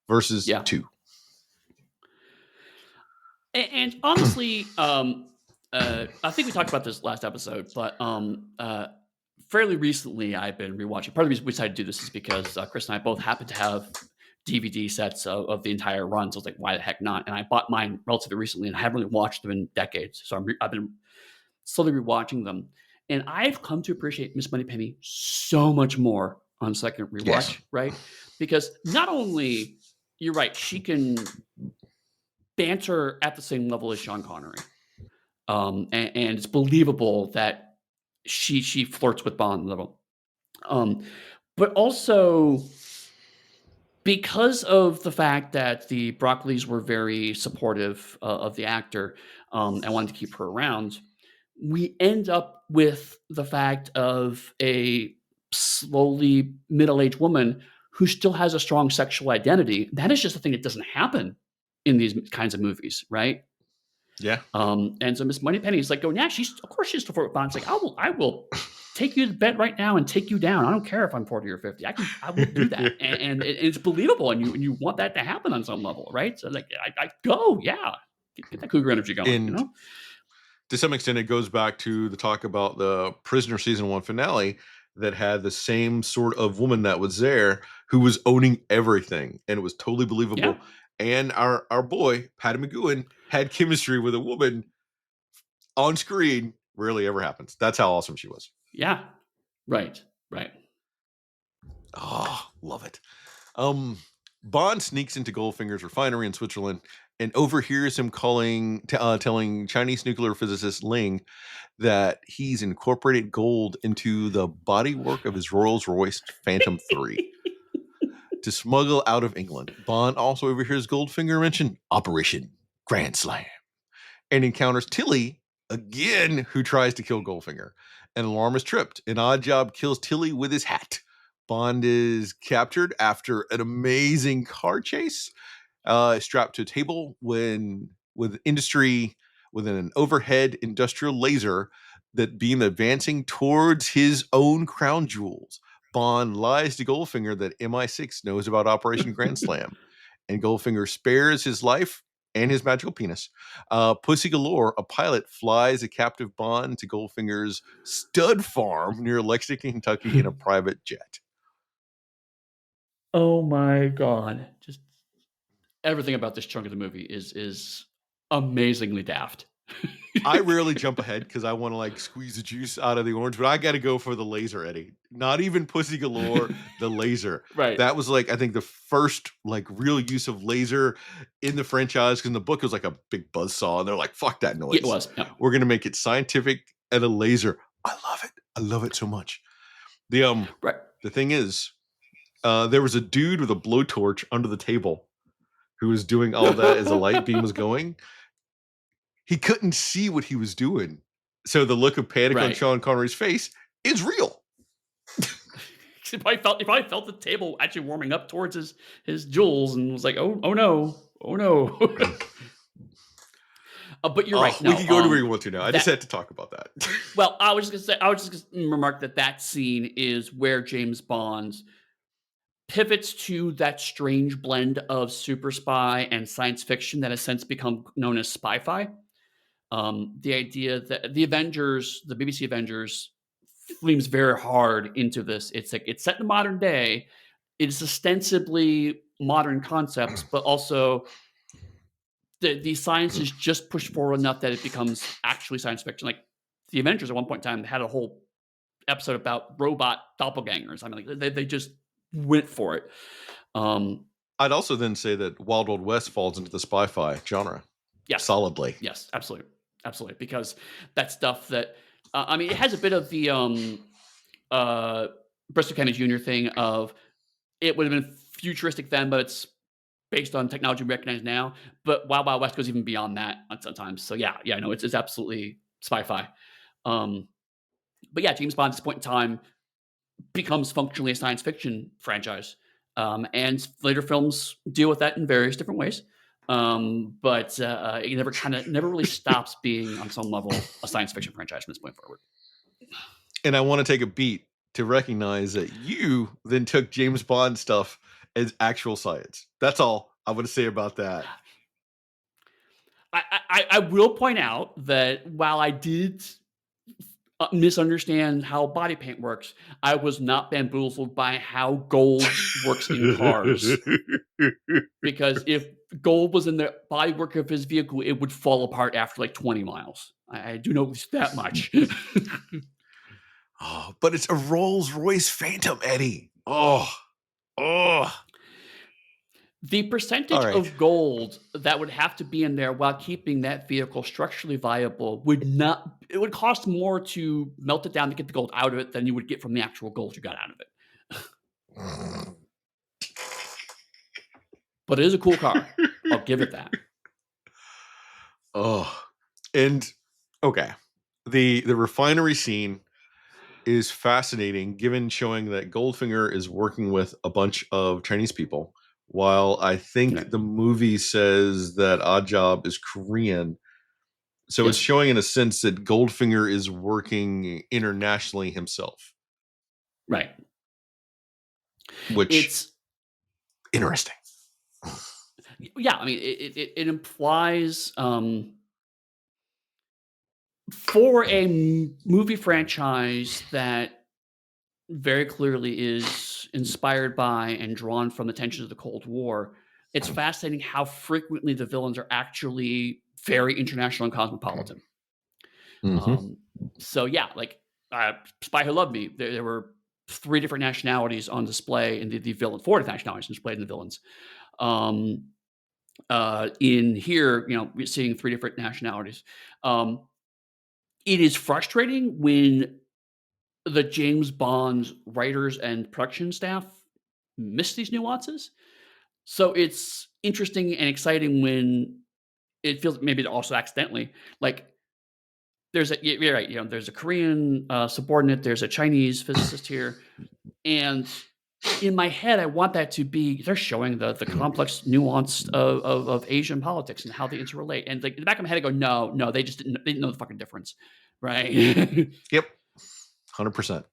versus Yeah. two. And honestly, I think we talked about this last episode, but fairly recently I've been rewatching. Part of the reason we decided to do this is because Chris and I both happen to have DVD sets of the entire run. So I was like, why the heck not? And I bought mine relatively recently, and I haven't really watched them in decades. So I've been slowly rewatching them, and I've come to appreciate Miss Moneypenny so much more on second Yes. rewatch, right? Because not only you're right, she can banter at the same level as Sean Connery. And it's believable that she flirts with Bond level. Um, but also because of the fact that the Broccoli's were very supportive of the actor and wanted to keep her around, we end up with the fact of a slowly middle-aged woman who still has a strong sexual identity. That is just a thing that doesn't happen in these kinds of movies, right? Yeah. And so Miss Moneypenny is like going, yeah, she's of course she's still for Bond. It's like, I will take you to bed right now and take you down. I don't care if I'm 40 or 50. I will do that. It's believable. And you want that to happen on some level, right? So like, I go, yeah, get that cougar energy going, you And know? to some extent, it goes back to the talk about the Prisoner season one finale that had the same sort of woman that was there who was owning everything, and it was totally Yeah. believable. And our boy Patty McGowan had chemistry with a woman on screen. Rarely ever happens. That's how awesome she was. Yeah. Right. Right. Oh, love it. Um, Bond sneaks into Goldfinger's refinery in Switzerland and overhears him telling Chinese nuclear physicist Ling that he's incorporated gold into the bodywork of his Rolls Royce Phantom 3 to smuggle out of England. Bond also overhears Goldfinger mention Operation Grand Slam and encounters Tilly again, who tries to kill Goldfinger. An alarm is tripped. An odd job kills Tilly with his hat. Bond is captured after an amazing car chase, strapped to a table when with industry with an overhead industrial laser that beam advancing towards his own crown jewels. Bond lies to Goldfinger that MI6 knows about Operation Grand Slam, and Goldfinger spares his life and his magical penis. Pussy Galore, a pilot, flies a captive Bond to Goldfinger's stud farm near Lexington, Kentucky in a private jet. Oh my God. Just everything about this chunk of the movie is amazingly daft. I rarely jump ahead because I want to like squeeze the juice out of the orange, but I got to go for the laser, Eddie. Not even Pussy Galore, the laser. Right. That was like I think the first like real use of laser in the franchise. Because in the book it was like a big buzz saw, and they're like, "Fuck that Yeah, it noise. was. Yeah. We're gonna make it scientific and a laser." I love it. I love it so much. The Right. the thing is, there was a dude with a blowtorch under the table who was doing all that as a light beam was going. He couldn't see what he was doing. So the look of panic on Right. Sean Connery's face is real. He probably felt the table actually warming up towards his jewels and was like, "Oh, oh no. Oh no." But you're Oh, right. we No, can go to where you want to now. I just that had to talk about that. well, I was just gonna remark that that scene is where James Bond pivots to that strange blend of super spy and science fiction that has since become known as spy-fi. The idea that the Avengers, the BBC Avengers, leans very hard into this. It's like it's set in the modern day. It's ostensibly modern concepts, but also the science is just pushed forward enough that it becomes actually science fiction. Like the Avengers at one point in time had a whole episode about robot doppelgangers. I mean, like they just went for it. Um, I'd also then say that Wild Wild West falls into the spy-fi genre yes, solidly. yes, absolutely, absolutely, because that stuff that I mean, it has a bit of the uh, Bristol Kennedy Jr. thing of it would have been futuristic then, but it's based on technology we recognize now. But Wild Wild West goes even beyond that at sometimes. So yeah, yeah, no, it's absolutely spy-fi. Um, but yeah, James Bond at this point in time becomes functionally a science fiction franchise. And later films deal with that in various different ways. But it never really stops being on some level a science fiction franchise from this point forward. And I want to take a beat to recognize that you then took James Bond stuff as actual science. That's all I want to say about that. I will point out that while I did misunderstand how body paint works, I was not bamboozled by how gold works in cars. Because if gold was in the bodywork of his vehicle, it would fall apart after like 20 miles. I do know that much. Oh, but it's a Rolls Royce Phantom, Eddie. Oh, oh. The All percentage right. of gold that would have to be in there while keeping that vehicle structurally viable would not, it would cost more to melt it down to get the gold out of it than you would get from the actual gold you got out of it. But it is a cool car. I'll give it that. Oh, and okay. The refinery scene is fascinating given showing that Goldfinger is working with a bunch of Chinese people. While I think Right. the movie says that Oddjob is Korean. So it's Yes. showing in a sense that Goldfinger is working internationally himself, Right. which It's interesting. yeah. I mean, it implies for a movie franchise that very clearly is inspired by and drawn from the tensions of the Cold War. It's fascinating how frequently the villains are actually very international and cosmopolitan. Mhm. Um, so yeah, like Spy Who Loved Me, there were three different nationalities on display in the villain, four different nationalities displayed in the villains. Um, in here, you know, we're seeing three different nationalities. Um, it is frustrating when the James Bond writers and production staff miss these nuances. So it's interesting and exciting when it feels maybe also accidentally like you're right, you know, there's a Korean subordinate, there's a Chinese physicist here, and in my head, I want that to be they're showing the complex nuance of Asian politics and how they interrelate. And like in the back of my head, I go, no, no, they didn't know the fucking difference, right? Yep, 100%.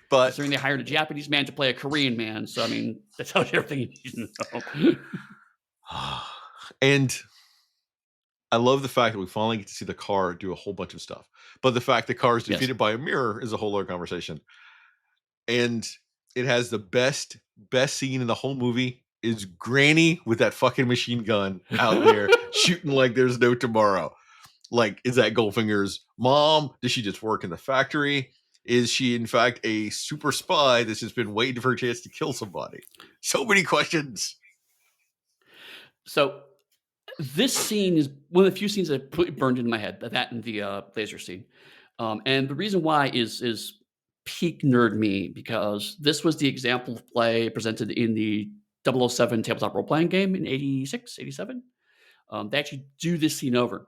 But Considering they hired a Japanese man to play a Korean man. So, I mean, that tells you everything you need to know. and I love the fact that we finally get to see the car do a whole bunch of stuff. But the fact the car is Yes. defeated by a mirror is a whole other conversation. And it has the best scene in the whole movie is Granny with that fucking machine gun out there shooting like there's no tomorrow. Like, is that Goldfinger's mom? Does she just work in the factory? Is she, in fact, a super spy that's just been waiting for a chance to kill somebody? So many questions. So this scene is one of the few scenes that put burned into my head. That and the laser scene, and the reason why is peak nerd me because this was the example of play presented in the 007 tabletop role playing game in 86, 87. They actually do this scene over,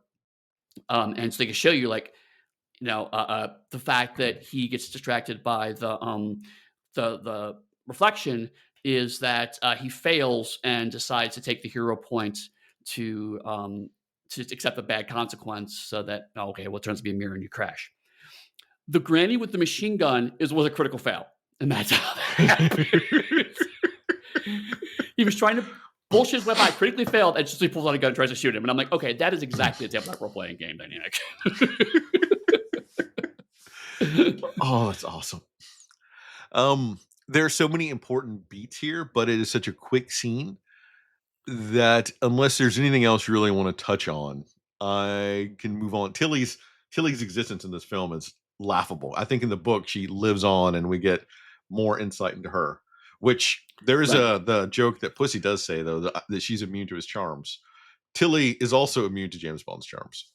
and so they can show you like the fact that he gets distracted by the reflection is that he fails and decides to take the hero point to accept the bad consequence so that okay, well, it turns to be a mirror and you crash. The granny with the machine gun was a critical fail, and that's how that happened. He was trying to bullshit his way by, critically failed, and just he pulls out a gun and tries to shoot him. And I'm like, okay, that is exactly a tabletop role playing game dynamic. Oh, that's awesome. There are so many important beats here, but it is such a quick scene that unless there's anything else you really want to touch on, I can move on. Tilly's existence in this film is laughable. I think in the book she lives on, and we get more insight into her. Which there is Right, a the joke that Pussy does say though that she's immune to his charms. Tilly is also immune to James Bond's charms.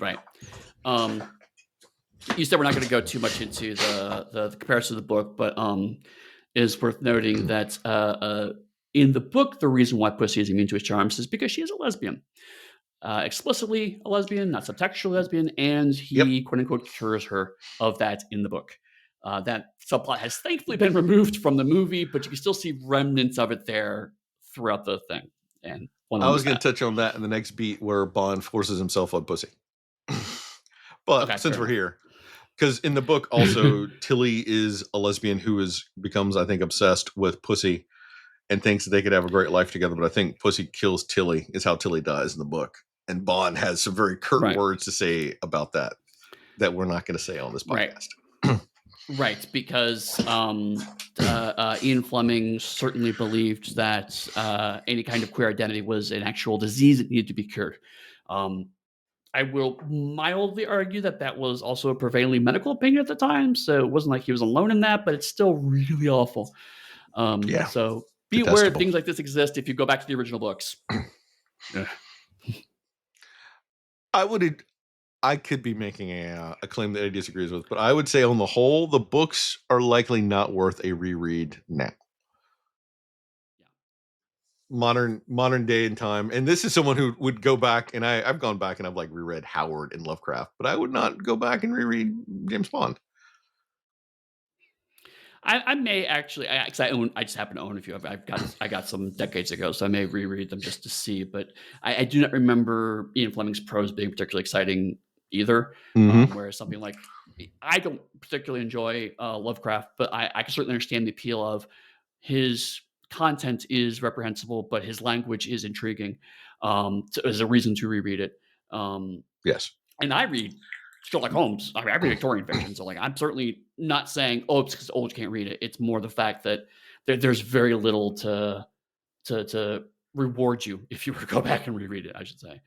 right. Um, you said we're not going to go too much into the comparison of the book, but it is worth noting that in the book, the reason why Pussy is immune to his charms is because she is a lesbian, explicitly a lesbian, not subtextual lesbian, and Yep. he quote unquote cures her of that in the book. That subplot has thankfully been removed from the movie, but you can still see remnants of it there throughout the thing. And one of I them was is going that. to touch on that in the next beat where Bond forces himself on Pussy. But Okay, fair since we're enough. here, because in the book also Tilly is a lesbian who is becomes I think obsessed with Pussy and thinks that they could have a great life together. But I think Pussy kills Tilly is how Tilly dies in the book, and Bond has some very curt Right, words to say about that that we're not going to say on this right. podcast. Right, because Ian Fleming certainly believed that any kind of queer identity was an actual disease that needed to be cured. Um, I will mildly argue that that was also a prevailing medical opinion at the time, so it wasn't like he was alone in that, but it's still really awful. Yeah, So be aware that detestable. things like this exist if you go back to the original books. Ugh. I would I could be making a claim that Eddie disagrees with, but I would say on the whole, the books are likely not worth a reread now. Yeah. Modern day and time, and this is someone who would go back, and I've gone back and I've like reread Howard and Lovecraft, but I would not go back and reread James Bond. I may actually, because I just happen to own a few. I got some decades ago, so I may reread them just to see. But I do not remember Ian Fleming's prose being particularly exciting either. Hmm. Whereas something like I don't particularly enjoy Lovecraft, but I can certainly understand the appeal of his content is reprehensible, but his language is intriguing. As a reason to reread it. Um, Yes. and I read Sherlock Holmes. I mean, I read Victorian fiction, so like I'm certainly not saying, "Oh, it's because old you can't read it." It's more the fact that there's very little to reward you if you were to go back and reread it. I should say.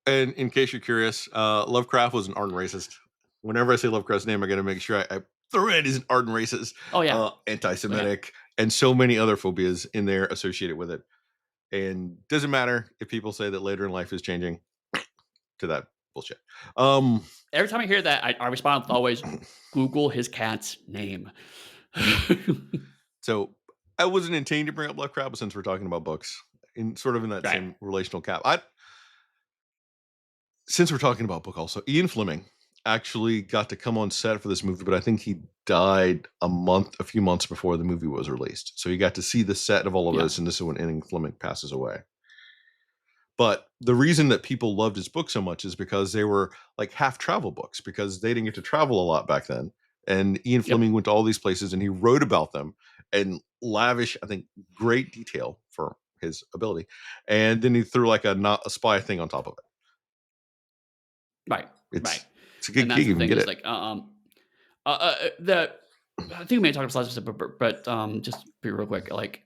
And in case you're curious, Lovecraft was an ardent racist. Whenever I say Lovecraft's name, I got to make sure I throw in is an ardent racist, Oh yeah, oh yeah, anti-Semitic, and so many other phobias in there associated with it. And doesn't matter if people say that later in life is changing to that bullshit. Um, every time I hear that, I respond with always Google his cat's name. so I wasn't intending to bring up Lovecraft, but since we're talking about books, in sort of in that Right. same relational cap, I since we're talking about book also, Ian Fleming actually got to come on set for this movie, but I think he died a few months before the movie was released. So he got to see the set of all of Yeah. this, and this is when Ian Fleming passes away. But the reason that people loved his book so much is because they were like half travel books because they didn't get to travel a lot back then. And Ian Yep. Fleming went to all these places and he wrote about them in lavish, I think, great detail for his ability. And then he threw like a not a spy thing on top of it. Right. Right. It's a And good that's gig the if you can thing get is it. like the I think we may talk about this, but just be real quick. Like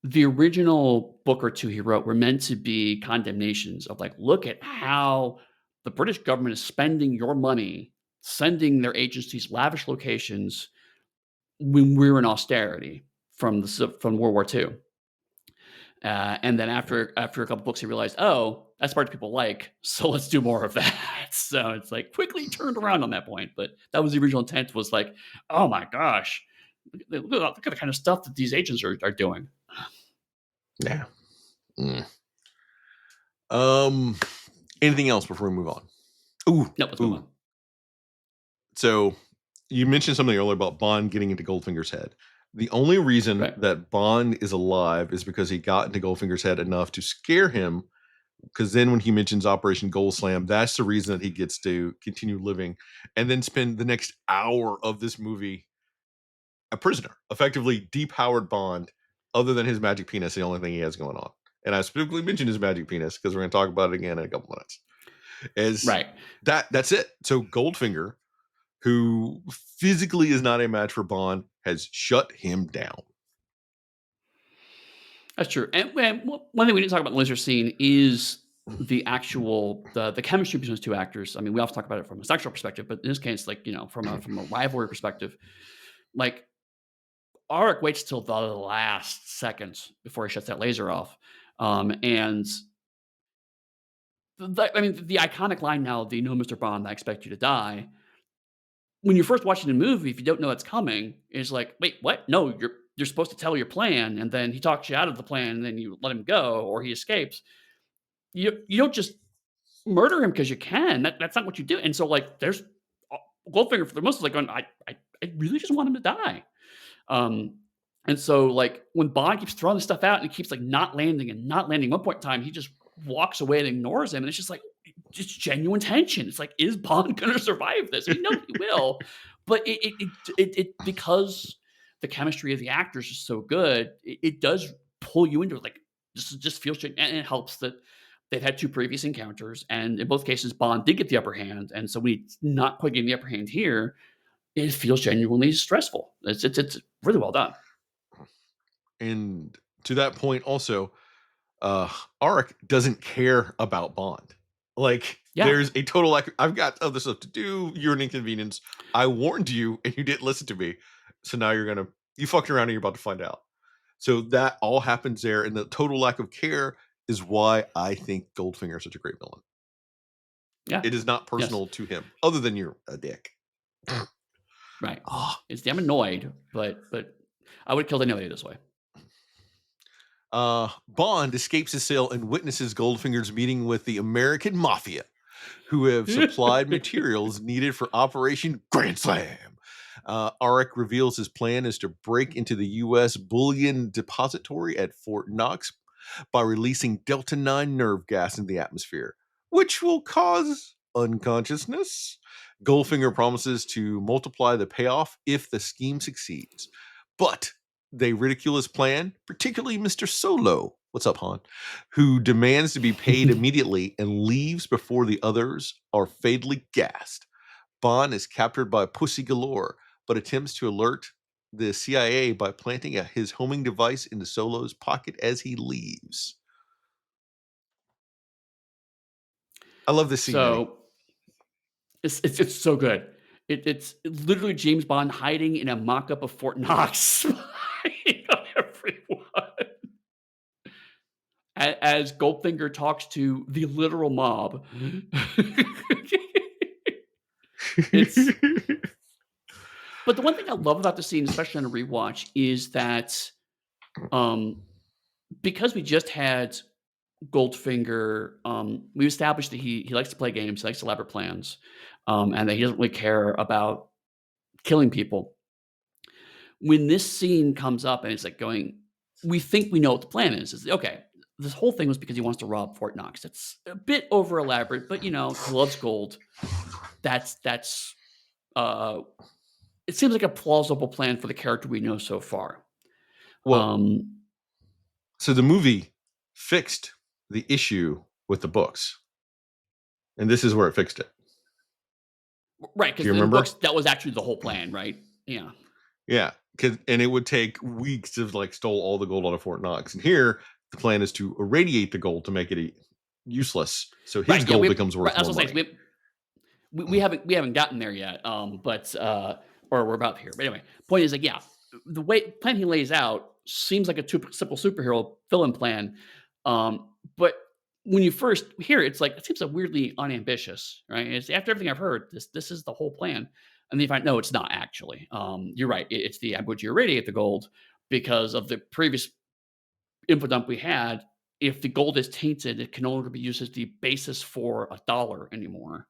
the original book or 2 he wrote were meant to be condemnations of, like, "Look at how the British government is spending your money, sending their agents to these lavish locations when we're in austerity from World War II." And then after a couple books, he realized, "Oh, that's part people like, so let's do more of that." So it's, like, quickly turned around on that point, but that was the original intent was, like, "Oh my gosh, look at the kind of stuff that these agents are doing." Yeah. Mm. Um, Anything else before we move on? Ooh, No, let's move ooh. on. So you mentioned something earlier about Bond getting into Goldfinger's head. The only reason Right. that Bond is alive is because he got into Goldfinger's head enough to scare him. Because then when he mentions Operation Gold Slam, that's the reason that he gets to continue living and then spend the next hour of this movie a prisoner, effectively depowered Bond, other than his magic penis, the only thing he has going on. And I specifically mentioned his magic penis because we're going to talk about it again in a couple minutes. Is Right. that's it. So Goldfinger, who physically is not a match for Bond, has shut him down. That's true. And one thing we didn't talk about in the laser scene is the chemistry between those 2 actors. I mean, we often talk about it from a sexual perspective, but in this case, like, from a rivalry perspective, like, Arik waits till the last seconds before he shuts that laser off. And I mean, the iconic line now, the "No, Mr. Bond, I expect you to die." When you're first watching the movie, if you don't know that's coming, it's like, wait, what? No, you're supposed to tell your plan, and then he talks you out of the plan, and then you let him go, or he escapes. You don't just murder him because you can. That's not what you do. And so, like, there's uh, Goldfinger for the most is like going, I really just want him to die. Um, and so, like, when Bond keeps throwing this stuff out and he keeps, like, not landing and not landing, one point in time, he just walks away and ignores him, and it's just like, just genuine tension. It's like, is Bond gonna survive this? And you know he will, but because the chemistry of the actors is so good, it does pull you into it, like, just feels and it helps that they've had 2 previous encounters, and in both cases, Bond did get the upper hand, and so when he's not quite getting the upper hand here, it feels genuinely stressful. It's really well done. And to that point, also, uh, Arik doesn't care about Bond. Like, Yeah. there's a total lack. I've got other stuff to do. You're an inconvenience. I warned you, and you didn't listen to me. So now you fucked around, and you're about to find out. So that all happens there, and the total lack of care is why I think Goldfinger is such a great villain. Yeah. It is not Yes. personal to him, other than you're a dick. Right. Ah, It's damn annoyed, but I would kill anybody this way. Bond escapes his cell and witnesses Goldfinger's meeting with the American Mafia, who have supplied materials needed for Operation Grand Slam. Arik reveals his plan is to break into the U.S. bullion depository at Fort Knox by releasing Delta 9 nerve gas in the atmosphere, which will cause unconsciousness. Goldfinger promises to multiply the payoff if the scheme succeeds. But they ridicule his plan, particularly Mr. Solo. What's up, Han? Who demands to be paid immediately and leaves before the others are fatally gassed. Bond is captured by Pussy Galore, but attempts to alert the CIA by planting his homing device into Solo's pocket as he leaves. I love this scene, Eddie. So, it's so good. It's literally James Bond hiding in a mock-up of Fort Knox, spying on everyone as Goldfinger talks to the literal mob. It's but the one thing I love about the scene, especially on a rewatch, is that, um, because we just had Goldfinger, we established that he likes to play games, he likes elaborate plans, and that he doesn't really care about killing people. When this scene comes up and it's like going, we think we know what the plan is. Is okay. This whole thing was because he wants to rob Fort Knox. It's a bit over elaborate, but he loves gold. That's uh, it seems like a plausible plan for the character we know so far. Well, Um, so the movie fixed the issue with the books, and this is where it fixed it. right, Do because you in the remember? books that was actually the whole plan, right? Yeah. Yeah. and it would take weeks to like stole all the gold out of Fort Knox. And here, the plan is to irradiate the gold to make it useless, so his Right. Yeah. gold becomes Right, worth that's more what I'm saying. money. We haven't gotten there yet. But or we're about here. But anyway, point is like, yeah, the way plan he lays out seems like a simple superhero villain plan. But when you first hear it, it's like it seems so weirdly unambitious, right? It's after everything I've heard, this is the whole plan. And then you find no, it's not actually. You're right. It's the I'm going to irradiate the gold because of the previous info dump we had. If the gold is tainted, it can no longer be used as the basis for a dollar anymore.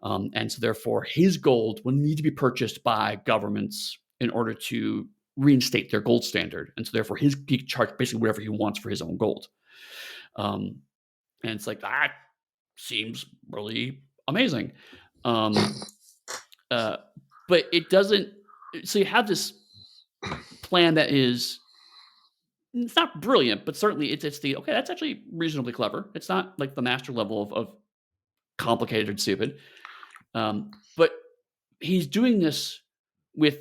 And so, therefore, his gold will need to be purchased by governments in order to reinstate their gold standard. And so, therefore, he can charge basically whatever he wants for his own gold. Um, and it's like that seems really amazing. Um, uh, but it doesn't. So you have this plan that is it's not brilliant, but certainly it's the okay. That's actually reasonably clever. It's not like the master level of complicated and stupid. But he's doing this with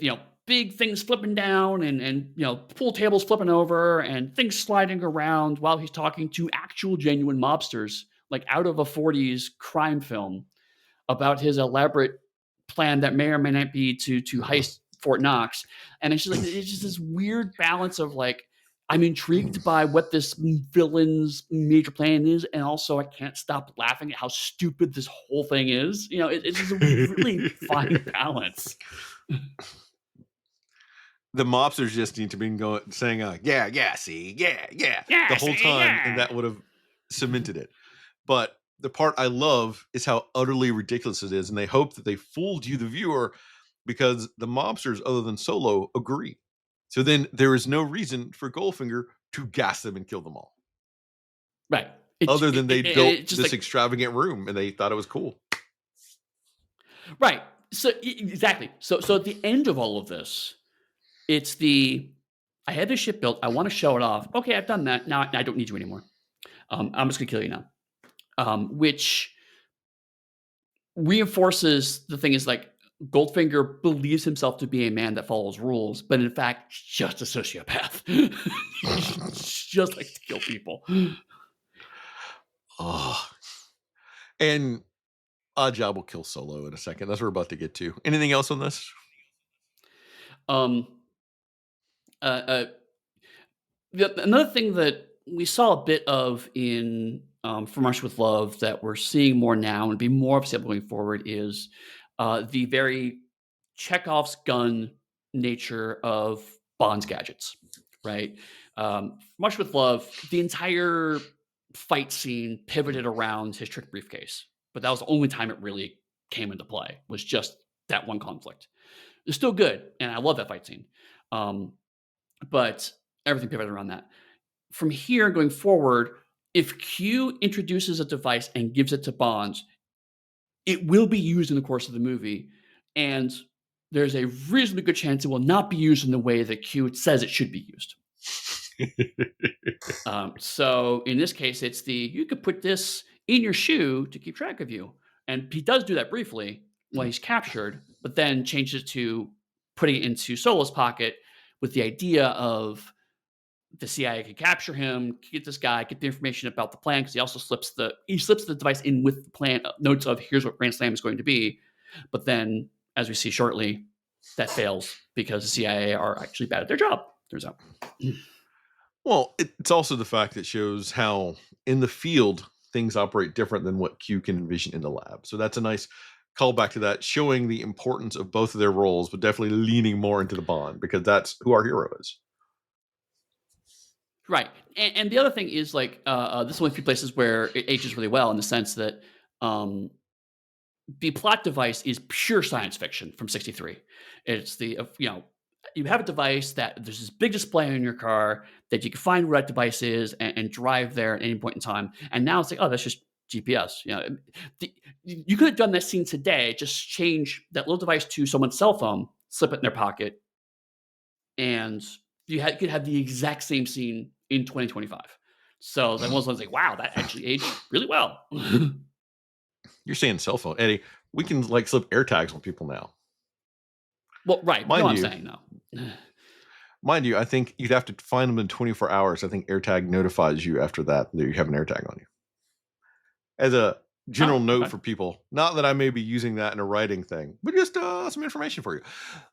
big things flipping down and pool tables flipping over and things sliding around while he's talking to actual genuine mobsters like out of a 40s crime film about his elaborate plan that may or may not be to heist Fort Knox. And it's just this weird balance of like I'm intrigued by what this villain's major plan is, and also I can't stop laughing at how stupid this whole thing is. It's just a really fine balance. The mobsters just need to be going saying, "Yeah, yeah, see, yeah, yeah," the Yeah, whole see, time, and yeah. that would have cemented it. But the part I love is how utterly ridiculous it is, and they hope that they fooled you, the viewer, because the mobsters, other than Solo, agree. So then there is no reason for Goldfinger to gas them and kill them all, Right. It, other it, than it, they built it's just this like extravagant room and they thought it was cool. right. So exactly. So at the end of all of this, it's the I had this ship built. I want to show it off. Okay, I've done that. Now I don't need you anymore. I'm just gonna kill you now. Which reinforces the thing is like Goldfinger believes himself to be a man that follows rules, but in fact, just a sociopath. He just likes to kill people. Oh, and Odd Job will kill Solo in a second. That's what we're about to get to. Anything else on this? Um, uh, uh, Another thing that we saw a bit of in From Rush with Love that we're seeing more now and be more of a step going forward is the very Chekhov's gun nature of Bond's gadgets, right? Much with Love, the entire fight scene pivoted around his trick briefcase, but that was the only time it really came into play. Was just that one conflict. It's still good, and I love that fight scene, um, but everything pivoted around that. From here going forward, if Q introduces a device and gives it to Bond, it will be used in the course of the movie, and there's a reasonably good chance it will not be used in the way that Q says it should be used. So in this case, it's the you could put this in your shoe to keep track of you, and he does do that briefly when he's captured, but then changes to putting it into Solo's pocket with the idea of the CIA could capture him, get this guy, get the information about the plan because he slips the device in with the plan notes of here's what Grand Slam is going to be, but then as we see shortly, that fails because the CIA are actually bad at their job. Turns out. Well, it's also the fact that shows how in the field things operate different than what Q can envision in the lab. So that's a nice callback to that, showing the importance of both of their roles, but definitely leaning more into the Bond because that's who our hero is. Right. And the other thing is like this is one of the few places where it ages really well in the sense that um, the plot device is pure science fiction from '63. It's you have a device that there's this big display on your car that you can find where that device is and drive there at any point in time. And now it's like, oh, that's just GPS. You could have done that scene today, just change that little device to someone's cell phone, slip it in their pocket, and could have the exact same scene in 2025. So everyone's like, wow, that actually aged really well. You're saying cell phone, Eddie. We can like slip air tags on people now. Well, right. You know Mind what I'm you, saying, though. Mind you, I think you'd have to find them in 24 hours. I think AirTag notifies you after that that you have an AirTag on you. As a general Oh, note okay. for people, not that I may be using that in a writing thing, but just some information for you.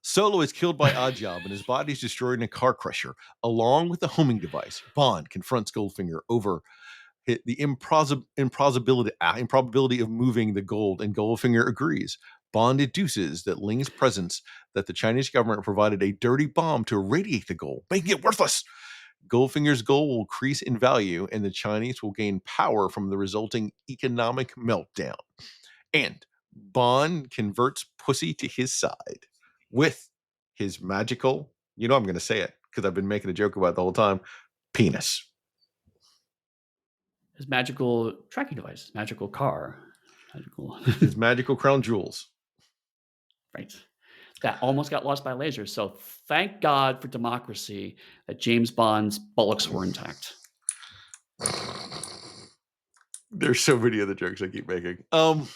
Solo is killed by Oddjob and his body is destroyed in a car crusher. Along with the homing device, Bond confronts Goldfinger over the improbability of moving the gold, and Goldfinger agrees. Bond deduces that Ling's presence, that the Chinese government provided a dirty bomb to irradiate the gold, making it worthless. Goldfinger's gold will increase in value, and the Chinese will gain power from the resulting economic meltdown. And Bond converts Pussy to his side with his magical, I'm going to say it because I've been making a joke about it the whole time, penis. His magical tracking device, magical car, magical. His magical crown jewels. Right. That almost got lost by lasers. So thank God for democracy that James Bond's bullocks were intact. There's so many other jokes I keep making. So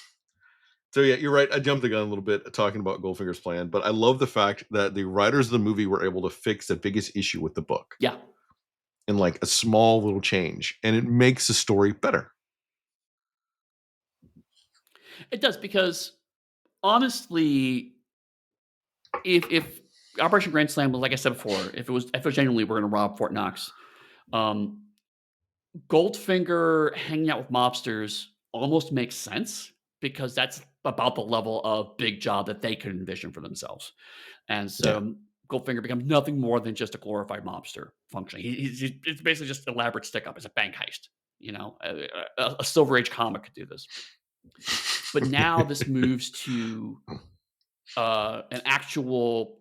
yeah, you're right. I jumped the gun a little bit talking about Goldfinger's plan, but I love the fact that the writers of the movie were able to fix the biggest issue with the book Yeah, in like a small little change, and it makes the story better. it does because honestly, if Operation Grand Slam was like I said before, if it was genuinely we're going to rob Fort Knox, um, Goldfinger hanging out with mobsters almost makes sense because that's about the level of big job that they could envision for themselves. And Yeah. so Goldfinger becomes nothing more than just a glorified mobster functioning. It's basically just elaborate stick up. It's a bank heist. A Silver Age comic could do this. But now this moves to an actual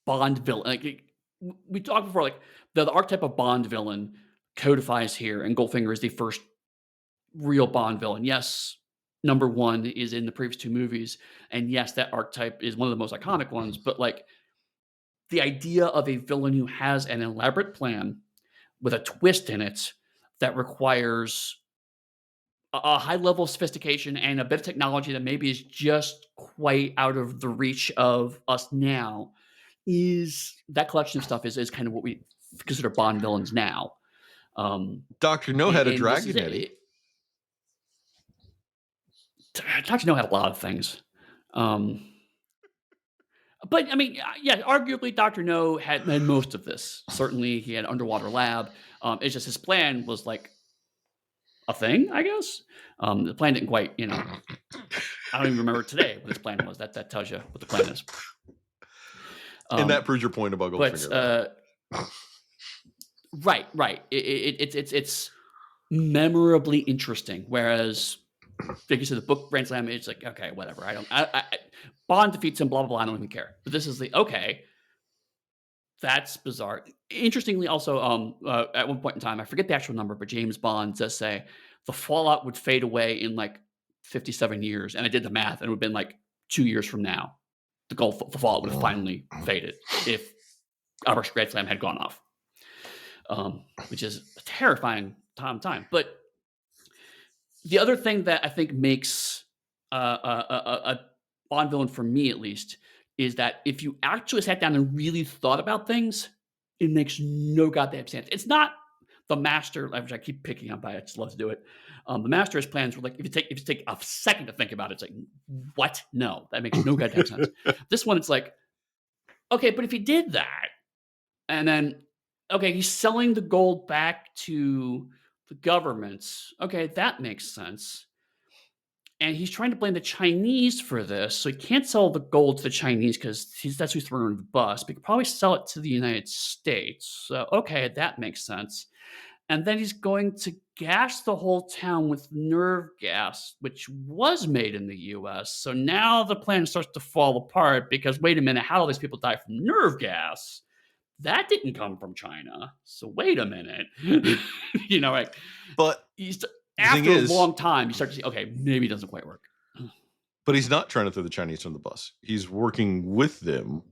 Bond villain. We talked before, like the archetype of Bond villain codifies here, and Goldfinger is the first real Bond villain. Yes, number one is in the previous two movies, and yes, that archetype is one of the most iconic ones. But like the idea of a villain who has an elaborate plan with a twist in it that requires a high level of sophistication and a bit of technology that maybe is just quite out of the reach of us now is that collection of stuff is kind of what we consider Bond villains now. Dr. No had a And this is dragon, it. Eddie. Dr. No had a lot of things. But I mean, yeah, arguably Dr. No had most of this. Certainly he had an underwater lab. It's just his plan was like a thing, I guess. The plan didn't quite, I don't even remember today what his plan was. That tells you what the plan is. And that proves your point about But Goldfinger. right. It's memorably interesting. Whereas, like you said, the book Grand Slam, it's like okay, whatever. Bond defeats him, blah blah blah. I don't even care. But this is the okay. That's bizarre. Interestingly, also, at one point in time, I forget the actual number, but James Bond does say the fallout would fade away in like 57 years. And I did the math, and it would have been like 2 years from now. The fallout would have finally faded if Operation Grand Slam had gone off, which is a terrifying time. But the other thing that I think makes a Bond villain, for me at least, is that if you actually sat down and really thought about things, it makes no goddamn sense. It's not the master, which I keep picking up. I just love to do it. The master's plans were like if you take a second to think about it, it's like what? No, that makes no goddamn sense. This one, it's like okay, but if he did that, and then okay, he's selling the gold back to the governments. Okay, that makes sense. And he's trying to blame the Chinese for this, so he can't sell the gold to the Chinese because that's who's throwing the bus. But he could probably sell it to the United States. So okay, that makes sense. And then he's going to gas the whole town with nerve gas, which was made in the US. So now the plan starts to fall apart because wait a minute, how do all these people die from nerve gas? That didn't come from China. So wait a minute. Like But the thing after a is, long time, you start to see, okay, maybe it doesn't quite work. but he's not trying to throw the Chinese on the bus. He's working with them.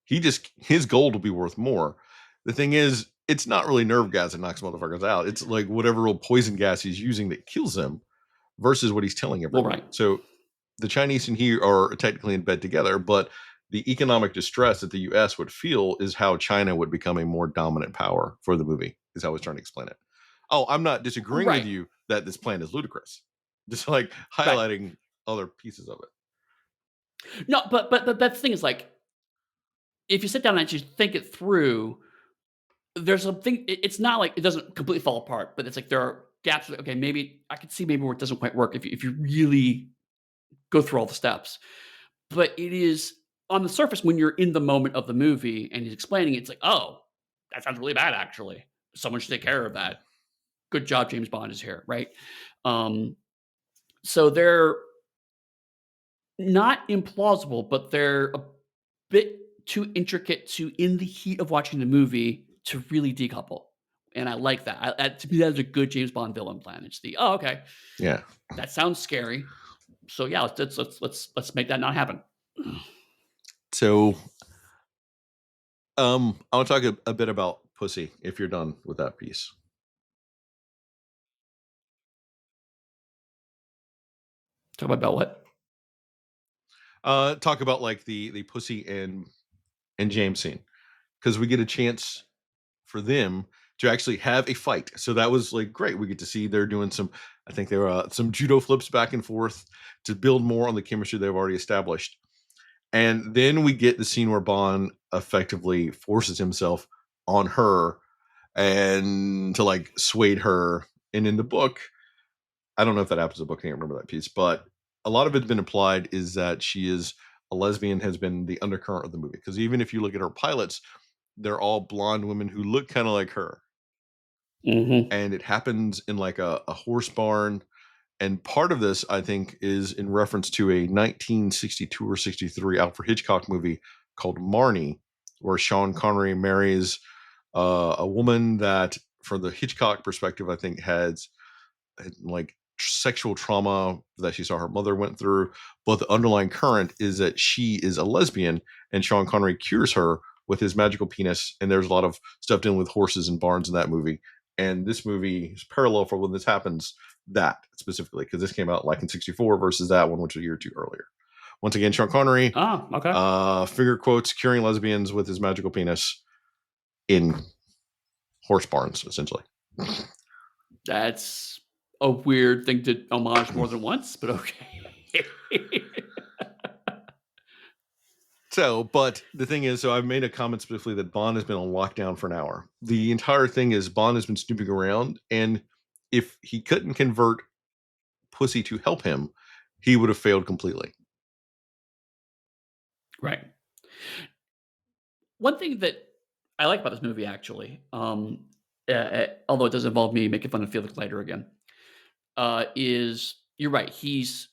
His gold will be worth more. The thing is, it's not really nerve gas that knocks motherfuckers out. It's like whatever little poison gas he's using that kills them versus what he's telling everyone. Well, right. So the Chinese and he are technically in bed together, but the economic distress that the US would feel is how China would become a more dominant power for the movie, is how I was trying to explain it. Oh, I'm not disagreeing with Right, you that this plan is ludicrous. Just like right. highlighting other pieces of it. No, but that's the thing is, like, if you sit down and actually think it through, there's something it's not like it doesn't completely fall apart, but it's like there are gaps, like, okay, maybe I could see maybe where it doesn't quite work if you really go through all the steps. But it is on the surface when you're in the moment of the movie and he's explaining it, it's like, "Oh, that sounds really bad, actually. Someone should take care of that. Good job, James Bond is here," right? Um, so they're not implausible, but they're a bit too intricate to, in the heat of watching the movie, to really decouple, and I like that. To me, that is a good James Bond villain plan. It's the, "Oh, okay, Yeah. that sounds scary. So, yeah, let's make that not happen." So I want to talk a bit about Pussy if you're done with that piece. Talk about what? Talk about like the Pussy and James scene because we get a chance for them to actually have a fight. So that was like great. We get to see they're doing some, I think there were some judo flips back and forth to build more on the chemistry they've already established. And then we get the scene where Bond effectively forces himself on her and to like sway her. And in the book, I don't know if that happens in the book. I can't remember that piece, but a lot of it's been implied is that she is a lesbian has been the undercurrent of the movie. Because even if you look at her pilots, they're all blonde women who look kind of like her. Mhm. And it happens in like a horse barn. And part of this, I think, is in reference to a 1962 or 63 Alfred Hitchcock movie called Marnie, where Sean Connery marries a woman that, from the Hitchcock perspective, I think had like sexual trauma that she saw her mother went through. But the underlying current is that she is a lesbian, and Sean Connery cures her with his magical penis. And there's a lot of stuff dealing with horses and barns in that movie. And this movie is parallel for when this happens, that specifically, because this came out like in 64 versus that one, which was a year or two earlier. Once again, Sean Connery, Ah, okay. finger quotes, curing lesbians with his magical penis in horse barns, essentially. That's a weird thing to homage more than once, but okay. So, but the thing is, so I've made a comment specifically that Bond has been on lockdown for an hour. The entire thing is Bond has been snooping around, and if he couldn't convert Pussy to help him, he would have failed completely. Right. One thing that I like about this movie actually, although it does involve me making fun of Felix Leiter again, is you're right, he's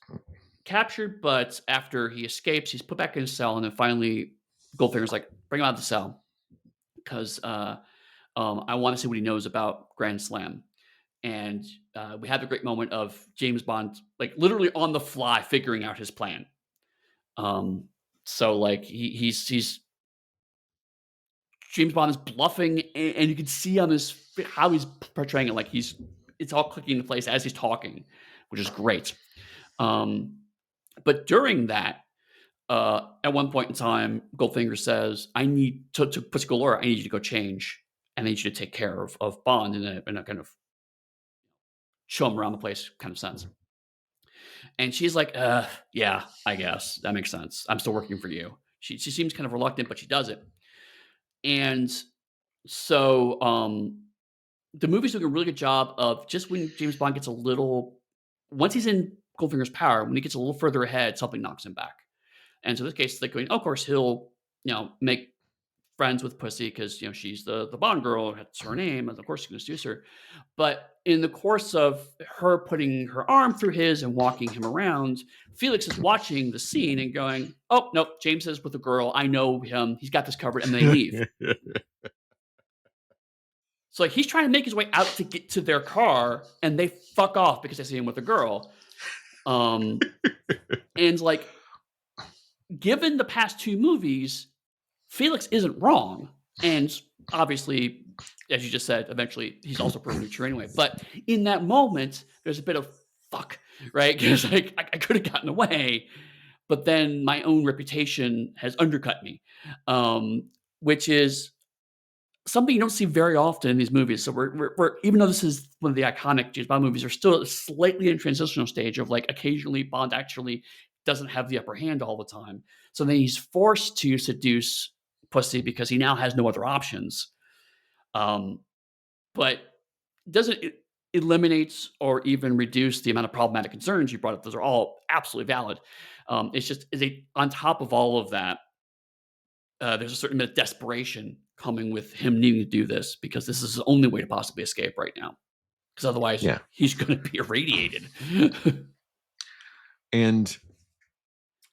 captured, but after he escapes, he's put back in his cell, and then finally Goldfinger's like, "Bring him out of the cell, 'cause, I wanna see what he knows about Grand Slam." And, we have the great moment of James Bond, like, literally on the fly figuring out his plan. Um, so, like, he's James Bond is bluffing, and you can see on his how he's portraying it, like, it's all clicking into place as he's talking, which is great. Um, but during that, at one point in time, Goldfinger says, "I need to Pussy Galore, I need you to go change, and I need you to take care of Bond in a kind of show him around the place kind of sense." And she's like, yeah, I guess that makes sense. I'm still working for you." She seems kind of reluctant, but she does it. And so the movie's doing a really good job of, just when James Bond gets a little, once he's in Goldfinger's power, when he gets a little further ahead, something knocks him back. And so in this case, like going, of course, he'll, make friends with Pussy because, she's the Bond girl, that's her name, and of course he's gonna seduce her. But in the course of her putting her arm through his and walking him around, Felix is watching the scene and going, "Oh, no, James is with a girl. I know him. He's got this covered," and they leave. So, like, he's trying to make his way out to get to their car, and they fuck off because they see him with a girl. Um, and, like, given the past 2 movies, Felix isn't wrong, and obviously, as you just said, eventually he's also proven to be true anyway. But in that moment, there's a bit of fuck, right? Because like I could have gotten away, but then my own reputation has undercut me, which is something you don't see very often in these movies. So we're even though this is one of the iconic James Bond movies, are still slightly in transitional stage of like occasionally Bond actually doesn't have the upper hand all the time. So then he's forced to seduce Pussy because he now has no other options. Um, but doesn't eliminates or even reduce the amount of problematic concerns you brought up. Those are all absolutely valid. It's just is a on top of all of that, there's a certain bit of desperation coming with him needing to do this because this is his only way to possibly escape right now. Because otherwise, Yeah. he's going to be irradiated. And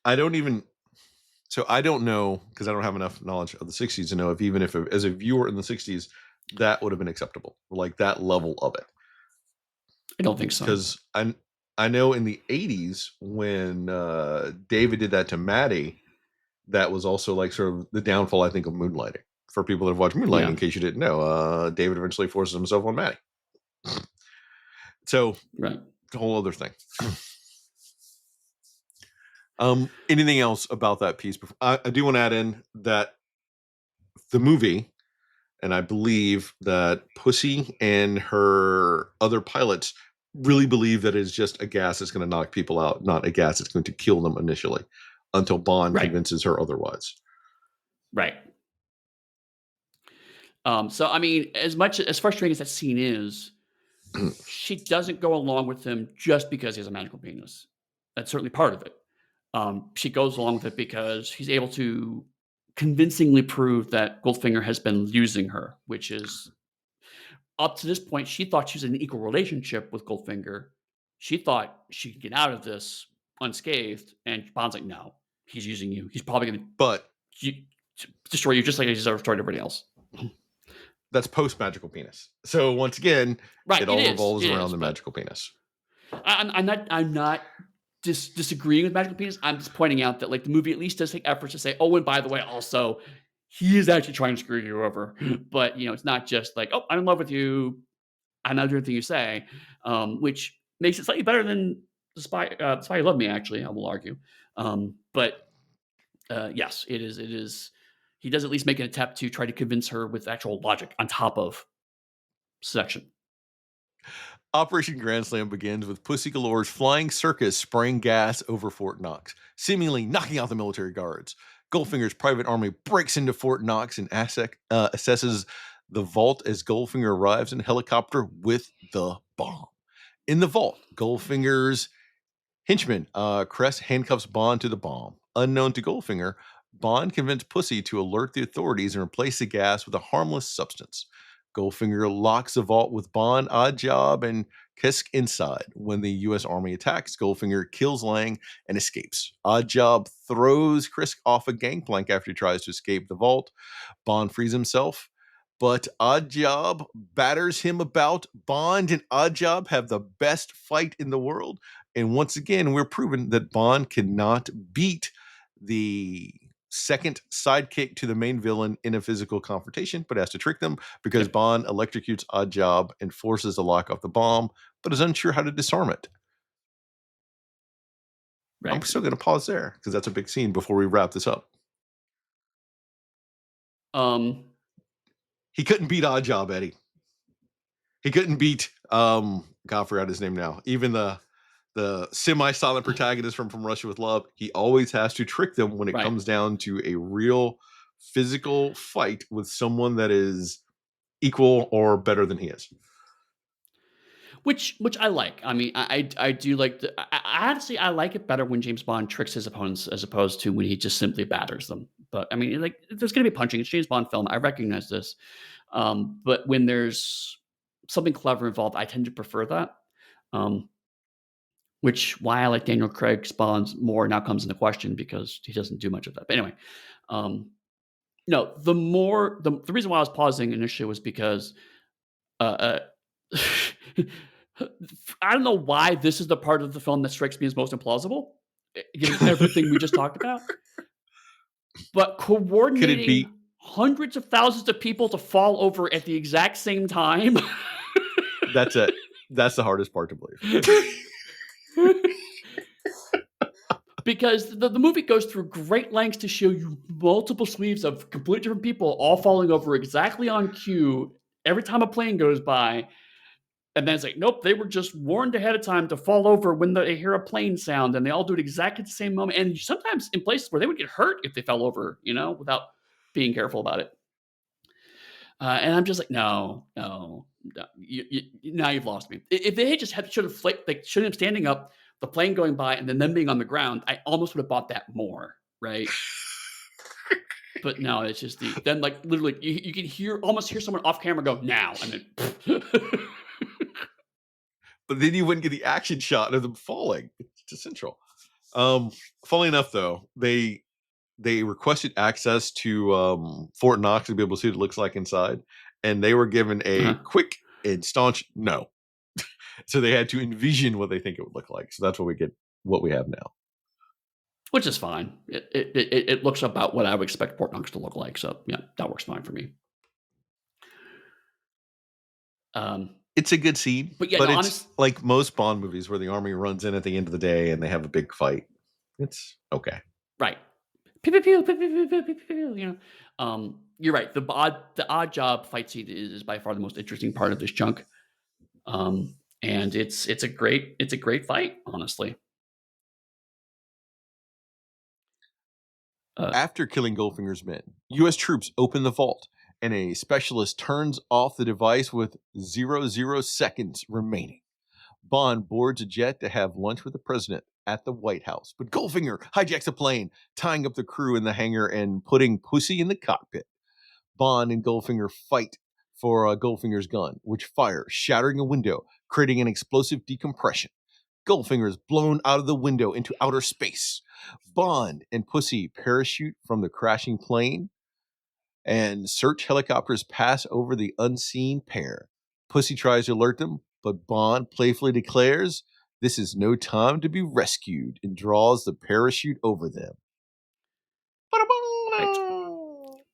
I don't even so I don't know because I don't have enough knowledge of the 60s to know if even if as a viewer in the 60s that would have been acceptable, like that level of it. I don't think so. Because I know in the 80s when David did that to Maddie, that was also like sort of the downfall, I think, of Moonlighting. For people that have watched Moonlighting, Yeah, in case you didn't know, David eventually forces himself on Maddie. So right. it's a whole other thing. Anything else about that piece? I do want to add in that the movie, and I believe that Pussy and her other pilots really believe that it's just a gas that's going to knock people out, not a gas that's going to kill them initially, until Bond Right, convinces her otherwise. right. So I mean, as much as frustrating as that scene is, she doesn't go along with him just because he has a magical penis. That's certainly part of it. She goes along with it because he's able to convincingly prove that Goldfinger has been using her, which is up to this point, she thought she was in an equal relationship with Goldfinger. She thought she could get out of this unscathed, and Bond's like, "No, he's using you. He's probably going But to destroy you just like he's destroyed everybody else." that's post magical penis. So once again, Right? it all revolves It around is. the But magical penis. I'm not disagreeing with magical penis. I'm just pointing out that like the movie at least does take efforts to say, oh, and by the way, also he is actually trying to screw you over. But it's not just like, oh, I'm in love with you. I know everything you say, which makes it slightly better than the spy who loved me. Actually, I will argue. But yes, it is. It is. He does at least make an attempt to try to convince her with actual logic on top of seduction. Operation Grand Slam begins with Pussy Galore's flying circus spraying gas over Fort Knox, seemingly knocking out the military guards. Goldfinger's private army breaks into Fort Knox and assesses the vault as Goldfinger arrives in a helicopter with the bomb. In the vault, Goldfinger's henchman, Cress handcuffs Bond to the bomb. Unknown to Goldfinger, Bond convinced Pussy to alert the authorities and replace the gas with a harmless substance. Goldfinger locks the vault with Bond, Oddjob, and Kisk inside. When the U.S. Army attacks, Goldfinger kills Lang and escapes. Oddjob throws Krisk off a gangplank after he tries to escape the vault. Bond frees himself, but Oddjob batters him about. Bond and Oddjob have the best fight in the world. And once again, we're proven that Bond cannot beat the second sidekick to the main villain in a physical confrontation, but has to trick them because Yep. Bond electrocutes Oddjob and forces the lock off the bomb, but is unsure how to disarm it. I'm Right. still going to pause there because that's a big scene before we wrap this up. Um, He couldn't beat Oddjob, Eddie. He couldn't beat God, I forgot his name now. Even the semi-silent protagonist from Russia with Love, he always has to trick them when it right. comes down to a real physical fight with someone that is equal or better than he is. Which I like. I mean, I do like the I honestly, I like it better when James Bond tricks his opponents as opposed to when he just simply batters them. But, I mean, like, there's gonna be punching, it's a James Bond film, I recognize this. But when there's something clever involved, I tend to prefer that. Um, which why I like Daniel Craig's Bonds more now comes into question because he doesn't do much of that. But anyway, um, no, the reason why I was pausing initially was because uh, I don't know why this is the part of the film that strikes me as most implausible, given everything we just talked about. But Could it coordinating be hundreds of thousands of people to fall over at the exact same time. that's it? That's the hardest part to believe. because the movie goes through great lengths to show you multiple sleeves of completely different people all falling over exactly on cue every time a plane goes by. And then it's like, nope, they were just warned ahead of time to fall over when they hear a plane sound, and they all do it exactly at the same moment. And sometimes in places where they would get hurt if they fell over, without being careful about it. And I'm just like, no, no, no. Now you've lost me. If they had just should have like should have standing up, the plane going by, and then them being on the ground, I almost would have bought that more, right? But no, it's just then like literally you can almost hear someone off camera go now, and then But then you wouldn't get the action shot of them falling. It's essential. Um, Funny enough, though, they requested access to Fort Knox to be able to see what it looks like inside, and they were given a uh-huh. quick and staunch no. So they had to envision what they think it would look like. So that's what we get, what we have now. Which is fine. It looks about what I would expect Fort Knox to look like. So yeah, that works fine for me. Um, It's a good scene, but yeah, but no, it's honest, like most Bond movies where the army runs in at the end of the day and they have a big fight. It's okay. right? Pew, pew, pew, pew, pew, pew, pew, pew, pew, you're right. The odd job fight scene is by far the most interesting part of this chunk. Um, and it's a great fight, honestly. Uh, After killing Goldfinger's men, US troops open the vault and a specialist turns off the device with 0 seconds remaining. Bond boards a jet to have lunch with the president at the White House, but Goldfinger hijacks a plane, tying up the crew in the hangar and putting Pussy in the cockpit. Bond and Goldfinger fight for Goldfinger's gun, which fires, shattering a window, creating an explosive decompression. Goldfinger is blown out of the window into outer space. Bond and Pussy parachute from the crashing plane, and search helicopters pass over the unseen pair. Pussy tries to alert them, but Bond playfully declares, "This is no time to be rescued," and draws the parachute over them.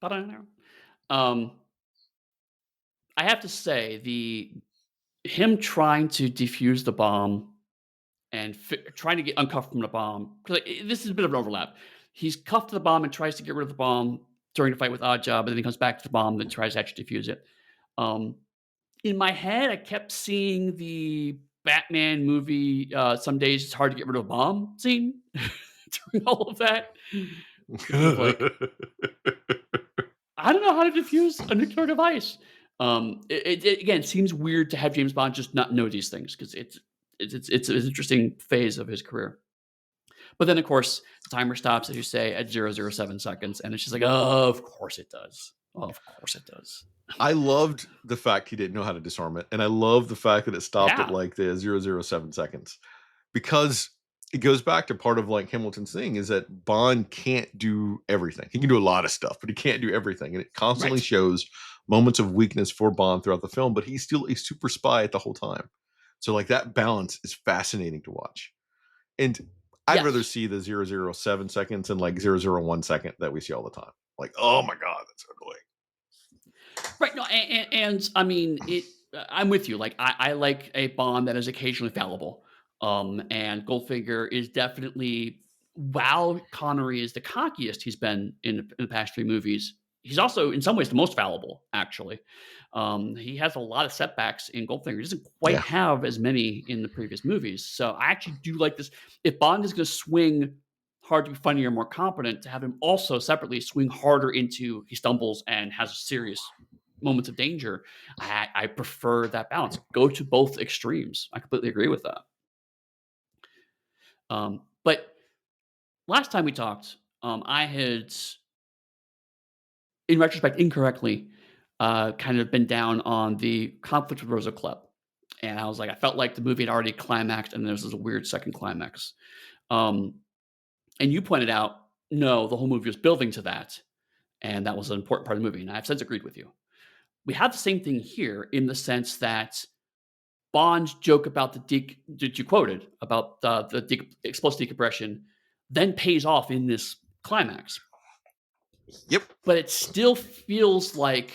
right. Um, I have to say the him trying to defuse the bomb and trying to get uncuffed from the bomb, 'cause, like, this is a bit of an overlap. He's cuffed to the bomb and tries to get rid of the bomb during the fight with Oddjob, and then he comes back to the bomb and tries to actually defuse it. Um, in my head, I kept seeing the Batman movie, Some Days It's Hard to Get Rid of a Bomb scene during all of that, because of like, I don't know how to defuse a nuclear device. It again seems weird to have James Bond just not know these things because it's an interesting phase of his career. But then, of course, the timer stops, as you say, at 0.007 seconds, and it's just like, oh, of course it does. Oh, of course it does. I loved the fact he didn't know how to disarm it, and I love the fact that it stopped at Yeah. like the 0.007 seconds, because it goes back to part of like Hamilton's thing is that Bond can't do everything. He can do a lot of stuff, but he can't do everything, and it constantly Right. shows moments of weakness for Bond throughout the film. But he's still a super spy at the whole time, so like that balance is fascinating to watch. And I'd rather Yes. see the 0.007 seconds than like 0.001 second that we see all the time. Like, oh my god, that's so annoying. Right. No, and I mean, I'm with you. Like, I like a Bond that is occasionally fallible. And Goldfinger is definitely, while Connery is the cockiest he's been in the past three movies, he's also in some ways the most fallible. Actually, he has a lot of setbacks in Goldfinger. He doesn't quite Yeah. have as many in the previous movies. So I actually do like this. If Bond is going to swing hard to be funnier, more competent, to have him also separately swing harder into he stumbles and has serious moments of danger. I prefer that balance. Go to both extremes. I completely agree with that. But last time we talked, I had, in retrospect, incorrectly, kind of been down on the conflict with Rosa Klebb. And I was like, I felt like the movie had already climaxed, and there was this weird second climax. Um, and you pointed out, no, the whole movie was building to that, and that was an important part of the movie. And I've since agreed with you. We have the same thing here in the sense that Bond's joke about that you quoted about the explosive decompression then pays off in this climax, Yep. but it still feels like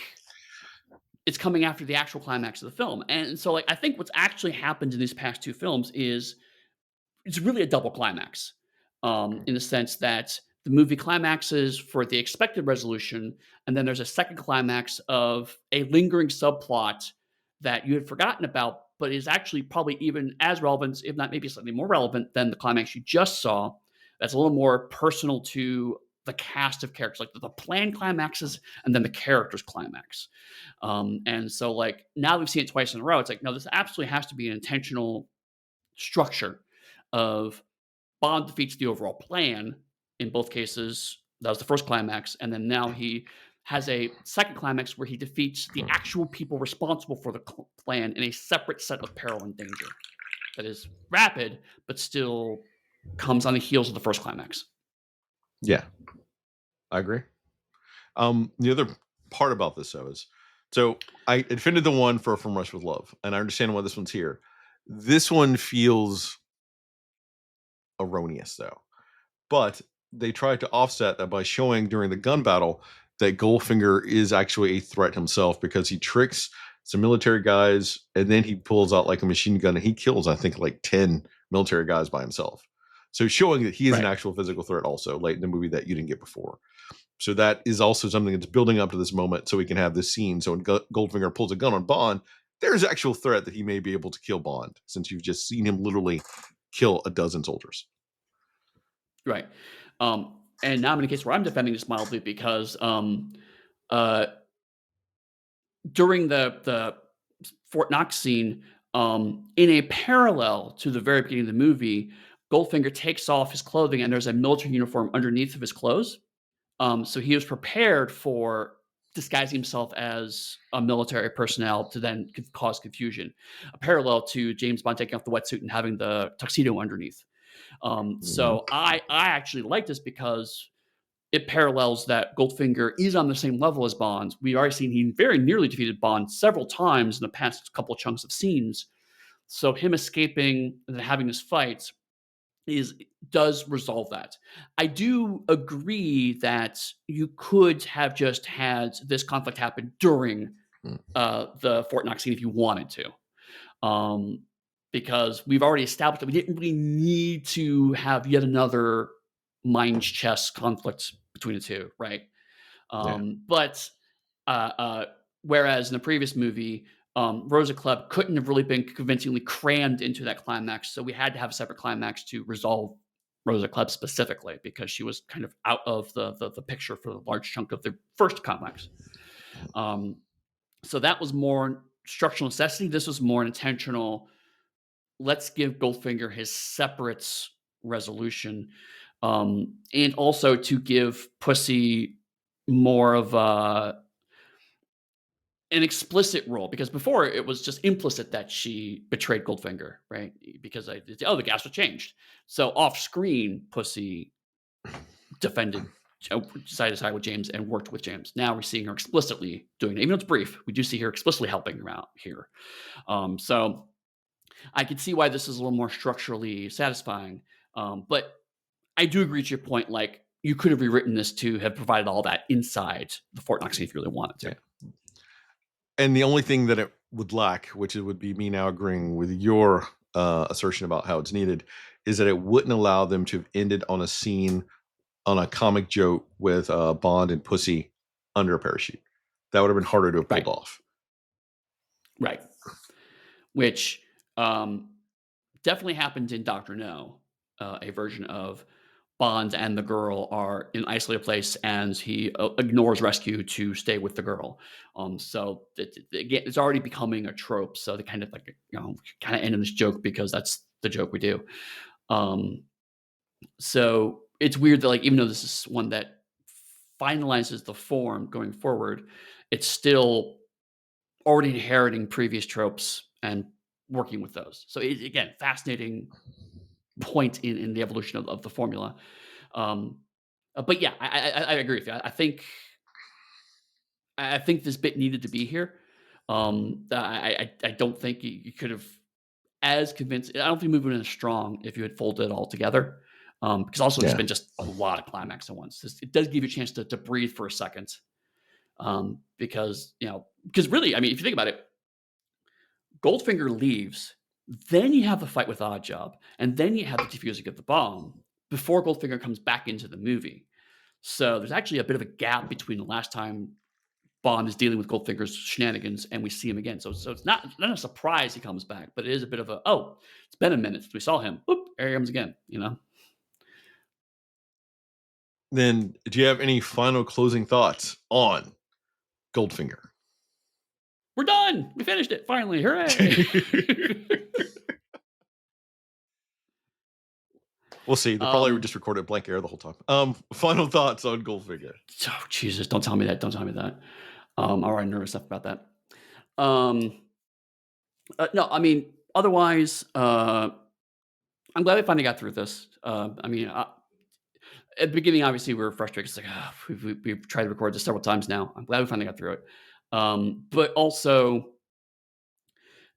it's coming after the actual climax of the film. And so, like, I think what's actually happened in these past two films is it's really a double climax. in the sense that the movie climaxes for the expected resolution, and then there's a second climax of a lingering subplot that you had forgotten about, but is actually probably even as relevant, if not maybe slightly more relevant than the climax you just saw. That's a little more personal to the cast of characters, like the planned climaxes and then the characters climax. And so, like now we've seen it twice in a row. It's like no, this absolutely has to be an intentional structure of Bond defeats the overall plan. In both cases, that was the first climax, and then now he has a second climax where he defeats the actual people responsible for the plan in a separate set of peril and danger that is rapid, but still comes on the heels of the first climax. Yeah, I agree. The other part about this though is, so I defended the one for From Rush with Love, and I understand why this one's here. This one feels erroneous though, but they tried to offset that by showing during the gun battle that Goldfinger is actually a threat himself because he tricks some military guys and then he pulls out like a machine gun and he kills, I think, like 10 military guys by himself. So showing that he is an Right. actual physical threat also late in the movie that you didn't get before. So that is also something that's building up to this moment so we can have this scene. So when Goldfinger pulls a gun on Bond, there's actual threat that he may be able to kill Bond since you've just seen him literally kill a dozen soldiers. Right. And now I'm in a case where I'm defending this mildly because uh, during the Fort Knox scene, in a parallel to the very beginning of the movie, Goldfinger takes off his clothing and there's a military uniform underneath of his clothes. So he was prepared for disguising himself as a military personnel to then cause confusion, a parallel to James Bond taking off the wetsuit and having the tuxedo underneath. Mhm. So I actually like this because it parallels that Goldfinger is on the same level as Bond. We've already seen he very nearly defeated Bond several times in the past couple chunks of scenes. So him escaping and having this fight is does resolve that. I do agree that you could have just had this conflict happen during Mm. the Fort Knox scene if you wanted to, um, because we've already established that we didn't really need to have yet another mind chess conflict between the two, right? Yeah. But uh, uh, whereas in the previous movie, Rosa Club couldn't have really been convincingly crammed into that climax, so we had to have a separate climax to resolve Rosa Club specifically because she was kind of out of the picture for a large chunk of the first climax. Um, so that was more structural necessity. This was more intentional. Let's give Goldfinger his separate resolution, and also to give Pussy more of an explicit role because before it was just implicit that she betrayed Goldfinger, right? Because oh, the gas was changed. So off screen, Pussy defended, decided to side with James and worked with James. Now we're seeing her explicitly doing it, even though it's brief. We do see her explicitly helping him out here. So I could see why this is a little more structurally satisfying. But I do agree to your point. Like you could have rewritten this to have provided all that inside the Fort Knox scene if you really wanted to. Yeah. And the only thing that it would lack, which it would be me now agreeing with your assertion about how it's needed, is that it wouldn't allow them to have ended on a scene on a comic joke with Bond and Pussy under a parachute. That would have been harder to have pulled Right. off. Right. Which um, definitely happened in Doctor No, a version of Bond and the girl are in an isolated place, and he ignores rescue to stay with the girl. So again, it's already becoming a trope. So they kind of like kind of end in this joke because that's the joke we do. Um, so it's weird that like even though this is one that finalizes the form going forward, it's still already inheriting previous tropes and working with those. So again, fascinating point in the evolution of the formula. Um, but yeah, I agree with you. I think this bit needed to be here. I don't think you could have as convinced. I don't think the movie would have been as strong if you had folded it all together. Because also there's Yeah. been just a lot of climax at once. It does give you a chance to breathe for a second. Because because really, I mean, if you think about it, Goldfinger leaves, then you have the fight with Oddjob, and then you have the defusing of the bomb. before Goldfinger comes back into the movie. So there's actually a bit of a gap between the last time Bond is dealing with Goldfinger's shenanigans and we see him again. So it's not a surprise he comes back, but it is a bit of a, oh, it's been a minute since we saw him. Boop, there he comes again. You know, Then, do you have any final closing thoughts on Goldfinger? we're done. We finished it finally. Hooray! We'll see. They'll probably um, just recorded blank air the whole time. Final thoughts on Goldfinger. oh Jesus, don't tell me that. Don't tell me that. I'm already nervous enough about that. Um, no, I mean, otherwise, I'm glad we finally got through this. I mean, at the beginning, obviously, we were frustrated. It's like, ah, we've tried to record this several times now. I'm glad we finally got through it. But also,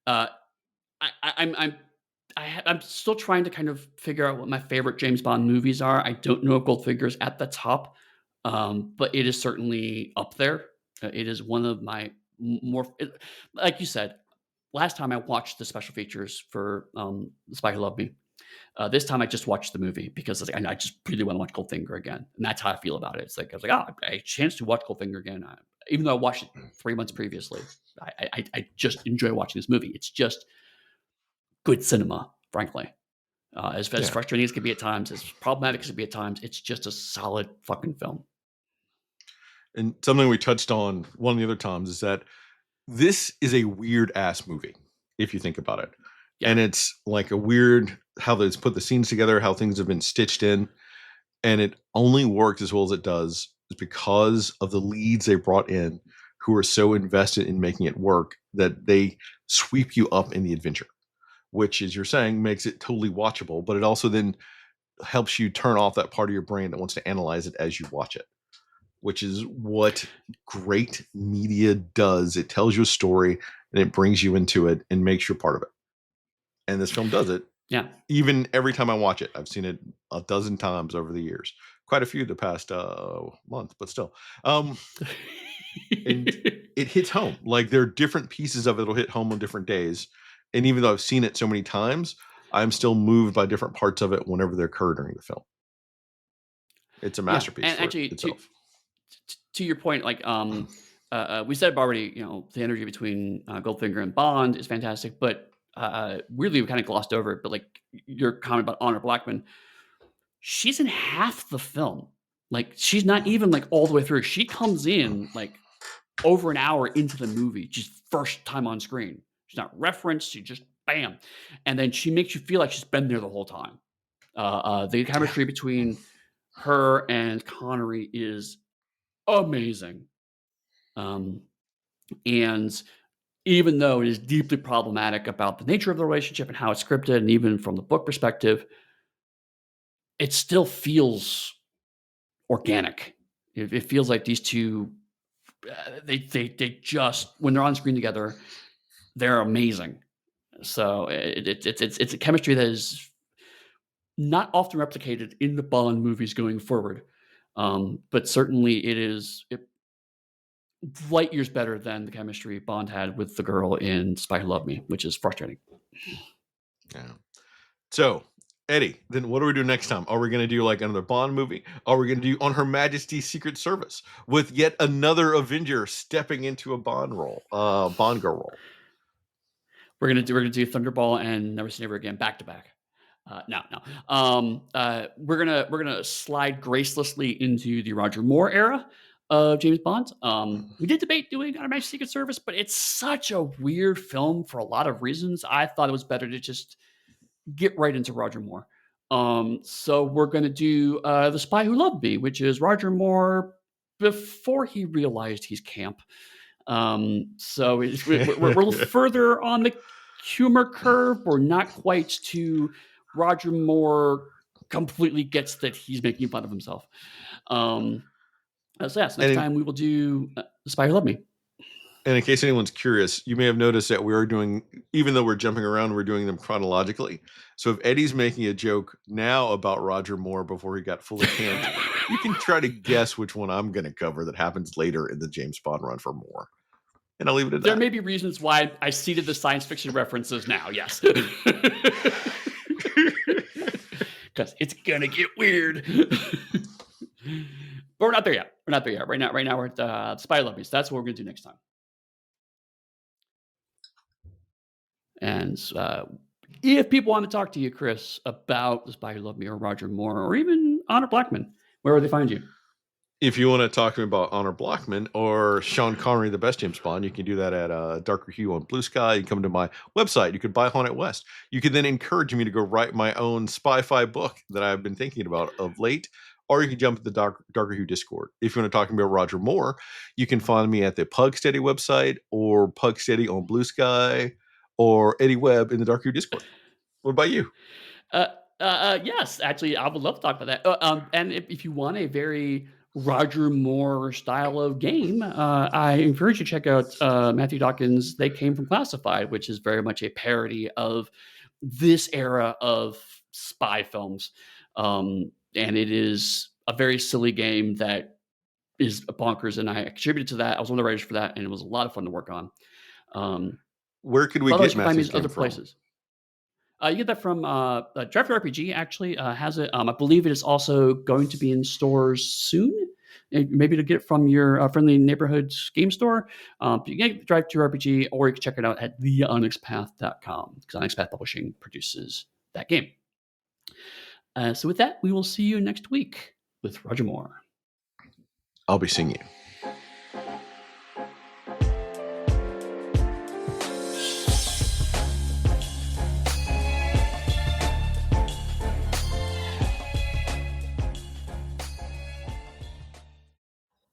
uh, I'm I'm still trying to kind of figure out what my favorite James Bond movies are. I don't know if Goldfinger's at the top, but it is certainly up there. It is one of my more, like you said, last time I watched the special features for The Spy Who Loved Me. This time I just watched the movie because I just really want to watch Goldfinger again, and that's how I feel about it. It's like I was like, oh, I had a chance to watch Goldfinger again, even though I watched it 3 months previously. I just enjoy watching this movie. It's just good cinema, frankly. As Yeah. frustrating as it can be at times, as problematic as it can be at times, it's just a solid fucking film. And something we touched on one of the other times is that this is a weird ass movie, if you think about it. Yeah, And it's like a weird how they put the scenes together, how things have been stitched in. And it only works as well as it does is because of the leads they brought in who are so invested in making it work that they sweep you up in the adventure, which, as you're saying, makes it totally watchable. But it also then helps you turn off that part of your brain that wants to analyze it as you watch it, which is what great media does. It tells you a story and it brings you into it and makes you a part of it. And this film does it. yeah. Even every time I watch it, I've seen it a dozen times over the years, quite a few the past month, but still. And it hits home. Like there are different pieces of it that'll hit home on different days. And even though I've seen it so many times, I'm still moved by different parts of it whenever they occur during the film. It's a Yeah, masterpiece and for actually, itself. to your point, like we said it already, you know, the energy between Goldfinger and Bond is fantastic, but weirdly we kind of glossed over it. But like your comment about Honor Blackman, she's in half the film. Like she's not even like all the way through. She comes in like over an hour into the movie, just first time on screen. She's not referenced. She just bam, and then she makes you feel like she's been there the whole time. The Yeah. chemistry between her and Connery is amazing. Um, and even though it is deeply problematic about the nature of the relationship and how it's scripted, and even from the book perspective, it still feels organic. It feels like these two, they just when they're on screen together, they're amazing. So it's a chemistry that is not often replicated in the Bond movies going forward, but certainly it light years better than the chemistry Bond had with the girl in Spy Who Loved Me, which is frustrating. Yeah. So, Eddie, then what do we do next time? Are we going to do like another Bond movie? Are we going to do On Her Majesty's Secret Service with yet another Avenger stepping into a Bond role, Bond girl role? We're gonna do Thunderball and Never Say Never Again back to back. No, no. We're gonna slide gracelessly into the Roger Moore era of James Bond. We did debate doing On Her Majesty's Secret Service, but it's such a weird film for a lot of reasons. I thought it was better to just get right into Roger Moore. So we're gonna do The Spy Who Loved Me, which is Roger Moore before he realized he's camp. So we're a little further on the humor curve. We're not quite to Roger Moore completely gets that he's making fun of himself. Um, so yes, next And time we will do The Spy Who Loved Me. And in case anyone's curious, you may have noticed that we are doing, even though we're jumping around, we're doing them chronologically. So if Eddie's making a joke now about Roger Moore before he got fully camped, you can try to guess which one I'm going to cover that happens later in the James Bond run for Moore. And I'll leave it at There that. may be reasons why I seeded the science fiction references now. Yes, because it's gonna get weird. But we're not there yet. We're not there yet. Right now we're at Spy Love Me. So that's what we're gonna do next time. And if people want to talk to you, Chris, about The Spy Who Loved Me or Roger Moore or even Honor Blackman, where would they find you? If you want to talk to me about Honor Blockman or Sean Connery, the best James Bond, you can do that at Darker Hue on Blue Sky. You can come to my website. You could buy Haunted West. You could then encourage me to go write my own spy-fi book that I've been thinking about of late. Or you can jump at the Darker Hue Discord. If you want to talk to me about Roger Moore, you can find me at the Pug Steady website or Pug Steady on Blue Sky or Eddie Webb in the Darker Hue Discord. What about you? Uh, yes, actually, I would love to talk about that. And if you want a very Roger Moore style of game, I encourage you to check out Matthew Dawkins' They Came From Classified, which is very much a parody of this era of spy films. And it is a very silly game that is bonkers, and I contributed to that. I was one of the writers for that, and it was a lot of fun to work on. Um, Where could we but otherwise, get you can find me Matthew other Kim from? places. You get that from Drive RPG. Actually, has it. I believe it is also going to be in stores soon. Maybe to get from your friendly neighborhood game store. But you can get Drive RPG, or you can check it out at theonyxpath.com because Onyx Path Publishing produces that game. So with that, we will see you next week with Roger Moore. I'll be seeing you.